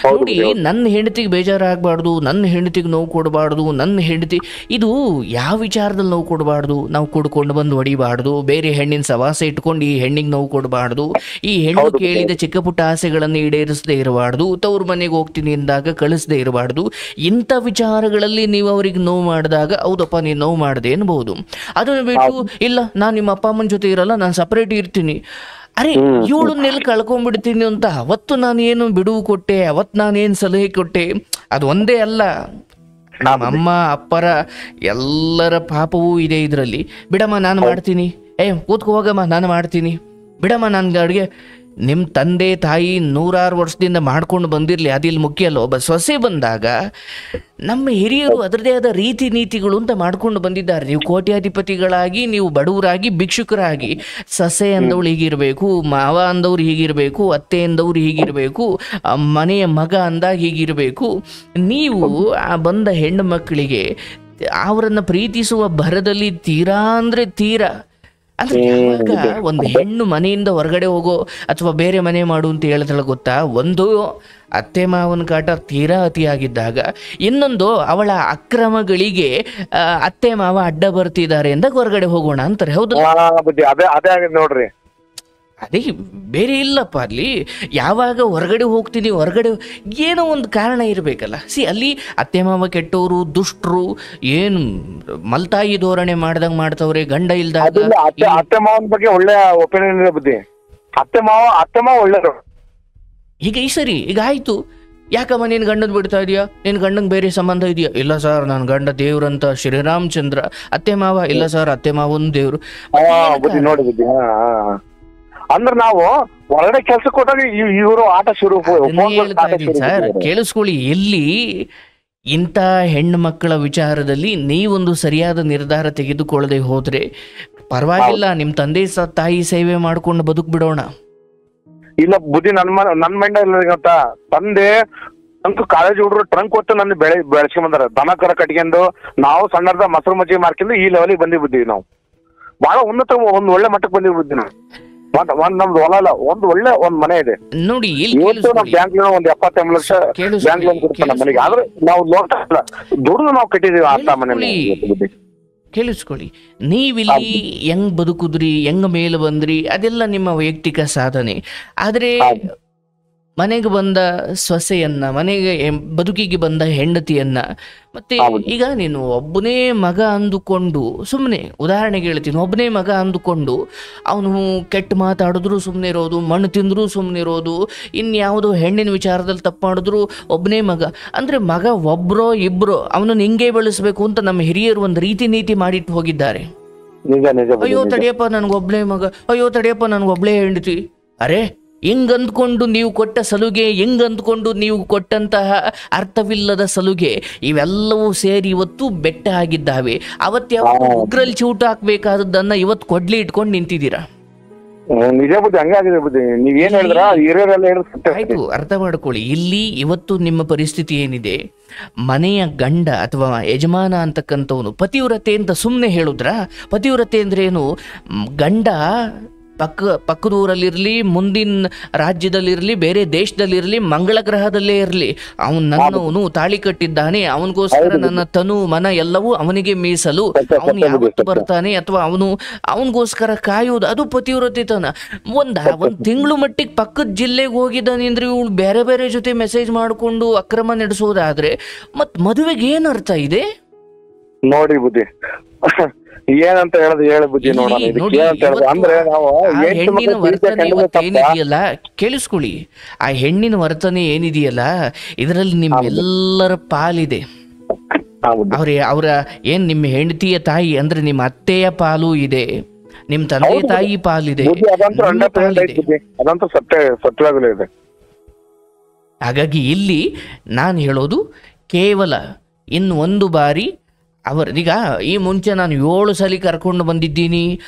ನೋಡಿ, ನನ್ನ ಹೆಂಡತಿಗೆ ಬೇಜಾರಾಗಬಾರ್ದು, ನನ್ನ ಹೆಂಡತಿಗೆ ನೋವು ಕೊಡಬಾರ್ದು, ನನ್ನ ಹೆಂಡತಿ ಇದು ಯಾವ ವಿಚಾರದಲ್ಲಿ ನೋವು ಕೊಡಬಾರ್ದು, ನಾವು ಕುಡ್ಕೊಂಡು ಬಂದು ಹೊಡಿಬಾರ್ದು, ಬೇರೆ ಹೆಣ್ಣಿನ ಸವಾಸ ಇಟ್ಕೊಂಡು ಈ ಹೆಣ್ಣಿಗೆ ನೋವು ಕೊಡಬಾರ್ದು, ಈ ಹೆಣ್ಣು ಕೇಳಿದ ಚಿಕ್ಕ ಪುಟ್ಟ ಆಸೆಗಳನ್ನು ಈಡೇರಿಸದೇ ಇರಬಾರ್ದು, ತವ್ರ ಮನೆಗೆ ಹೋಗ್ತೀನಿ ಅಂದಾಗ ಕಳಿಸದೇ ಇರಬಾರ್ದು. ಇಂಥ ವಿಚಾರಗಳಲ್ಲಿ ನೀವು ಅವ್ರಿಗೆ ನೋವು ಮಾಡಿದಾಗ ಹೌದಪ್ಪ ನೀನು ನೋವು ಮಾಡಿದೆ ಅನ್ಬೋದು. ಅದನ್ನು ಬಿಟ್ಟು ಇಲ್ಲ ನಾನು ನಿಮ್ಮ ಅಪ್ಪ ಅಮ್ಮನ ಜೊತೆ ಇರಲ್ಲ, ನಾನು ಸಪ್ರೇಟ್ ಇರ್ತೀನಿ, ಅರೆ ಇವಳನ್ನೆಲ್ಲ ಕಳ್ಕೊಂಡ್ಬಿಡ್ತೀನಿ ಅಂತ ಅವತ್ತು ನಾನೇನು ಬಿಡುವು ಕೊಟ್ಟೆ, ಅವತ್ತು ನಾನೇನು ಸಲಹೆ ಕೊಟ್ಟೆ, ಅದು ಒಂದೇ ಅಲ್ಲ, ನಮ್ಮ ಅಮ್ಮ ಅಪ್ಪರ ಎಲ್ಲರ ಪಾಪವೂ ಇದೆ ಇದರಲ್ಲಿ. ಬಿಡಮ್ಮ ನಾನು ಮಾಡ್ತೀನಿ, ಕೂತ್ಕೋ ಹೋಗಮ್ಮ ನಾನು ಮಾಡ್ತೀನಿ, ಬಿಡಮ್ಮ ನನ್ಗೆ ಅಡುಗೆ. ನಿಮ್ಮ ತಂದೆ ತಾಯಿ 100 ವರ್ಷದಿಂದ ಮಾಡ್ಕೊಂಡು ಬಂದಿರಲಿ, ಅದಿಲ್ಲಿ ಮುಖ್ಯ ಅಲ್ಲ. ಒಬ್ಬ ಸೊಸೆ ಬಂದಾಗ ನಮ್ಮ ಹಿರಿಯರು ಅದರದೇ ಆದ ರೀತಿ ನೀತಿಗಳು ಅಂತ ಮಾಡ್ಕೊಂಡು ಬಂದಿದ್ದಾರೆ. ನೀವು ಕೋಟ್ಯಾಧಿಪತಿಗಳಾಗಿ, ನೀವು ಬಡವರಾಗಿ, ಭಿಕ್ಷುಕರಾಗಿ, ಸೊಸೆ ಅಂದವಳು ಹೀಗಿರಬೇಕು, ಮಾವ ಅಂದವ್ರು ಹೀಗಿರಬೇಕು, ಅತ್ತೆ ಅಂದವ್ರು ಹೀಗಿರಬೇಕು, ಮನೆಯ ಮಗ ಅಂದಾಗ ಹೀಗಿರಬೇಕು. ನೀವು ಆ ಬಂದ ಹೆಣ್ಣು ಮಕ್ಕಳಿಗೆ ಅವರನ್ನು ಪ್ರೀತಿಸುವ ಭರದಲ್ಲಿ ತೀರಾ ಅಂದರೆ ತೀರಾ ಅಂದ್ರೆ ಯಾವಾಗ ಒಂದು ಹೆಣ್ಣು ಮನೆಯಿಂದ ಹೊರಗಡೆ ಹೋಗೋ ಅಥವಾ ಬೇರೆ ಮನೆ ಮಾಡು ಅಂತ ಹೇಳ್ತಾಳೆ ಗೊತ್ತಾ, ಒಂದು ಅತ್ತೆ ಮಾವನ ಕಾಟ ತೀರಾ ಅತಿಯಾಗಿದ್ದಾಗ, ಇನ್ನೊಂದು ಅವಳ ಅಕ್ರಮಗಳಿಗೆ ಅತ್ತೆ ಮಾವ ಅಡ್ಡ ಬರ್ತಿದ್ದಾರೆ ಅಂದಾಗ ಹೊರಗಡೆ ಹೋಗೋಣ ಅಂತಾರೆ. ಹೌದು ನೋಡ್ರಿ, ಅದೇ ಬೇರೆ ಇಲ್ಲಪ್ಪ. ಅಲ್ಲಿ ಯಾವಾಗ ಹೊರಗಡೆ ಹೋಗ್ತೀನಿ, ಹೊರಗಡೆ ಏನೋ ಒಂದು ಕಾರಣ ಇರಬೇಕಲ್ಲ. ಅಲ್ಲಿ ಅತ್ತೆ ಮಾವ ಕೆಟ್ಟವರು, ದುಷ್ಟರು, ಏನು ಮಲ್ತಾಯಿ ಧೋರಣೆ ಮಾಡ್ದಂಗೆ ಮಾಡ್ತವ್ರೆ, ಗಂಡ ಇಲ್ದಾಗ. ಅತ್ತೆ ಮಾವನ ಬಗ್ಗೆ ಒಳ್ಳೆ ಒಪಿನಿಯನ್ ಇದೆ ಬುದ್ಧಿ. ಅತ್ತೆ ಮಾವ ಒಳ್ಳೆಯವರು. ಈಗ ಈ ಸರಿ ಈಗ ಆಯ್ತು, ಯಾಕಮ್ಮ ನೀನು ಗಂಡನ ಬಿಡ್ತಾ ಇದೀಯಾ, ನಿನ್ನ ಗಂಡಂಗೆ ಬೇರೆ ಸಂಬಂಧ ಇದೆಯಾ? ಇಲ್ಲ ಸರ್ ನನ್ನ ಗಂಡ ದೇವ್ರಂತ ಶ್ರೀರಾಮಚಂದ್ರ. ಅತ್ತೆ ಮಾವ ಇಲ್ಲ ಸರ್ ಅತ್ತೆ ಮಾವನ್ ದೇವ್ರು. ನೋಡಿ ಬುದ್ಧಿ, ಅಂದ್ರೆ ನಾವು ಹೊರಗಡೆ ಕೆಲ್ಸಕ್ಕೆ ಕೊಟ್ಟಾಗ ಇವರು ಆಟ ಶುರು. ಸರ್ ಕೇಳಿಸ್ಕೊಳ್ಳಿ, ಎಲ್ಲಿ ಇಂಥ ಹೆಣ್ಣು ಮಕ್ಕಳ ವಿಚಾರದಲ್ಲಿ ನೀವೊಂದು ಸರಿಯಾದ ನಿರ್ಧಾರ ತೆಗೆದುಕೊಳ್ಳದೆ ಹೋದ್ರೆ ಪರವಾಗಿಲ್ಲ, ನಿಮ್ಮ ತಂದೆ ತಾಯಿ ಸೇವೆ ಮಾಡ್ಕೊಂಡು ಬದುಕ್ಬಿಡೋಣ. ಇಲ್ಲ ಬುದ್ಧಿ, ನನ್ ಮೈಂಡ್ ಇಲ್ಲ ಗೊತ್ತಾ, ತಂದೆ ಅಂಕು ಕಾಲೇಜ್ ಹುಡುಗರು ಟ್ರಂಕ್ ಹೊತ್ತು ನನ್ನ ಬೆಳೆಸ್ಕೊಂಡ್ ಬಂದಾರ, ದನ ಕರ ಕಟ್ಕೊಂಡು ನಾವು ಸಣ್ಣದ ಮೊಸರು ಮಜ್ಜಿಗೆ ಮಾರ್ಕೊಂಡು ಈ ಲೆವೆಲಿಗೆ ಬಂದಿಬಿದ್ದೀವಿ. ನಾವು ಬಹಳ ಉನ್ನತ ಒಂದ್ ಒಳ್ಳೆ ಮಟ್ಟಕ್ಕೆ ಬಂದಿಬಿಡ್ತೀವಿ. ನಾವು ನಮ್ದು ಹೊಲ ಅಲ್ಲ, ಒಂದ್ ಮನೆ ಇದೆ ನೋಡಿ. Bank loan 70-80 lakh bank loan ಕೊಡ್ತಾರೆ ನಮ್ಮ ಮನೆಗೆ. ಆದ್ರೆ ನಾವು ನೋಡ್ತಾ ಇಲ್ಲ, ದುಡ್ಡು ನಾವು ಕಟ್ಟಿದೀವಿ ಆ ಮನೆ. ಕೇಳಿಸ್ಕೊಳ್ಳಿ, ನೀವಿಲ್ಲಿ ಹೆಂಗ್ ಬದುಕುದ್ರಿ, ಹೆಂಗ್ ಮೇಲೆ ಬಂದ್ರಿ, ಅದೆಲ್ಲ ನಿಮ್ಮ ವೈಯಕ್ತಿಕ ಸಾಧನೆ. ಆದ್ರೆ ಮನೆಗೆ ಬಂದ ಸೊಸೆಯನ್ನ, ಮನೆಗೆ ಬದುಕಿಗೆ ಬಂದ ಹೆಂಡತಿಯನ್ನ, ಮತ್ತೆ ಈಗ ನೀನು ಒಬ್ಬನೇ ಮಗ ಅಂದುಕೊಂಡು, ಸುಮ್ಮನೆ ಉದಾಹರಣೆಗೆ ಹೇಳ್ತೀನಿ, ಒಬ್ಬನೇ ಮಗ ಅಂದುಕೊಂಡು ಅವನು ಕೆಟ್ಟ ಮಾತಾಡಿದ್ರು ಸುಮ್ಮನೆ ಇರೋದು, ಮಣ್ಣು ತಿಂದರೂ ಸುಮ್ಮನೆ ಇರೋದು, ಇನ್ಯಾವುದೋ ಹೆಣ್ಣಿನ ವಿಚಾರದಲ್ಲಿ ತಪ್ಪು ಮಾಡಿದ್ರು ಒಬ್ಬನೇ ಮಗ ಅಂದರೆ ಮಗ ಒಬ್ಬರೋ ಇಬ್ಬರೋ ಅವನನ್ನು ಹಿಂಗೆ ಬೆಳೆಸ್ಬೇಕು ಅಂತ ನಮ್ಮ ಹಿರಿಯರು ಒಂದು ರೀತಿ ನೀತಿ ಮಾಡಿಟ್ಟು ಹೋಗಿದ್ದಾರೆ. ಅಯ್ಯೋ ತಡಿಯಪ್ಪ ನನಗೊಬ್ಬನೇ ಮಗ, ಅಯ್ಯೋ ತಡಿಯಪ್ಪ ನನಗೊಬ್ಬಳೇ ಹೆಂಡತಿ. ಅರೆ ಹೆಂಗಂದ್ಕೊಂಡು ನೀವು ಕೊಟ್ಟ ಸಲುಗೆ, ಹೆಂಗಂದ್ಕೊಂಡು ನೀವು ಕೊಟ್ಟಂತಹ ಅರ್ಥವಿಲ್ಲದ ಸಲುಗೆ ಇವೆಲ್ಲವೂ ಸೇರಿ ಇವತ್ತು ಬೆಟ್ಟ ಆಗಿದ್ದಾವೆ. ಅವತ್ತು ಯಾವತ್ತು ಉಗ್ರಲ್ಲಿ ಚೂಟ ಹಾಕ್ಬೇಕಾದದ್ದನ್ನ ಇವತ್ತು ಕೊಡ್ಲಿ ಇಟ್ಕೊಂಡು ನಿಂತಿದ್ದೀರಾ. ನಿಜ ಬುದ್ಧಿ, ಹಂಗಾಗಿದೆ ಬುದ್ಧಿ. ನೀವೇನ್ ಹೇಳಿದ್ರ ಆಯ್ತು, ಅರ್ಥ ಮಾಡ್ಕೊಳ್ಳಿ. ಇಲ್ಲಿ ಇವತ್ತು ನಿಮ್ಮ ಪರಿಸ್ಥಿತಿ ಏನಿದೆ, ಮನೆಯ ಗಂಡ ಅಥವಾ ಯಜಮಾನ ಅಂತಕ್ಕಂಥವನು ಪತಿವ್ರತೆ ಅಂತ ಸುಮ್ಮನೆ ಹೇಳುದ್ರ? ಪತಿವ್ರತೆ ಅಂದ್ರೆ ಏನು? ಗಂಡ ಪಕ್ಕದೂರಲ್ಲಿರಲಿ, ಮುಂದಿನ ರಾಜ್ಯದಲ್ಲಿರಲಿ, ಬೇರೆ ದೇಶದಲ್ಲಿರಲಿ, ಮಂಗಳ ಗ್ರಹದಲ್ಲೇ ಇರಲಿ, ನನ್ನವನು ತಾಳಿ ಕಟ್ಟಿದ್ದಾನೆ, ಅವನಿಗೋಸ್ಕರ ನನ್ನ ತನು ಮನ ಎಲ್ಲವೂ ಅವನಿಗೆ ಮೀಸಲು, ಅವನು ಯಾವತ್ತು ಬರ್ತಾನೆ ಅಥವಾ ಅವನಿಗೋಸ್ಕರ ಕಾಯುವುದು, ಅದು ಪತಿವ್ರತಿತನ. ಒಂದ್ ತಿಂಗಳು ಮಟ್ಟಿಗೆ ಪಕ್ಕದ ಜಿಲ್ಲೆಗೆ ಹೋಗಿದ್ದಾನೆ ಅಂದ್ರೆ ಇವಳು ಬೇರೆ ಬೇರೆ ಜೊತೆ ಮೆಸೇಜ್ ಮಾಡಿಕೊಂಡು ಅಕ್ರಮ ನಡೆಸೋದಾದ್ರೆ ಮತ್ ಮದುವೆಗೆ ಏನ್ ಅರ್ಥ ಇದೆ ನೋಡಿ ಬುದ್ಧಿ. ಏನಂತ ಹೇಳ ಬುದ್ಧಿ ನೋಡೋಣ. ಅಂದ್ರೆ ನಾವು ಹೆಣ್ಣಿನ ವರ್ತನೆ ಏನಿದೆಯಲ್ಲ, ಕೇಳಿಸ್ಕೊಳ್ಳಿ, ಆ ಹೆಣ್ಣಿನ ವರ್ತನೆ ಏನಿದೆಯಲ್ಲ ಇದರಲ್ಲಿ ನಿಮ್ಮೆಲ್ಲರ ಪಾಲಿದೆ. ಅವರ ಏನ್ ನಿಮ್ಮ ಹೆಂಡತಿಯ ತಾಯಿ ಅಂದ್ರೆ ನಿಮ್ಮ ಅತ್ತೆಯ ಪಾಲು ಇದೆ, ನಿಮ್ ತಂದೆಯ ತಾಯಿ ಪಾಲಿದೆ. ಹಾಗಾಗಿ ಇಲ್ಲಿ ನಾನು ಹೇಳೋದು ಕೇವಲ ಇನ್ನು ಒಂದು ಬಾರಿ ಈಗ ಈ ಮುಂಚೆ ನಾನು 7 ಸಲ ಕರ್ಕೊಂಡು ಬಂದಿದ್ದೀನಿ,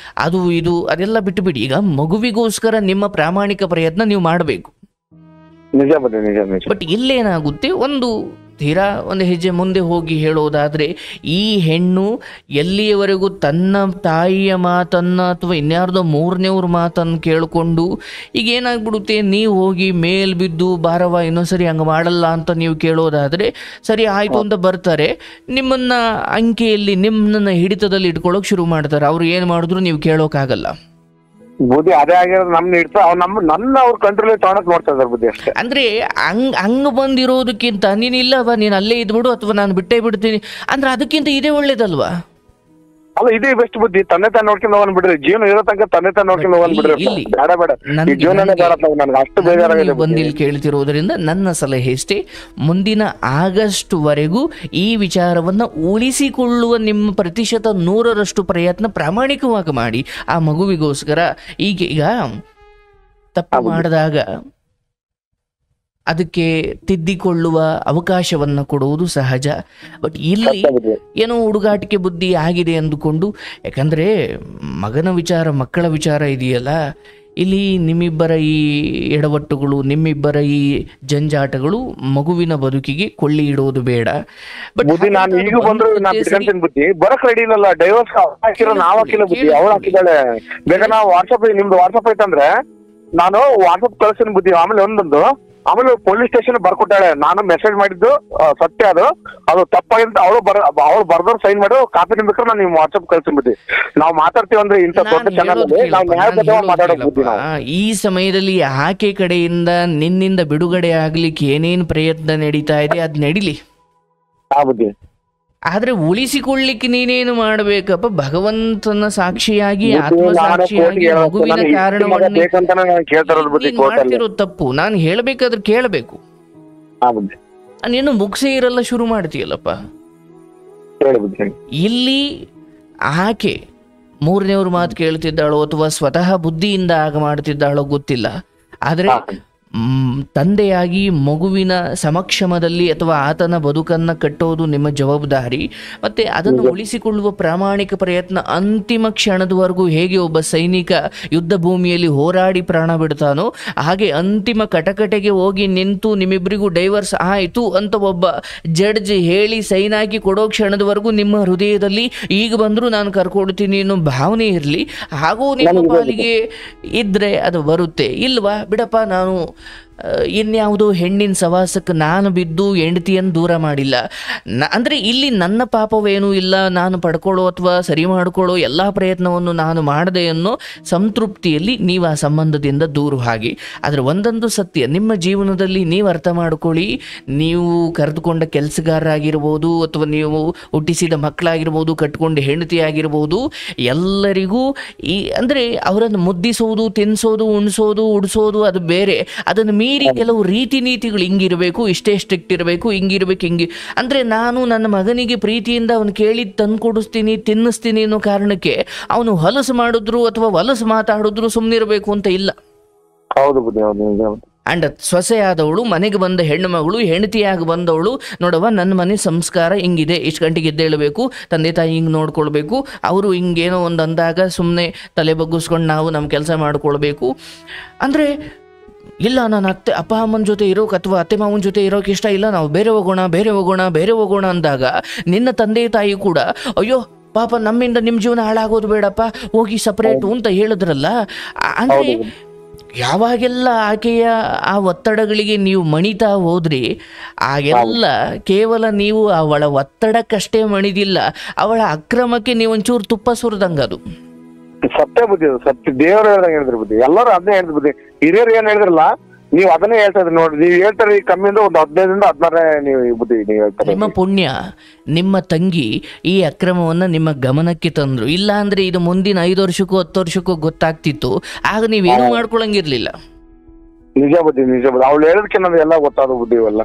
ಅದು ಇದು ಅದೆಲ್ಲ ಬಿಟ್ಟುಬಿಡಿ. ಈಗ ಮಗುವಿಗೋಸ್ಕರ ನಿಮ್ಮ ಪ್ರಾಮಾಣಿಕ ಪ್ರಯತ್ನ ನೀವು ಮಾಡಬೇಕು. ಬಟ್ ಇಲ್ಲೇನಾಗುತ್ತೆ, ತೀರಾ ಒಂದು ಹೆಜ್ಜೆ ಮುಂದೆ ಹೋಗಿ ಹೇಳೋದಾದ್ರೆ, ಈ ಹೆಣ್ಣು ಎಲ್ಲಿಯವರೆಗೂ ತನ್ನ ತಾಯಿಯ ಮಾತನ್ನ ಅಥವಾ ಇನ್ಯಾರ್ದೋ ಮೂರನೇವ್ರ ಮಾತನ್ನು ಕೇಳಿಕೊಂಡು ಈಗ ಏನಾಗ್ಬಿಡುತ್ತೆ, ನೀವು ಹೋಗಿ ಮೇಲ್ ಬಿದ್ದು ಬಾರವ ಇನ್ನೊಂದ್ಸರಿ ಹಂಗೆ ಮಾಡಲ್ಲ ಅಂತ ನೀವು ಕೇಳೋದಾದ್ರೆ ಸರಿ ಆಯ್ತು ಅಂತ ಬರ್ತಾರೆ, ನಿಮ್ಮನ್ನ ಅಂಕೆಯಲ್ಲಿ ನಿಮ್ಮನ್ನ ಹಿಡಿತದಲ್ಲಿ ಇಟ್ಕೊಳ್ಳೋಕೆ ಶುರು ಮಾಡ್ತಾರೆ. ಅವ್ರು ಏನು ಮಾಡಿದ್ರು ನೀವು ಕೇಳೋಕ್ಕಾಗಲ್ಲ. ಬುದ್ಧಿ ಅದೇ ಆಗಿರೋದು ನಮ್ನ ಇಡ್ತಾ ನನ್ನ ಅವ್ರ ಕಂಟ್ರೋಲ್ ತಗೊಳಕ್ ನೋಡ್ತಾ ಇದಾರೆ ಬುದ್ಧಿ ಅಷ್ಟೇ. ಅಂದ್ರೆ ಹಂಗ್ ಬಂದಿರೋದಕ್ಕಿಂತ ನೀನಿಲ್ಲವ ನೀನ್ ಅಲ್ಲೇ ಇದ್ಬಿಡು ಅಥವಾ ನಾನು ಬಿಟ್ಟೇ ಬಿಡ್ತೀನಿ ಅಂದ್ರೆ ಅದಕ್ಕಿಂತ ಇದೇ ಒಳ್ಳೇದಲ್ವಾ? ಅಲ್ಲ ಇದೇ ಬೆಸ್ಟ್ ಬುದ್ಧಿ. ತಂದೆ ತಾಯಿ ನೋಡ್ಕೊಂಡು ಹೋಗೋನ್ ಬಿಡ್ರಿ, ಜೀವನ ಇರೋ ತನಕ ತಂದೆ ತಾಯಿ ನೋಡ್ಕೊಂಡು ಹೋಗೋನ್ ಬಿಡ್ರಿ. ಬೇಡ ಬೇಡ ಜೀವನನೇ ಬೇಡ, ನನ್ಗೆ ಅಷ್ಟು ಬೇಜಾರಾಗಿದೆ. ಬಂದಿಲ್ ಕೇಳ್ತಿರೋದ್ರಿಂದ ನನ್ನ ಸಲಹೆ ಇಷ್ಟೇ, ಮುಂದಿನ ಆಗಸ್ಟ್ ವರೆಗೂ ಈ ವಿಚಾರವನ್ನ ಉಳಿಸಿಕೊಳ್ಳುವ ನಿಮ್ಮ ಪ್ರತಿಶತ 100ರಷ್ಟು ಪ್ರಯತ್ನ ಪ್ರಾಮಾಣಿಕವಾಗಿ ಮಾಡಿ ಆ ಮಗುವಿಗೋಸ್ಕರ. ಈಗ ತಪ್ಪು ಮಾಡಿದಾಗ ಅದಕ್ಕೆ ತಿದ್ದಿಕೊಳ್ಳುವ ಅವಕಾಶವನ್ನು ಕೊಡುವುದು ಸಹಜ. ಬಟ್ ಇಲ್ಲಿ ಏನೋ ಹುಡುಗಾಟಿಕೆ ಬುದ್ಧಿ ಆಗಿದೆ ಅಂದುಕೊಂಡು, ಯಾಕಂದರೆ ಮಗನ ವಿಚಾರ ಮಕ್ಕಳ ವಿಚಾರ ಇದೆಯಲ್ಲ, ಇಲ್ಲಿ ನಿಮ್ಮಿಬ್ಬರ ಈ ಎಡವಟ್ಟುಗಳು, ನಿಮ್ಮಿಬ್ಬರ ಈ ಜಂಜಾಟಗಳು ಮಗುವಿನ ಬದುಕಿಗೆ ಕೊಳ್ಳಿ ಇಡುವುದು ಬೇಡ. ಬಟ್ ನಾನು ಈಗ ಬಂದ್ರು ಬುದ್ಧಿ ಬರಕ್ ರೆಡಿ ಇಲ್ಲ. ಡೈವರ್ಸ್ ಹಾಕಿರೋ ನಾವ್ ಹಾಕಿಲ್ಲ ಬುದ್ಧಿ, ಅವಳು ಹಾಕಿದ್ದಾಳೆ. ಬೇಕಾದ್ರೆ ನಾವು ವಾಟ್ಸಪ್, ನಿಮ್ದು ವಾಟ್ಸಪ್ ಐತಂದ್ರೆ ನಾನು ವಾಟ್ಸಪ್ ಕಳ್ಸಿನ ಬುದ್ಧಿ. ಆಮೇಲೆ ಪೊಲೀಸ್ ಸ್ಟೇಷನ್ ಬರ್ಕೊಟ್ಟಾಳೆ. ನಾನು ಮೆಸೇಜ್ ಮಾಡಿದ್ದು ಸತ್ಯ, ಅದು ತಪ್ಪಾಗಿಂತ ಅವಳು ಬರ್ದವ್ರು ಸೈನ್ ಮಾಡಿ ಕಾಪಿ ನಿಮ್ಬೇಕಾದ್ರೆ ನಾನು ನಿಮ್ ವಾಟ್ಸಪ್ ಕಳ್ಸಿನ ಬುದ್ಧಿ. ನಾವು ಮಾತಾಡ್ತೀವಿ ಅಂದ್ರೆ ಇಂಥ ದೊಡ್ಡ ಚಾನಲ್ ನಾವು ನ್ಯಾಯ ಮಾತಾಡೋ ಬುದ್ಧಿ. ಈ ಸಮಯದಲ್ಲಿ ಆಕೆ ಕಡೆಯಿಂದ ನಿನ್ನಿಂದ ಬಿಡುಗಡೆ ಆಗ್ಲಿಕ್ಕೆ ಏನೇನ್ ಪ್ರಯತ್ನ ನಡೀತಾ ಇದೆ ಅದ್ ನಡಿಲಿ. ಬುದ್ಧಿ ಆದ್ರೆ ಉಳಿಸಿಕೊಳ್ಳಿಕ್ಕೆ ನೀನೇನು ಮಾಡ್ಬೇಕಪ್ಪ, ಭಗವಂತನ ಸಾಕ್ಷಿಯಾಗಿ ಆತ್ಮಸಾಕ್ಷಿಯಾಗಿ ಮಗುವಿನ ಕಾರಣವನ್ನು ಮಾಡ್ತಿರೋ ತಪ್ಪು ನಾನು ಹೇಳ್ಬೇಕಾದ್ರೆ ಕೇಳಬೇಕು. ನೀನು ಮುಗಿಸೇ ಇರಲ್ಲ ಶುರು ಮಾಡ್ತೀಯಲ್ಲಪ್ಪ. ಇಲ್ಲಿ ಆಕೆ ಮೂರನೇವ್ರ ಮಾತು ಕೇಳ್ತಿದ್ದಾಳೋ ಅಥವಾ ಸ್ವತಃ ಬುದ್ಧಿಯಿಂದ ಆಗ ಮಾಡ್ತಿದ್ದಾಳೋ ಗೊತ್ತಿಲ್ಲ, ಆದ್ರೆ ತಂದೆಯಾಗಿ ಮಗುವಿನ ಸಮಕ್ಷಮದಲ್ಲಿ ಅಥವಾ ಆತನ ಬದುಕನ್ನು ಕಟ್ಟೋದು ನಿಮ್ಮ ಜವಾಬ್ದಾರಿ. ಮತ್ತು ಅದನ್ನು ಉಳಿಸಿಕೊಳ್ಳುವ ಪ್ರಾಮಾಣಿಕ ಪ್ರಯತ್ನ ಅಂತಿಮ ಕ್ಷಣದವರೆಗೂ ಹೇಗೆ ಒಬ್ಬ ಸೈನಿಕ ಯುದ್ಧ ಭೂಮಿಯಲ್ಲಿ ಹೋರಾಡಿ ಪ್ರಾಣ ಬಿಡ್ತಾನೋ ಹಾಗೆ ಅಂತಿಮ ಕಟಕಟೆಗೆ ಹೋಗಿ ನಿಂತು ನಿಮ್ಮಿಬ್ಬರಿಗೂ ಡೈವರ್ಸ್ ಆಯಿತು ಅಂತ ಒಬ್ಬ ಜಡ್ಜ್ ಹೇಳಿ ಸೈನ್ ಹಾಕಿ ಕೊಡೋ ಕ್ಷಣದವರೆಗೂ ನಿಮ್ಮ ಹೃದಯದಲ್ಲಿ ಈಗ ಬಂದರೂ ನಾನು ಕರ್ಕೊಡ್ತೀನಿ ಅನ್ನೋ ಭಾವನೆ ಇರಲಿ. ಹಾಗೂ ನಿಮ್ಮ ಪಾಲಿಗೆ ಇದ್ದರೆ ಅದು ಬರುತ್ತೆ, ಇಲ್ವಾ ಬಿಡಪ್ಪ ನಾನು ಇನ್ಯಾವುದೋ ಹೆಣ್ಣಿನ ಸವಾಸಕ್ಕೆ ನಾನು ಬಿದ್ದು ಹೆಂಡತಿಯನ್ನು ದೂರ ಮಾಡಿಲ್ಲ. ಅಂದರೆ ಇಲ್ಲಿ ನನ್ನ ಪಾಪವೇನೂ ಇಲ್ಲ, ನಾನು ಪಡ್ಕೊಳ್ಳೋ ಅಥವಾ ಸರಿ ಮಾಡಿಕೊಳ್ಳೋ ಎಲ್ಲ ಪ್ರಯತ್ನವನ್ನು ನಾನು ಮಾಡದೆ ಅನ್ನೋ ಸಂತೃಪ್ತಿಯಲ್ಲಿ ನೀವು ಆ ಸಂಬಂಧದಿಂದ ದೂರ ಹಾಗೆ. ಆದರೆ ಒಂದೊಂದು ಸತ್ಯ ನಿಮ್ಮ ಜೀವನದಲ್ಲಿ ನೀವು ಅರ್ಥ ಮಾಡ್ಕೊಳ್ಳಿ, ನೀವು ಕರೆದುಕೊಂಡ ಕೆಲಸಗಾರರಾಗಿರ್ಬೋದು ಅಥವಾ ನೀವು ಹುಟ್ಟಿಸಿದ ಮಕ್ಕಳಾಗಿರ್ಬೋದು, ಕಟ್ಕೊಂಡ ಹೆಂಡತಿ ಆಗಿರ್ಬೋದು, ಎಲ್ಲರಿಗೂ ಅಂದರೆ ಅವರನ್ನು ಮುದ್ದಿಸೋದು, ತಿನ್ನಿಸೋದು, ಉಣಿಸೋದು, ಉಡಿಸೋದು ಅದು ಬೇರೆ. ಅದನ್ನು ಮೀರಿ ಕೆಲವು ರೀತಿ ನೀತಿಗಳು ಹಿಂಗಿರಬೇಕು, ಇಷ್ಟೇ ಸ್ಟ್ರಿಕ್ಟ್ ಇರಬೇಕು, ಹಿಂಗಿರ್ಬೇಕು, ಅಂದರೆ ನಾನು ನನ್ನ ಮಗನಿಗೆ ಪ್ರೀತಿಯಿಂದ ಅವನು ಕೇಳಿ ತಂದು ಕೊಡಿಸ್ತೀನಿ, ತಿನ್ನಿಸ್ತೀನಿ ಅನ್ನೋ ಕಾರಣಕ್ಕೆ ಅವನು ಹೊಲಸು ಮಾಡಿದ್ರು ಅಥವಾ ಹೊಲಸು ಮಾತಾಡಿದ್ರು ಸುಮ್ಮನಿರಬೇಕು ಅಂತ ಇಲ್ಲ. ಅಂಡ್ ಸೊಸೆಯಾದವಳು, ಮನೆಗೆ ಬಂದ ಹೆಣ್ಣು ಮಗಳು, ಹೆಂಡತಿಯಾಗಿ ಬಂದವಳು, ನೋಡವ ನನ್ನ ಮನೆ ಸಂಸ್ಕಾರ ಹಿಂಗಿದೆ, ಇಷ್ಟು ಗಂಟೆಗೆ ಎದ್ದೇಳಬೇಕು, ತಂದೆ ತಾಯಿ ಹಿಂಗೆ ನೋಡ್ಕೊಳ್ಬೇಕು, ಅವರು ಹಿಂಗೇನೋ ಒಂದು ಅಂದಾಗ ಸುಮ್ಮನೆ ತಲೆ ಬಗ್ಗಿಸ್ಕೊಂಡು ನಾವು ನಮ್ಮ ಕೆಲಸ ಮಾಡ್ಕೊಳ್ಬೇಕು. ಅಂದರೆ ಇಲ್ಲ ನಾನು ಅಪ್ಪ ಅಮ್ಮನ ಜೊತೆ ಇರೋಕೆ ಅಥವಾ ಅತ್ತೆ ಮಾವನ ಜೊತೆ ಇರೋಕೆ ಇಷ್ಟ ಇಲ್ಲ, ನಾವು ಬೇರೆ ಹೋಗೋಣ ಅಂದಾಗ ನಿನ್ನ ತಂದೆ ತಾಯಿ ಕೂಡ ಅಯ್ಯೋ ಪಾಪ ನಮ್ಮಿಂದ ನಿಮ್ಮ ಜೀವನ ಹಾಳಾಗೋದು ಬೇಡಪ್ಪ, ಹೋಗಿ ಸಪರೇಟು ಅಂತ ಹೇಳಿದ್ರಲ್ಲ. ಅಂದರೆ ಯಾವಾಗೆಲ್ಲ ಆಕೆಯ ಆ ಒತ್ತಡಗಳಿಗೆ ನೀವು ಮಣಿತಾ ಹೋದ್ರಿ, ಆಗೆಲ್ಲ ಕೇವಲ ನೀವು ಅವಳ ಒತ್ತಡಕ್ಕಷ್ಟೇ ಮಣಿದಿಲ್ಲ, ಅವಳ ಅಕ್ರಮಕ್ಕೆ ನೀವೊಂಚೂರು ತುಪ್ಪ ಸುರಿದಂಗ ಅದು. ಸತ್ಯ ಬುದ್ಧಿ, ಸತ್ಯ ದೇವರು ಹೇಳ್ದಂಗೆ ಹೇಳಿದ್ರಿ ಬುದ್ಧಿ, ಎಲ್ಲರೂ ಅದನ್ನೇ ಹೇಳಿದ್ರು ಬುದ್ಧಿ. ಹಿರಿಯರು ಏನ್ ಹೇಳಿದ್ರಲ್ಲ ನೀವು ಅದನ್ನೇ ಹೇಳ್ತಾ ಇದ್ರಿ ನೋಡ್ರಿ. ನೀವು ಹೇಳ್ತಾರೆ ಈ ಕಮ್ಮಿಯಿಂದ ಒಂದು 15ರಿಂದ 16 ನೀವು ಈ ಬುದ್ಧಿ ನೀವು ಹೇಳ್ತಾರೆ. ನಿಮ್ಮ ಪುಣ್ಯ ನಿಮ್ಮ ತಂಗಿ ಈ ಅಕ್ರಮವನ್ನ ನಿಮ್ಮ ಗಮನಕ್ಕೆ ತಂದ್ರು, ಇಲ್ಲ ಅಂದ್ರೆ ಇದು ಮುಂದಿನ 5 ವರ್ಷಕ್ಕೂ 10 ವರ್ಷಕ್ಕೂ ಗೊತ್ತಾಗ್ತಿತ್ತು, ಆಗ ನೀವೇನು ಮಾಡ್ಕೊಳಂಗಿರ್ಲಿಲ್ಲ. ನಿಜ ಬುದ್ಧಿ, ನಿಜ ಬುದ್ಧಿ. ಅವ್ಳು ಹೇಳೋದಕ್ಕೆ ನಮ್ಗೆ ಎಲ್ಲ ಗೊತ್ತಾದ ಬುದ್ಧಿ ಇವೆಲ್ಲ.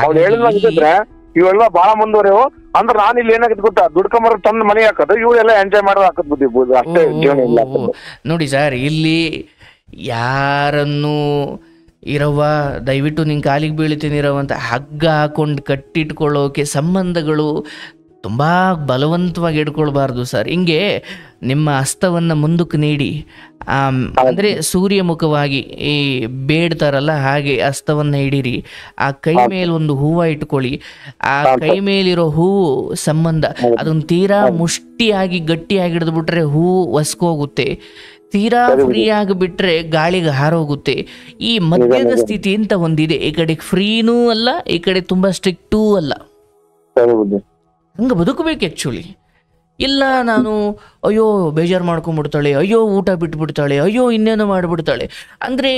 ಅವ್ಳು ಹೇಳಿದ್ರೆ ಇವೆಲ್ಲ ಬಹಳ ಮುಂದುವರೆವು. ಅಂದ್ರೆ ನಾನು ಇಲ್ಲಿ ಏನಾಗಿತ್ತು ಗೊತ್ತಾ, ದುಡ್ಕೊಂಬರ ತಂದ್ ಮನೆ ಹಾಕೋದು, ಇವಳೆಲ್ಲ ಎಂಜಾಯ್ ಮಾಡೋದು ಹಾಕದ್ ಬುದ್ಧಿ ಅಷ್ಟೇ ಜೀವನ ಇಲ್ಲ. ನೋಡಿ ಸರ್, ಇಲ್ಲಿ ಯಾರನ್ನು ಇರವ್ವ ದಯವಿಟ್ಟು ನಿನ್ನ ಕಾಲಿಗೆ ಬೀಳ್ತೀನಿ ಇರವ ಅಂತ ಹಗ್ಗ ಹಾಕೊಂಡು ಕಟ್ಟಿಟ್ಕೊಳ್ಳೋಕೆ ಸಂಬಂಧಗಳು ತುಂಬ ಬಲವಂತವಾಗಿ ಇಟ್ಕೊಳ್ಬಾರ್ದು ಸರ್. ಹಿಂಗೆ ನಿಮ್ಮ ಹಸ್ತವನ್ನು ಮುಂದಕ್ಕೆ ನೀಡಿ, ಅಂದರೆ ಸೂರ್ಯಮುಖವಾಗಿ ಈ ಬೇಡ್ತಾರಲ್ಲ ಹಾಗೆ ಹಸ್ತವನ್ನು ಹಿಡೀರಿ. ಆ ಕೈ ಮೇಲೆ ಒಂದು ಹೂವು ಇಟ್ಕೊಳ್ಳಿ. ಆ ಕೈ ಮೇಲಿರೋ ಹೂವು ಸಂಬಂಧ ಅದನ್ನು ತೀರಾ ಮುಷ್ಟಿಯಾಗಿ ಗಟ್ಟಿಯಾಗಿ ಹಿಡಿದ್ಬಿಟ್ರೆ ಹೂವು ಒಸ್ಕೋಗುತ್ತೆ, ತೀರಾ ಫ್ರೀ ಆಗಿಬಿಟ್ರೆ ಗಾಳಿಗೆ ಹಾರೋಗುತ್ತೆ. ಈ ಮಧ್ಯದ ಸ್ಥಿತಿ ಅಂತ ಒಂದಿದೆ, ಈ ಕಡೆ ಫ್ರೀನೂ ಅಲ್ಲ, ಈ ಕಡೆ ತುಂಬ ಸ್ಟ್ರಿಕ್ಟೂ ಅಲ್ಲ. ಹಂಗೆ ಬದುಕಬೇಕು ಆ್ಯಕ್ಚುಲಿ. ಇಲ್ಲ ನಾನು ಅಯ್ಯೋ ಬೇಜಾರು ಮಾಡ್ಕೊಂಡ್ಬಿಡ್ತಾಳೆ, ಅಯ್ಯೋ ಊಟ ಬಿಟ್ಬಿಡ್ತಾಳೆ, ಅಯ್ಯೋ ಇನ್ನೇನೋ ಮಾಡಿಬಿಡ್ತಾಳೆ ಅಂದರೆ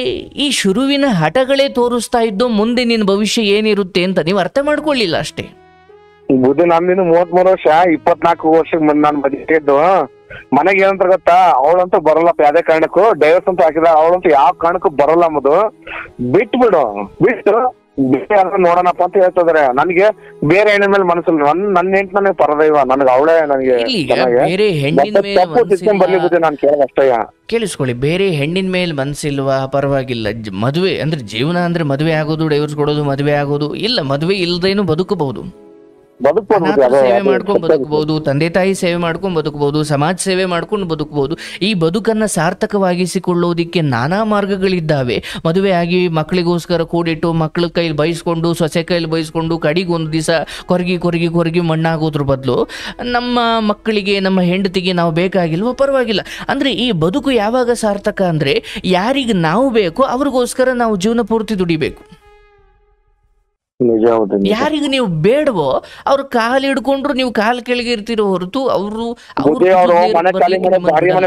ಈ ಶುರುವಿನ ಹಠಗಳೇ ತೋರಿಸ್ತಾ ಇದ್ದು ಮುಂದೆ ನಿನ್ನ ಭವಿಷ್ಯ ಏನಿರುತ್ತೆ ಅಂತ ನೀವು ಅರ್ಥ ಮಾಡ್ಕೊಳ್ಳಿಲ್ಲ ಅಷ್ಟೇ. ಬುದ್ಧಿ ನಮ್ದಿನ್ನು 33 ವರ್ಷ, 24 ವರ್ಷಕ್ಕೆ ನಾನು ಬದುಕಿದ್ದು. ಮನೆಗೆ ಏನಂತ ಗೊತ್ತಾ, ಅವಳಂತೂ ಬರಲ್ಲ ಯಾವ್ದೇ ಕಾರಣಕ್ಕೂ. ಡೈವರ್ಸ್ ಅಂತ ಹಾಕಿದ ಅವಳಂತೂ ಯಾವ ಕಾರಣಕ್ಕೂ ಬರಲ್ಲ. ಮದು ಬಿಟ್ಟು ನೋಡೋಣಪ್ಪ ಅಂತ ಹೇಳ್ತಿದಾರೆ. ನನಗೆ ಬೇರೆ ಹೆಣ್ಣಿನ ಮೇಲೆ ಮನಸ್ಸಿಲ್ಲ. ನನ್ನ ಹೆಂಟ್ ನನಗೆ ಪರದೈವ, ನನಗೆ ಅವಳೇ ನನಗೆ ಬರ್ಲಿ ಬುದ್ಧಿ ನಾನು ಕೇಳೋದು ಅಷ್ಟೇ. ಕೇಳಿಸ್ಕೊಳ್ಳಿ, ಬೇರೆ ಹೆಣ್ಣಿನ ಮೇಲೆ ಮನಸ್ಸಿಲ್ವಾ ಪರವಾಗಿಲ್ಲ. ಮದುವೆ ಅಂದ್ರೆ ಜೀವನ ಅಂದ್ರೆ ಮದುವೆ ಆಗೋದು, ಡೈವರ್ಸ್ ಕೊಡೋದು, ಮದುವೆ ಆಗೋದು ಇಲ್ಲ. ಮದುವೆ ಇಲ್ದೇನು ಬದುಕಬಹುದು, ಸೇವೆ ಮಾಡ್ಕೊಂಡು ಬದುಕಬಹುದು, ತಂದೆ ತಾಯಿ ಸೇವೆ ಮಾಡ್ಕೊಂಡು ಬದುಕಬಹುದು, ಸಮಾಜ ಸೇವೆ ಮಾಡ್ಕೊಂಡು ಬದುಕಬಹುದು. ಈ ಬದುಕನ್ನ ಸಾರ್ಥಕವಾಗಿಸಿಕೊಳ್ಳೋದಿಕ್ಕೆ ನಾನಾ ಮಾರ್ಗಗಳಿದ್ದಾವೆ. ಮದುವೆ ಆಗಿ ಮಕ್ಕಳಿಗೋಸ್ಕರ ಕೂಡಿಟ್ಟು ಮಕ್ಕಳ ಕೈಲಿ ಬಯಸ್ಕೊಂಡು, ಸೊಸೆ ಕೈಲಿ ಬಯಸ್ಕೊಂಡು, ಕಡಿಗೆ ಒಂದು ದಿವಸ ಕೊರಗಿ ಮಣ್ಣಾಗೋದ್ರ ಬದಲು ನಮ್ಮ ಮಕ್ಕಳಿಗೆ, ನಮ್ಮ ಹೆಂಡತಿಗೆ ನಾವು ಬೇಕಾಗಿಲ್ವೋ ಪರವಾಗಿಲ್ಲ. ಅಂದ್ರೆ ಈ ಬದುಕು ಯಾವಾಗ ಸಾರ್ಥಕ ಅಂದ್ರೆ ಯಾರಿಗೆ ನಾವು ಬೇಕೋ ಅವ್ರಿಗೋಸ್ಕರ ನಾವು ಜೀವನ ಪೂರ್ತಿ ದುಡಿಬೇಕು. ಯಾರಿಗೆ ನೀವು ಬೇಡವೋ ಅವ್ರ ಕಾಲು ಹಿಡ್ಕೊಂಡ್ರು ನೀವು ಕಾಲ್ ಕೆಳಗೆ ಇರ್ತಿರೋ ಹೊರತು ಅವರು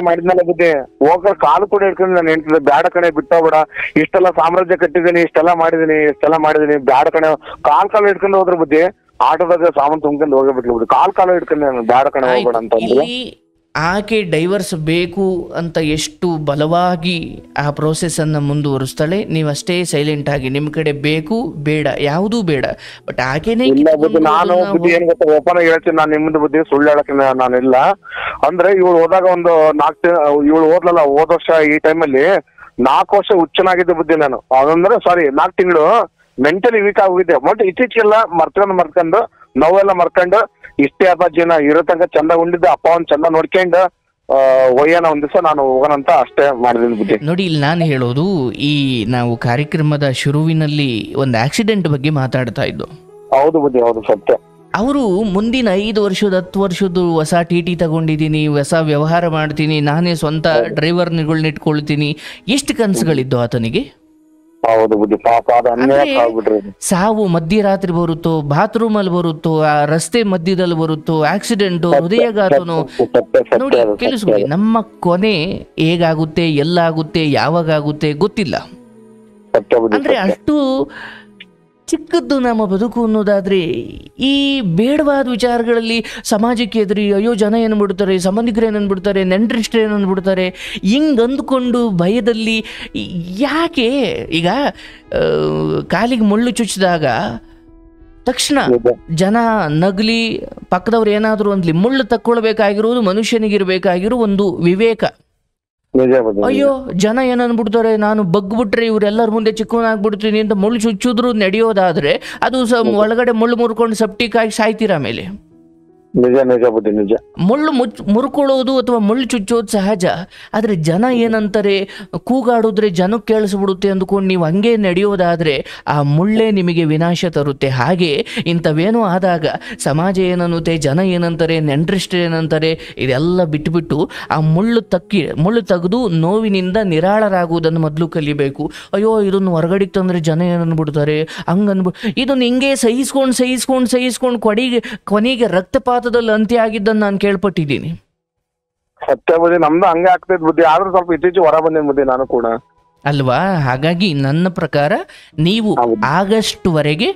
ಮಾಡಿದ್ನಲ್ಲ ಬುದ್ಧಿ ಹೋಗ ಕಾಲು ಕೂಡ ಹಿಡ್ಕೊಂಡು ನಾನು ಹೇಳ್ತಿದ್ದೆ, ಬ್ಯಾಡ ಕಣೆ ಬಿಟ್ಟೋಗ್ಬೇಡ, ಇಷ್ಟೆಲ್ಲ ಸಾಮ್ರಾಜ್ಯ ಕಟ್ಟಿದೀನಿ, ಇಷ್ಟೆಲ್ಲ ಮಾಡಿದೀನಿ ಬ್ಯಾಡ ಕಣೆ. ಕಾಲ್ ಹಿಡ್ಕೊಂಡು ಹೋದ್ರ ಬುದ್ಧಿ ಆಟೋದಾಗ ಸಾಮಾನು ತುಂಬ್ಕೊಂಡು ಹೋಗ್ಬಿಟ್ಲು ಬುದ್ಧಿ. ಕಾಲು ಹಿಡ್ಕೊಂಡು ನಾನು ಬ್ಯಾಡ ಕಣೆ ಹೋಗ್ಬೇಡ ಅಂತಂದ್ರೆ ಆಕೆ ಡೈವರ್ಸ್ ಬೇಕು ಅಂತ ಎಷ್ಟು ಬಲವಾಗಿ ಆ ಪ್ರೋಸೆಸ್ಸನ್ನು ಮುಂದುವರಿಸ್ತಾಳೆ. ನೀವಷ್ಟೇ ಸೈಲೆಂಟ್ ಆಗಿ ನಿಮ್ಮ ಕಡೆ ಬೇಕು ಬೇಡ ಯಾವುದೂ ಬೇಡ, ಬಟ್ ಆಕೆನೇ ನಾನು ಬುದ್ಧಿ ಏನ್ ಗೊತ್ತಾ ಓಪನ್ ಹೇಳ್ತೀನಿ, ನಾನು ನಿಮ್ಮದು ಬುದ್ಧಿ ಸುಳ್ಳು ಹೇಳಕ್ಕೆ ನಾನಿಲ್ಲ. ಅಂದ್ರೆ ಇವಳು ಹೋದಾಗ ಒಂದು ಇವಳು ಓದ್ಲಲ್ಲ, ಹೋದ ವರ್ಷ ಈ ಟೈಮಲ್ಲಿ 4 ವರ್ಷ ಹುಚ್ಚನಾಗಿದ್ದೆ ಬುದ್ಧಿ ನಾನು. ಅದಂದ್ರೆ 4 ತಿಂಗಳು ಮೆಂಟಲಿ ವೀಕ್ ಆಗೋಗಿದ್ದೆ. ಬಟ್ ಇತ್ತೀಚೆಗೆಲ್ಲ ಮರ್ಕೊಂಡು ನೋವೆಲ್ಲ ಮರ್ಕೊಂಡು ಇಷ್ಟೇ ಅಪ್ಪ ಜೀವನ ಇರೋ ತನಕ ಚಂದ ಉಂಡಿದ್ದೆ, ಅಪ್ಪ ಒಂದ್ ಚಂದ ನೋಡ್ಕೊಂಡು ಒಯ್ಯೋಣ ಒಂದ್ ದಿವಸ ನಾನು ಹೋಗೋಣಂತ ಅಷ್ಟೇ ಮಾಡಿದೀನಿ ಬುದ್ಧಿ. ನೋಡಿ, ಇಲ್ಲಿ ನಾನು ಹೇಳೋದು, ಈ ನಾವು ಕಾರ್ಯಕ್ರಮದ ಶುರುವಿನಲ್ಲಿ ಒಂದು ಆಕ್ಸಿಡೆಂಟ್ ಬಗ್ಗೆ ಮಾತಾಡ್ತಾ ಇದ್ದು. ಹೌದು ಬುದ್ಧಿ, ಹೌದು ಸತ್ಯ. ಅವರು ಮುಂದಿನ 5 ವರ್ಷದ 10 ವರ್ಷದ್ದು ಹೊಸ ಟಿ ತಗೊಂಡಿದ್ದೀನಿ, ಹೊಸ ವ್ಯವಹಾರ ಮಾಡ್ತೀನಿ, ನಾನೇ ಸ್ವಂತ ಡ್ರೈವರ್ಗಳನ್ನ ಇಟ್ಕೊಳ್ತೀನಿ, ಎಷ್ಟು ಕನಸುಗಳಿದ್ದು ಆತನಿಗೆ. ಹೌದು ಬುದ್ಧಿ, ಪಾಪ ಸಾವು ಮಧ್ಯರಾತ್ರಿ ಬರುತ್ತೋ, ಬಾತ್ರೂಮ್ ಅಲ್ಲಿ ಬರುತ್ತೋ, ಆ ರಸ್ತೆ ಮಧ್ಯದಲ್ಲಿ ಬರುತ್ತೋ, ಆಕ್ಸಿಡೆಂಟ್, ಹೃದಯಘಾತನೋ. ನೋಡಿ ಕೇಳಿಸ್ಕೊಳ್ಳಿ, ನಮ್ಮ ಕೊನೆ ಹೇಗಾಗುತ್ತೆ, ಎಲ್ಲಾಗುತ್ತೆ, ಯಾವಾಗುತ್ತೆ ಗೊತ್ತಿಲ್ಲ. ಅಂದ್ರೆ ಅಷ್ಟು ಚಿಕ್ಕದ್ದು ನಮ್ಮ ಬದುಕು ಅನ್ನೋದಾದ್ರೆ ಈ ಬೇಡವಾದ ವಿಚಾರಗಳಲ್ಲಿ ಸಮಾಜಕ್ಕೆ ಎದುರಿ ಅಯ್ಯೋ ಜನ ಏನ್ಬಿಡ್ತಾರೆ, ಸಂಬಂಧಿಕರು ಏನನ್ಬಿಡ್ತಾರೆ, ನೆಂಟರಿಷ್ಟರು ಏನನ್ಬಿಡ್ತಾರೆ, ಹಿಂಗೆ ಅಂದ್ಕೊಂಡು ಭಯದಲ್ಲಿ ಯಾಕೆ. ಈಗ ಕಾಲಿಗೆ ಮುಳ್ಳು ಚುಚ್ಚಿದಾಗ ತಕ್ಷಣ ಜನ ನಗ್ಲಿ, ಪಕ್ಕದವ್ರು ಏನಾದ್ರು ಅಂದ್ಲಿ, ಮುಳ್ಳು ತಕ್ಕೊಳ್ಬೇಕಾಗಿರೋದು ಮನುಷ್ಯನಿಗಿರ್ಬೇಕಾಗಿರೋ ಒಂದು ವಿವೇಕ. ಅಯ್ಯೋ ಜನ ಏನನ್ಬಿಡ್ತಾರೆ, ನಾನು ಬಗ್ಬಿಟ್ರೆ ಇವರೆಲ್ಲರ ಮುಂದೆ ಚಿಕ್ಕವನಾಗ್ಬಿಡ್ತೀನಿ ಅಂತ ಮುಳ್ಳು ಚುಚ್ಚಿದ್ರು ನಡೆಯೋದಾದ್ರೆ ಅದು ಒಳಗಡೆ ಮುಳ್ಳು ಮುರ್ಕೊಂಡು ಸೆಪ್ಟಿಕ್ ಆಗಿ ಸಾಯ್ತೀರ. ಆಮೇಲೆ ನಿಜ ನಿಜ ಬುದ್ಧಿ ನಿಜ. ಮುಳ್ಳು ಮುರ್ಕೊಳ್ಳೋದು ಅಥವಾ ಮುಳ್ಳು ಚುಚ್ಚೋದು ಸಹಜ, ಆದರೆ ಜನ ಏನಂತಾರೆ, ಕೂಗಾಡಿದ್ರೆ ಜನಕ್ಕೆ ಕೇಳಿಸ್ಬಿಡುತ್ತೆ ಅಂದ್ಕೊಂಡು ನೀವು ಹಂಗೆ ನಡೆಯೋದಾದರೆ ಆ ಮುಳ್ಳೇ ನಿಮಗೆ ವಿನಾಶ ತರುತ್ತೆ. ಹಾಗೆ ಇಂಥವೇನೋ ಆದಾಗ ಸಮಾಜ ಏನನ್ನುತ್ತೆ, ಜನ ಏನಂತಾರೆ, ನೆಂಟ್ರಿಸ್ಟ್ರು ಏನಂತಾರೆ, ಇದೆಲ್ಲ ಬಿಟ್ಬಿಟ್ಟು ಆ ಮುಳ್ಳು ತೆಗೆದು ನೋವಿನಿಂದ ನಿರಾಳರಾಗುವುದನ್ನು ಮೊದಲು ಕಲಿಬೇಕು. ಅಯ್ಯೋ ಇದನ್ನು ಹೊರಗಡೆಗೆ ತಂದರೆ ಜನ ಏನನ್ಬಿಡ್ತಾರೆ ಇದನ್ನು ಹಿಂಗೆ ಸಹಿಸ್ಕೊಂಡು ಕೊನೆಗೆ ರಕ್ತಪಾತದಲ್ಲಿ ಅಂತ್ಯ ಆಗಿದ್ದನ್ನು ನಾನು ಕೇಳ್ಪಟ್ಟಿದ್ದೀನಿ. ಸತ್ಯ ಬುದ್ಧಿ, ನಮ್ದು ಹಂಗೆ ಆಗ್ತೈತೆ ಬುದ್ಧಿ. ಆದ್ರೂ ಸ್ವಲ್ಪ ಇತ್ತೀಚೆಗೆ ಹೊರ ಬಂದೇನೆ ಬುದ್ಧಿ ನಾನು ಕೂಡ ಅಲ್ವಾ. ಹಾಗಾಗಿ ನನ್ನ ಪ್ರಕಾರ ನೀವು ಆಗಸ್ಟ್ವರೆಗೆ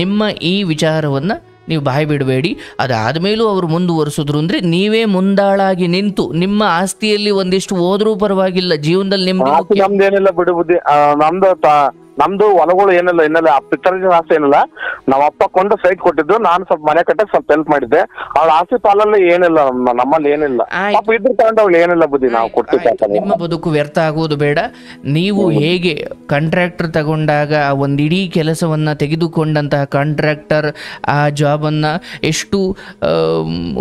ನಿಮ್ಮ ಈ ವಿಚಾರವನ್ನು ನೀವು ಬಾಯಿ ಬಿಡಬೇಡಿ. ಅದಾದಮೇಲೂ ಅವರು ಮುಂದುವರಿಸಿದ್ರು ಅಂದರೆ ನೀವೇ ಮುಂದಾಳಾಗಿ ನಿಂತು ನಿಮ್ಮ ಆಸ್ತಿಯಲ್ಲಿ ಒಂದಿಷ್ಟು ಹೋದ್ರೂ ಪರವಾಗಿಲ್ಲ, ಜೀವನದಲ್ಲಿ ನಮ್ದೇನಿಲ್ಲ ಬಿಡು ಬುದ್ಧಿ. ನಮ್ದು ಹೊಲಗಳು ಏನಿಲ್ಲ, ಇನ್ನಲ್ಲ ಪಿತ್ತರ್ಜಿ ಆಸ್ತಿ ಏನಿಲ್ಲ. ನಮ್ಮ ಅಪ್ಪ ಕೊಂಡು ಸೈಟ್ ಕೊಟ್ಟಿದ್ದು, ನಾನು ಸ್ವಲ್ಪ ಮನೆ ಕಟ್ಟಕ್ಕೆ ಸ್ವಲ್ಪ ಹೆಲ್ಪ್ ಮಾಡಿದ್ದೆ. ಅವ್ಳ ಆಸ್ತಿ ಪಾಲಲ್ಲಿ ಏನಿಲ್ಲ, ನಮ್ಮಲ್ಲಿ ಏನಿಲ್ಲ. ಇದ್ರ ತಗೊಂಡವ್ಳು ಏನಿಲ್ಲ ಬುದ್ಧಿ, ನಾವು ಕೊಡ್ತಿದ್ದ. ನಿಮ್ಮ ಬದುಕು ವ್ಯರ್ಥ ಆಗೋದು ಬೇಡ. ನೀವು ಹೇಗೆ ಕಾಂಟ್ರಾಕ್ಟರ್ ತಗೊಂಡಾಗ ಒಂದಿಡೀ ಕೆಲಸವನ್ನ ತೆಗೆದುಕೊಂಡಂತಹ ಕಾಂಟ್ರಾಕ್ಟರ್ ಆ ಜಾಬನ್ನು ಎಷ್ಟು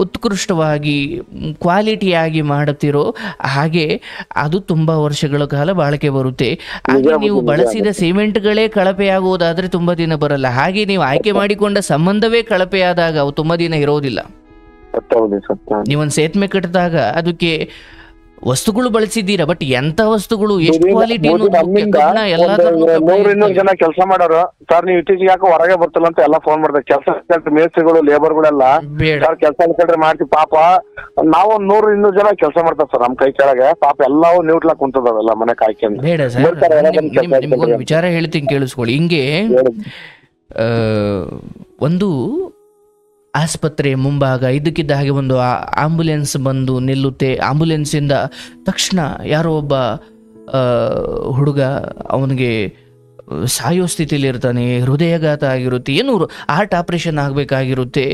ಉತ್ಕೃಷ್ಟವಾಗಿ ಕ್ವಾಲಿಟಿಯಾಗಿ ಮಾಡುತ್ತೀರೋ ಹಾಗೆ ಅದು ತುಂಬಾ ವರ್ಷಗಳ ಕಾಲ ಬಾಳಿಕೆ ಬರುತ್ತೆ. ಹಾಗೆ ನೀವು ಬಳಸಿದ ಸಿಮೆಂಟ್ಗಳೇ ಕಳಪೆಯಾಗುವುದಾದ್ರೆ ತುಂಬಾ ದಿನ ಬರಲ್ಲ. ಹಾಗೆ ನೀವು ಆಯ್ಕೆ ಮಾಡಿಕೊಂಡ ಸಂಬಂಧವೇ ಕಳಪೆಯಾದಾಗ ಅವು ತುಂಬಾ ದಿನ ಇರೋದಿಲ್ಲ. ನೀವೊಂದು ಸೇತುವೆ ಕಟ್ಟಿದಾಗ ಅದಕ್ಕೆ ವಸ್ತುಗಳು ಬಳಸಿದ್ದೀರಾ, ಬಟ್ ಎಂತ ವಸ್ತುಗಳು, ಎಷ್ಟು ಕ್ವಾಲಿಟಿ, ಜನ ಕೆಲಸ ಮಾಡೋರು ಸರ್, ನೀವು ಇತ್ತೀಚೆಗೆ ಯಾಕೆ ಹೊರಗೆ ಬರ್ತಿಲ್ಲ ಅಂತ ಎಲ್ಲ ಫೋನ್ ಮಾಡ್ತಾರೆ. ಕೆಲಸ ಮೇಸ್ತ್ರಿಗಳು, ಲೇಬರ್ಗಳೆಲ್ಲ ಕೆಲಸ ಕಟ್ರೆ ಮಾಡ್ತೀವಿ. ಪಾಪ ನಾವು 100-200 ಜನ ಕೆಲಸ ಮಾಡ್ತಾರೆ ಸರ್ ನಮ್ಮ ಕೈ ಕೆಳಗೆ. ಪಾಪ ಎಲ್ಲವೂ ನ್ಯೂಟ್ಲಾಕ್ ಕುಂತದವೆಲ್ಲ ಮನೆ ಕಾಯ್ಕೊಂಡು. ಬೇಡ ಸರ್, ನಿಮ್ಗೊಂದು ವಿಚಾರ ಹೇಳ್ತೀನಿ ಕೇಳಿಸ್ಕೊಳ್ಳಿ. ಹಿಂಗೆ ಒಂದು ಆಸ್ಪತ್ರೆ ಮುಂಭಾಗ ಇದ್ದಕ್ಕಿದ್ದ ಹಾಗೆ ಒಂದು ಆಂಬುಲೆನ್ಸ್ ಬಂದು ನಿಲ್ಲುತ್ತೆ. ಆಂಬುಲೆನ್ಸಿಂದ ತಕ್ಷಣ ಯಾರೋ ಒಬ್ಬ ಹುಡುಗ ಅವನಿಗೆ ಸಾಯೋ ಸ್ಥಿತಿಲಿ ಇರ್ತಾನೆ, ಹೃದಯಾಘಾತ ಆಗಿರುತ್ತೆ, ಏನು ಹಾರ್ಟ್ ಆಪರೇಷನ್ ಆಗಬೇಕಾಗಿರುತ್ತೆ.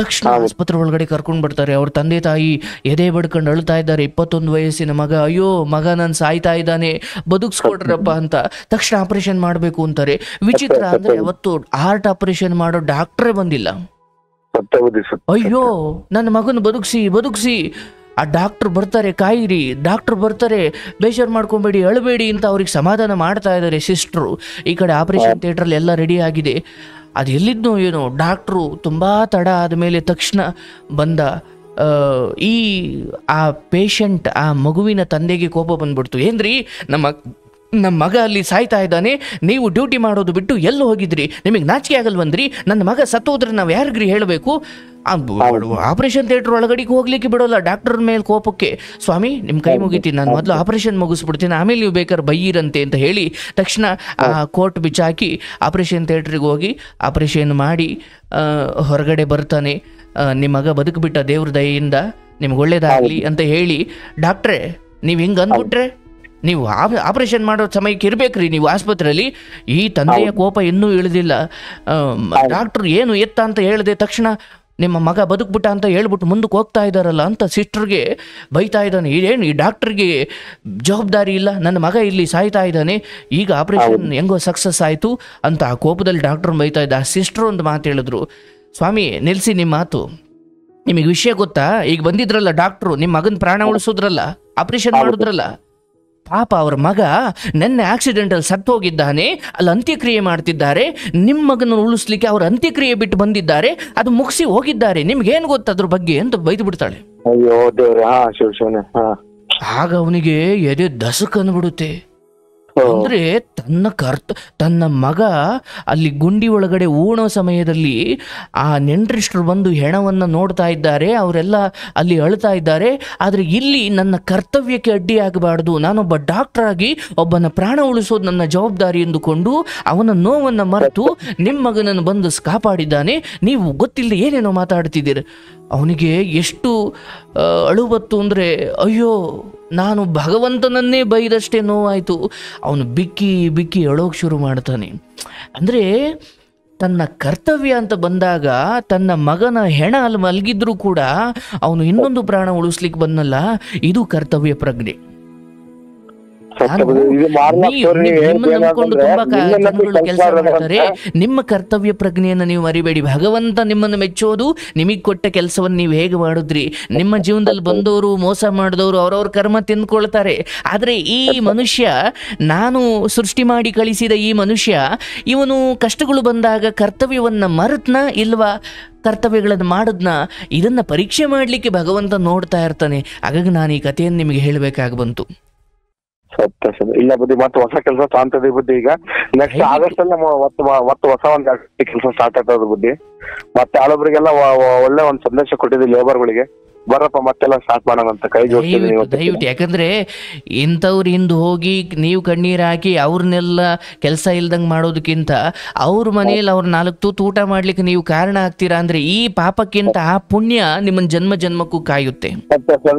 ತಕ್ಷಣ ಆಸ್ಪತ್ರೆ ಒಳಗಡೆ ಕರ್ಕೊಂಡು ಬರ್ತಾರೆ. ಅವ್ರ ತಂದೆ ತಾಯಿ ಎದೆ ಬಡ್ಕೊಂಡು ಅಳ್ತಾ ಇದ್ದಾರೆ. 21 ವಯಸ್ಸಿನ ಮಗ, ಅಯ್ಯೋ ಮಗ ನಾನು ಸಾಯ್ತಾ ಇದ್ದಾನೆ, ಬದುಕ್ಸ್ಕೊಡ್ರಪ್ಪ ಅಂತ. ತಕ್ಷಣ ಆಪರೇಷನ್ ಮಾಡಬೇಕು ಅಂತಾರೆ. ವಿಚಿತ್ರ ಅಂದ್ರೆ ಅವತ್ತು ಹಾರ್ಟ್ ಆಪರೇಷನ್ ಮಾಡೋ ಡಾಕ್ಟ್ರೇ ಬಂದಿಲ್ಲ. ಅಯ್ಯೋ ನನ್ನ ಮಗನ ಬದುಕ್ಸಿ ಆ ಡಾಕ್ಟರ್ ಬರ್ತಾರೆ, ಕಾಯಿರಿ, ಡಾಕ್ಟರ್ ಬರ್ತಾರೆ, ಬೇಜಾರು ಮಾಡ್ಕೊಬೇಡಿ, ಅಳಬೇಡಿ ಅಂತ ಅವ್ರಿಗೆ ಸಮಾಧಾನ ಮಾಡ್ತಾ ಇದ್ದಾರೆ ಸಿಸ್ಟ್ರು. ಈ ಕಡೆ ಆಪರೇಷನ್ ಥಿಯೇಟ್ರಲ್ಲಿ ಎಲ್ಲ ರೆಡಿ ಆಗಿದೆ. ಅದು ಎಲ್ಲಿದ್ನೋ ಏನೋ ಡಾಕ್ಟ್ರು ತುಂಬ ತಡ ಆದಮೇಲೆ ತಕ್ಷಣ ಬಂದ. ಆ ಪೇಷಂಟ್, ಆ ಮಗುವಿನ ತಂದೆಗೆ ಕೋಪ ಬಂದ್ಬಿಡ್ತು. ಏನ್ರಿ, ನಮ್ಮ ಮಗ ಅಲ್ಲಿ ಸಾಯ್ತಾ ಇದ್ದಾನೆ, ನೀವು ಡ್ಯೂಟಿ ಮಾಡೋದು ಬಿಟ್ಟು ಎಲ್ಲೋ ಹೋಗಿದ್ರಿ, ನಿಮಗೆ ನಾಚಿಕೆ ಆಗಲ್ವಂದ್ರಿ? ನನ್ನ ಮಗ ಸತ್ತೋದ್ರೆ ನಾವು ಯಾರಿಗ್ರಿ ಹೇಳಬೇಕು? ಆಪರೇಷನ್ ಥಿಯೇಟರ್ ಒಳಗಡೆಗೆ ಹೋಗ್ಲಿಕ್ಕೆ ಬಿಡೋಲ್ಲ ಡಾಕ್ಟರ್ ಮೇಲೆ ಕೋಪಕ್ಕೆ. ಸ್ವಾಮಿ ನಿಮ್ಮ ಕೈ ಮುಗಿತೀನಿ, ನಾನು ಮೊದಲು ಆಪರೇಷನ್ ಮುಗಿಸ್ಬಿಡ್ತೀನಿ, ಆಮೇಲೆ ನೀವು ಬೇಕಾದ್ರೆ ಬೈಯಿರಂತೆ ಅಂತ ಹೇಳಿ ತಕ್ಷಣ ಆ ಕೋಟ್ ಬಿಚ್ಚಾಕಿ ಆಪರೇಷನ್ ಥಿಯೇಟ್ರಿಗೆ ಹೋಗಿ ಆಪರೇಷನ್ ಮಾಡಿ ಹೊರಗಡೆ ಬರ್ತಾನೆ. ನಿಮ್ಮ ಮಗ ಬದುಕಿಬಿಟ್ಟ, ದೇವ್ರ ದಯೆಯಿಂದ ನಿಮ್ಗೆ ಒಳ್ಳೇದಾಗಲಿ ಅಂತ ಹೇಳಿ. ಡಾಕ್ಟ್ರೇ ನೀವು ಹಿಂಗೆ ಅಂದ್ಬಿಟ್ರೆ ನೀವು ಆಪರೇಷನ್ ಮಾಡೋ ಸಮಯಕ್ಕೆ ಇರ್ಬೇಕ್ರಿ ನೀವು ಆಸ್ಪತ್ರೆಯಲ್ಲಿ. ಈ ತಂದೆಯ ಕೋಪ ಇನ್ನೂ ಇಳಿದಿಲ್ಲ. ಡಾಕ್ಟ್ರು ಏನು ಎತ್ತ ಅಂತ ಹೇಳಿದೆ ತಕ್ಷಣ ನಿಮ್ಮ ಮಗ ಬದುಕ್ಬಿಟ್ಟ ಅಂತ ಹೇಳ್ಬಿಟ್ಟು ಮುಂದಕ್ಕೆ ಹೋಗ್ತಾ ಇದ್ದಾರಲ್ಲ ಅಂತ ಸಿಸ್ಟರ್ಗೆ ಬೈತಾ ಇದ್ದಾನೆ. ಏನು ಈ ಡಾಕ್ಟ್ರಿಗೆ ಜವಾಬ್ದಾರಿ ಇಲ್ಲ, ನನ್ನ ಮಗ ಇಲ್ಲಿ ಸಾಯ್ತಾ ಇದ್ದಾನೆ, ಈಗ ಆಪರೇಷನ್ ಹೆಂಗೋ ಸಕ್ಸಸ್ ಆಯಿತು ಅಂತ ಆ ಕೋಪದಲ್ಲಿ ಡಾಕ್ಟ್ರ್ ಬೈತಾ ಇದ್ದ. ಆ ಸಿಸ್ಟ್ರು ಒಂದು ಮಾತು ಹೇಳಿದ್ರು, ಸ್ವಾಮಿ ನಿಲ್ಲಿಸಿ ನಿಮ್ಮ ಮಾತು, ನಿಮಗೆ ವಿಷಯ ಗೊತ್ತಾ? ಈಗ ಬಂದಿದ್ರಲ್ಲ ಡಾಕ್ಟ್ರು, ನಿಮ್ಮ ಮಗನ ಪ್ರಾಣ ಉಳಿಸೋದ್ರಲ್ಲ, ಆಪರೇಷನ್ ಮಾಡಿದ್ರಲ್ಲ, ಪಾಪ ಅವ್ರ ಮಗ ನೆನ್ನೆ ಆಕ್ಸಿಡೆಂಟಲ್ಲಿ ಸತ್ತು ಹೋಗಿದ್ದಾನೆ, ಅಲ್ಲಿ ಅಂತ್ಯಕ್ರಿಯೆ ಮಾಡ್ತಿದ್ದಾರೆ. ನಿಮ್ಮ ಮಗನ ಉಳಿಸ್ಲಿಕ್ಕೆ ಅವ್ರ ಅಂತ್ಯಕ್ರಿಯೆ ಬಿಟ್ಟು ಬಂದಿದ್ದಾರೆ, ಅದು ಮುಗಿಸಿ ಹೋಗಿದ್ದಾರೆ, ನಿಮ್ಗೇನು ಗೊತ್ತ ಅದ್ರ ಬಗ್ಗೆ ಅಂತ ಬೈದು ಬಿಡ್ತಾಳೆ. ಆಗ ಅವನಿಗೆ ಎದೆ ದಸಕ್ ಅಂದ್ಬಿಡುತ್ತೆ. ಅಂದ್ರೆ ತನ್ನ ಮಗ ಅಲ್ಲಿ ಗುಂಡಿ ಒಳಗಡೆ ಊಣೋ ಸಮಯದಲ್ಲಿ ಆ ನೆಂಟ್ರಿಸ್ಟ್ರು ಬಂದು ಹೆಣವನ್ನ ನೋಡ್ತಾ ಇದ್ದಾರೆ, ಅವರೆಲ್ಲ ಅಲ್ಲಿ ಅಳ್ತಾ ಇದ್ದಾರೆ. ಆದ್ರೆ ಇಲ್ಲಿ ನನ್ನ ಕರ್ತವ್ಯಕ್ಕೆ ಅಡ್ಡಿಯಾಗಬಾರ್ದು, ನಾನೊಬ್ಬ ಡಾಕ್ಟರ್ ಆಗಿ ಒಬ್ಬನ ಪ್ರಾಣ ಉಳಿಸೋದು ನನ್ನ ಜವಾಬ್ದಾರಿ ಎಂದುಕೊಂಡು ಅವನ ನೋವನ್ನ ಮರೆತು ನಿಮ್ಮ ಮಗನನ್ನು ಬಂದು ಕಾಪಾಡಿದ್ದಾನೆ. ನೀವು ಗೊತ್ತಿಲ್ಲದೆ ಏನೇನೋ ಮಾತಾಡ್ತಿದ್ದೀರ. ಅವನಿಗೆ ಎಷ್ಟು ಅಳುಬತ್ತು ಅಂದರೆ, ಅಯ್ಯೋ ನಾನು ಭಗವಂತನನ್ನೇ ಬೈದಷ್ಟೇ ನೋವಾಯಿತು. ಅವನು ಬಿಕ್ಕಿ ಬಿಕ್ಕಿ ಅಳೋಕೆ ಶುರು ಮಾಡ್ತಾನೆ. ಅಂದರೆ ತನ್ನ ಕರ್ತವ್ಯ ಅಂತ ಬಂದಾಗ ತನ್ನ ಮಗನ ಹೆಣ ಅಲ್ಲಿ ಮಲಗಿದ್ರೂ ಕೂಡ ಅವನು ಇನ್ನೊಂದು ಪ್ರಾಣ ಉಳಿಸ್ಲಿಕ್ಕೆ ಬಂದಲ್ಲ, ಇದು ಕರ್ತವ್ಯ ಪ್ರಜ್ಞೆ. ನಾನು ಇದು ಮಾರ್ಲಾಕ್ತವ್ರು ನೀವ್ ನಿಮ್ಮನ್ನು ನಂಬ್ಕೊಂಡು ತುಂಬಾ ಜನಗಳು ಕೆಲಸ ಮಾಡ್ತಾರೆ. ಅಂತ ನಿಮ್ಮ ಕರ್ತವ್ಯ ಪ್ರಜ್ಞೆಯನ್ನು ನೀವು ಮರಿಬೇಡಿ. ಭಗವಂತ ನಿಮ್ಮನ್ನು ಮೆಚ್ಚೋದು ನಿಮಗೆ ಕೊಟ್ಟ ಕೆಲಸವನ್ನು ನೀವು ಹೇಗೆ ಮಾಡಿದ್ರಿ. ನಿಮ್ಮ ಜೀವನದಲ್ಲಿ ಬಂದವರು ಮೋಸ ಮಾಡಿದವರು ಅವ್ರವ್ರ ಕರ್ಮ ತಿಂದ್ಕೊಳ್ತಾರೆ. ಆದರೆ ಈ ಮನುಷ್ಯ, ನಾನು ಸೃಷ್ಟಿ ಮಾಡಿ ಕಳಿಸಿದ ಈ ಮನುಷ್ಯ, ಇವನು ಕಷ್ಟಗಳು ಬಂದಾಗ ಕರ್ತವ್ಯವನ್ನ ಮರೆತ್ನ ಇಲ್ವಾ ಕರ್ತವ್ಯಗಳನ್ನು ಮಾಡಿದ್ನ, ಇದನ್ನ ಪರೀಕ್ಷೆ ಮಾಡಲಿಕ್ಕೆ ಭಗವಂತ ನೋಡ್ತಾ ಇರ್ತಾನೆ. ಹಾಗಾಗಿ ನಾನು ಈ ಕಥೆಯನ್ನು ನಿಮಗೆ ಹೇಳಬೇಕಾಗಿ ಬಂತು. ಸತ್ಯ ಸರ್. ಇಲ್ಲ ಬುದ್ಧಿ ಮತ್ತೆ ಹೊಸ ಕೆಲಸ ಕಾಣ್ತದೆ ಬುದ್ಧಿ. ಈಗ ನೆಕ್ಸ್ಟ್ ಆಗಸ್ಟ್ ಅಲ್ಲಿ ಒತ್ತು ಹೊಸ ಒಂದು ಕೆಲಸ ಸ್ಟಾರ್ಟ್ ಆಗ್ತದೆ ಬುದ್ಧಿ. ಮತ್ತೆ ಆಳೊಬ್ರಿಗೆಲ್ಲ ಒಳ್ಳೆ ಒಂದು ಸಂದೇಶ ಕೊಟ್ಟಿದ್ದೀವಿ ಲೇಬರ್ಗಳಿಗೆ, ಬರಪ್ಪ ಮತ್ತೆಲ್ಲ ಸ್ಟಾರ್ಟ್ ಮಾಡೋಣ ಅಂತ ಕೈ ಜೋಡಿಸ್ತೀನಿ. ದಯವಿಟ್ಟು, ಯಾಕಂದ್ರೆ ಇಂಥವ್ರು ಹಿಂದೆ ಹೋಗಿ ನೀವು ಕಣ್ಣೀರು ಹಾಕಿ ಅವ್ರನ್ನೆಲ್ಲ ಕೆಲಸ ಇಲ್ದಂಗೆ ಮಾಡೋದಕ್ಕಿಂತ ಅವ್ರ ಮನೆಯಲ್ಲಿ ಅವ್ರ 4 ತೂತು ಊಟ ಮಾಡ್ಲಿಕ್ಕೆ ನೀವು ಕಾರಣ ಆಗ್ತೀರಾ ಅಂದ್ರೆ ಈ ಪಾಪಕ್ಕಿಂತ ಆ ಪುಣ್ಯ ನಿಮ್ಮನ್ನ ಜನ್ಮ ಜನ್ಮಕ್ಕೂ ಕಾಯುತ್ತೆ.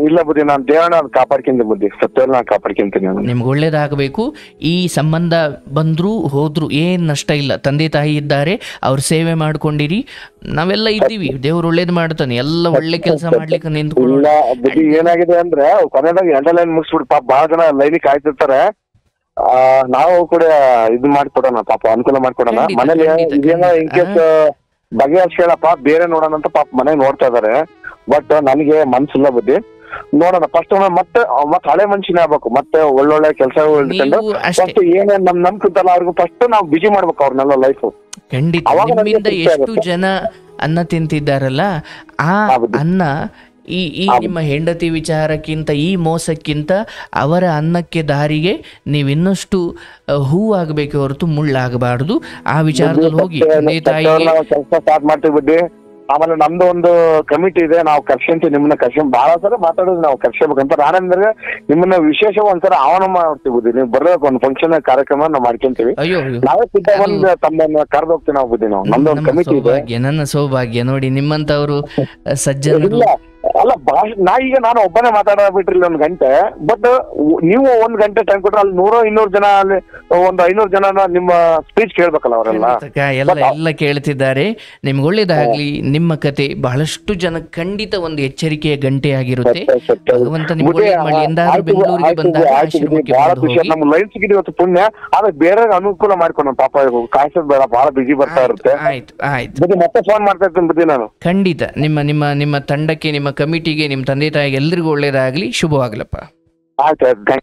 ಇಲ್ಲ ಬುದ್ಧಿ, ನಾನು ದೇವರನ್ನ ಕಾಪಾಡ್ಕೊಂತೀನಿ ಬುದ್ಧಿ, ಸತ್ಯವನ್ನು ನಾನು ಕಾಪಾಡ್ಕೊಂತೀನಿ. ನಿಮ್ಗೆ ಒಳ್ಳೇದಾಗಬೇಕು. ಈ ಸಂಬಂಧ ಬಂದ್ರು ಹೋದ್ರು ಏನ್ ನಷ್ಟ ಇಲ್ಲ. ತಂದೆ ತಾಯಿ ಇದ್ದಾರೆ, ಅವ್ರ ಸೇವೆ ಮಾಡ್ಕೊಂಡಿರಿ. ನಾವೆಲ್ಲ ಇದ್ದೀವಿ, ದೇವ್ರು ಒಳ್ಳೇದು ಮಾಡ್ತಾನೆ. ಎಲ್ಲ ಒಳ್ಳೆ ಕೆಲಸ ಮಾಡ್ಲಿಕ್ಕೆ ನಿಂತ್ಕೊಳ್ಳೋಣ. ಇಲ್ಲ ಬುದ್ಧಿ, ಏನಾಗಿದೆ ಅಂದ್ರೆ ಕೊನೆದಾಗ ಎಂಡ ಲೈನ್ ಮುಗಿಸ್ಬಿಟ್ಟು ಪಾಪ ಬಹಳ ಜನ ಲೈನಿಗೆ ಕಾಯ್ತಿರ್ತಾರೆ. ನಾವು ಕೂಡ ಇದು ಮಾಡ್ಕೊಡೋಣ, ಪಾಪ ಅನುಕೂಲ ಮಾಡ್ಕೊಡೋಣ. ಮನೇಲಿ ಇದೇನೋ ಇನ್ ಕೇಸ್ ಬಗೆಹರಿಸ್ಕೊಳ್ಳಪ್ಪ ಬೇರೆ ನೋಡೋಣ ಅಂತ ಪಾಪ ಮನೆಗೆ ನೋಡ್ತಾ ಇದಾರೆ. ಬಟ್ ನನಗೆ ಮನ್ಸಿಲ್ಲ ಬುದ್ಧಿ. ನೋಡೋಣ ಫಸ್ಟ್ ಮತ್ತೆ ಹಳೆ ಮನುಷ್ಯನೇ ಆಗ್ಬೇಕು. ಮತ್ತೆ ಒಳ್ಳೊಳ್ಳೆ ಕೆಲಸಗಳು ಇಟ್ಕೊಂಡು ಫಸ್ಟ್ ಏನೇನ್ ನಮ್ ನಮ್ಕಿಂತಲ್ಲ ಅವ್ರಿಗೂ ಫಸ್ಟ್ ನಾವು ಬಿಜಿ ಮಾಡ್ಬೇಕು ಅವ್ರನ್ನೆಲ್ಲ ಲೈಫ್. ಖಂಡಿತ. ನಿಮ್ಮಿಂದ ಎಷ್ಟು ಜನ ಅನ್ನ ತಿಂತಿದ್ದಾರಲ್ಲ, ಆ ಅನ್ನ ಈ ನಿಮ್ಮ ಹೆಂಡತಿ ವಿಚಾರಕ್ಕಿಂತ, ಈ ಮೋಸಕ್ಕಿಂತ ಅವರ ಅನ್ನಕ್ಕೆ ದಾರಿಗೆ ನೀವು ಇನ್ನಷ್ಟು ಹೂವಾಗಬೇಕೆ ಹೊರತು ಮುಳ್ಳಾಗಬಾರ್ದು. ಆ ವಿಚಾರದಲ್ಲಿ ಹೋಗಿ ತಂದೆ ತಾಯಿಗೆ ಕೆಲಸ ಸ್ಟಾರ್ಟ್ ಮಾಡ್ತೀವಿ ಬುದ್ಧಿ. ಆಮೇಲೆ ನಮ್ದು ಒಂದು ಕಮಿಟಿ ಇದೆ, ನಾವು ಕರ್ಸ್ಕೊಂತೀವಿ. ನಿಮ್ಮನ್ನ ಬಹಳ ಸಲ ಮಾತಾಡೋದು ನಾವು ಕರ್ಸ್ಕೋಬೇಕಂತ. ನಾನಂದ್ರೆ ನಿಮ್ಮನ್ನ ವಿಶೇಷ ಒಂದ್ಸಲ ಆಹ್ವಾನ ಮಾಡ್ತೀವಿ ಬುದ್ಧಿ. ನೀವು ಬರ್ಬೇಕು, ಒಂದು ಫಂಕ್ಷನ್ ಕಾರ್ಯಕ್ರಮ ನಾವು ಮಾಡ್ಕೊಂತೀವಿ. ನಾವೇ ಸಿದ್ಧ ಬಂದು ತಮ್ಮನ್ನ ಕರೆದು ಹೋಗ್ತೀವಿ ನಾವು ಬುದ್ಧಿ. ನಾವು ನಮ್ದು ಒಂದು ಕಮಿಟಿ ಇದೆ. ನನ್ನ ಸೌಭಾಗ್ಯ ನೋಡಿ, ನಿಮ್ಮಂತವ್ರು ಸಜ್ಜನರು. ಅಲ್ಲ ನಾನು ಒಬ್ಬನೇ ಮಾತಾಡಬಿಟ್ರಿ 1 ಗಂಟೆ. ಬಟ್ ನೀವು 1 ಗಂಟೆ ಟೈಮ್ ಕೊಟ್ರೆ ಅಲ್ಲಿ 100-200 ಜನ, ಅಲ್ಲಿ ಒಂದು 500 ಜನ ನಿಮ್ಮ ಸ್ಪೀಚ್ ಕೇಳ್ಬೇಕಲ್ಲ ಅವರೆಲ್ಲ. ಎಲ್ಲ ಕೇಳ್ತಿದ್ದಾರೆ. ನಿಮ್ಗೆ ಒಳ್ಳೇದಾಗ್ಲಿ. ನಿಮ್ಮ ಕತೆ ಬಹಳಷ್ಟು ಜನ ಖಂಡಿತ ಒಂದು ಎಚ್ಚರಿಕೆಯ ಗಂಟೆ ಆಗಿರುತ್ತೆ. ಭಗವಂತ ನಿಮ್ಗೆ ಮಾಡಿ. ಎಂದಾದ್ರೂ ಬೆಂಗಳೂರಿಗೆ ಬಂದಾಗ ನಮ್ಮ ಲೈನ್ ಸಿಕ್ಕಿದೆ ಇವತ್ತು ಪುಣ್ಯ. ಆದ್ರೆ ಬೇರೆ ಅನುಕೂಲ ಮಾಡ್ಕೊಂಡು ಪಾಪ ಕಾಯ್ಸೋದ್ ಬೇಡ, ಬಹಳ ಬಿಜಿ ಬರ್ತಾ ಇರುತ್ತೆ. ಆಯ್ತು ಮತ್ತೆ ಫೋನ್ ಮಾಡ್ತಾ ಇರ್ತೀನಿ ಬುದ್ಧಿ ನಾನು. ಖಂಡಿತ. ನಿಮ್ಮ ತಂಡಕ್ಕೆ, ನಿಮ್ಮ ಕಮಿಟಿಗೆ, ನಿಮ್ಮ ತಂದೆ ತಾಯಿಗೆ ಎಲ್ರಿಗೂ ಒಳ್ಳೇದಾಗ್ಲಿ. ಶುಭವಾಗ್ಲಪ್ಪ. ಆಯ್ತು.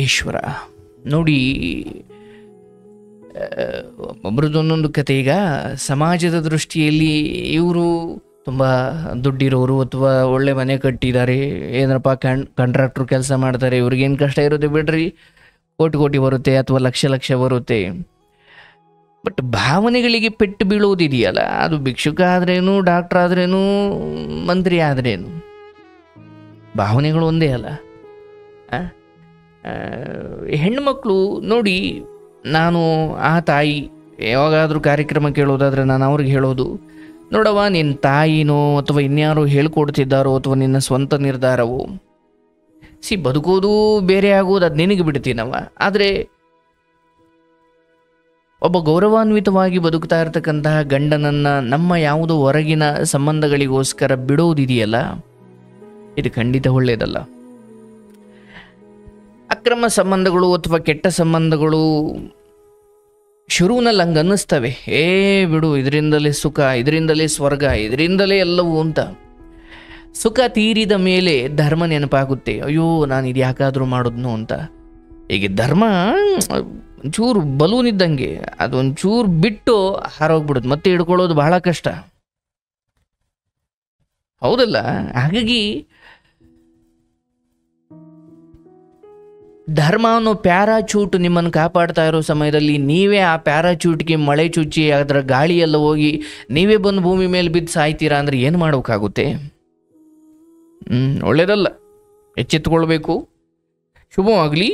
ಈಶ್ವರ ನೋಡಿ, ಒಬ್ಬರದೊಂದೊಂದು ಕತೆ. ಈಗ ಸಮಾಜದ ದೃಷ್ಟಿಯಲ್ಲಿ ಇವರು ತುಂಬ ದುಡ್ಡಿರೋರು ಅಥವಾ ಒಳ್ಳೆ ಮನೆ ಕಟ್ಟಿದ್ದಾರೆ, ಏನಪ್ಪ ಕಾಂಟ್ರಾಕ್ಟ್ರು ಕೆಲಸ ಮಾಡ್ತಾರೆ, ಇವ್ರಿಗೇನು ಕಷ್ಟ ಇರುತ್ತೆ ಬಿಡ್ರಿ, ಕೋಟಿ ಬರುತ್ತೆ ಅಥವಾ ಲಕ್ಷ ಬರುತ್ತೆ. ಬಟ್ ಭಾವನೆಗಳಿಗೆ ಪೆಟ್ಟು ಬೀಳೋದಿದೆಯಲ್ಲ, ಅದು ಭಿಕ್ಷುಕ ಆದ್ರೇನು, ಡಾಕ್ಟರ್ ಆದ್ರೇನು, ಮಂತ್ರಿ ಆದ್ರೇನು, ಭಾವನೆಗಳು ಒಂದೇ ಅಲ್ಲ. ಹೆಣ್ಮಕ್ಳು ನೋಡಿ, ನಾನು ಆ ತಾಯಿ ಯಾವಾಗಾದರೂ ಕಾರ್ಯಕ್ರಮ ಕೇಳೋದಾದ್ರೆ ನಾನು ಅವ್ರಿಗೆ ಹೇಳೋದು, ನೋಡವ್ವ, ನಿನ್ನ ತಾಯಿನೋ ಅಥವಾ ಇನ್ಯಾರೋ ಹೇಳ್ಕೊಡ್ತಿದ್ದಾರೋ ಅಥವಾ ನಿನ್ನ ಸ್ವಂತ ನಿರ್ಧಾರವೋ, ಬದುಕೋದು ಬೇರೆ ಆಗೋದು ಅದು ನಿನಗೆ ಬಿಡ್ತೀನವ. ಆದರೆ ಒಬ್ಬ ಗೌರವಾನ್ವಿತವಾಗಿ ಬದುಕ್ತಾ ಇರತಕ್ಕಂತಹ ಗಂಡನನ್ನು ನಮ್ಮ ಯಾವುದೋ ಹೊರಗಿನ ಸಂಬಂಧಗಳಿಗೋಸ್ಕರ ಬಿಡೋದಿದೆಯಲ್ಲ, ಇದು ಖಂಡಿತ ಒಳ್ಳೆಯದಲ್ಲ. ಅಕ್ರಮ ಸಂಬಂಧಗಳು ಅಥವಾ ಕೆಟ್ಟ ಸಂಬಂಧಗಳು ಶುರುವಿನಲ್ಲಿ ಹಂಗೆ ಅನ್ನಿಸ್ತವೆ, ಬಿಡು, ಇದರಿಂದಲೇ ಸುಖ, ಇದರಿಂದಲೇ ಸ್ವರ್ಗ, ಇದರಿಂದಲೇ ಎಲ್ಲವೂ ಅಂತ. ಸುಖ ತೀರಿದ ಮೇಲೆ ಧರ್ಮ ನೆನಪಾಗುತ್ತೆ. ಅಯ್ಯೋ, ನಾನು ಇದು ಯಾಕಾದರೂ ಮಾಡೋದ್ನು ಅಂತ. ಹೀಗೆ ಧರ್ಮ ಒಂಚೂರು ಬಲೂನ್ ಇದ್ದಂಗೆ, ಅದೊಂಚೂರು ಬಿಟ್ಟು ಹಾರೋಗ್ಬಿಡುತ್ತೆ, ಮತ್ತೆ ಹಿಡ್ಕೊಳ್ಳೋದು ಬಹಳ ಕಷ್ಟ, ಹೌದಲ್ಲ? ಹಾಗಾಗಿ ಧರ್ಮ ಅನ್ನೋ ಪ್ಯಾರಾಚೂಟ್ ನಿಮ್ಮನ್ನು ಕಾಪಾಡ್ತಾ ಇರೋ ಸಮಯದಲ್ಲಿ ನೀವೇ ಆ ಪ್ಯಾರಾಚೂಟ್ಗೆ ಮಳೆ ಚುಚ್ಚಿ ಅದರ ಗಾಳಿಯೆಲ್ಲ ಹೋಗಿ ನೀವೇ ಬಂದು ಭೂಮಿ ಮೇಲೆ ಬಿದ್ದು ಸಾಯ್ತೀರಾ ಅಂದರೆ ಏನು ಮಾಡೋಕ್ಕಾಗುತ್ತೆ? ಒಳ್ಳೆಯದಲ್ಲ. ಎಚ್ಚೆತ್ತುಕೊಳ್ಬೇಕು. ಶುಭವಾಗಲಿ.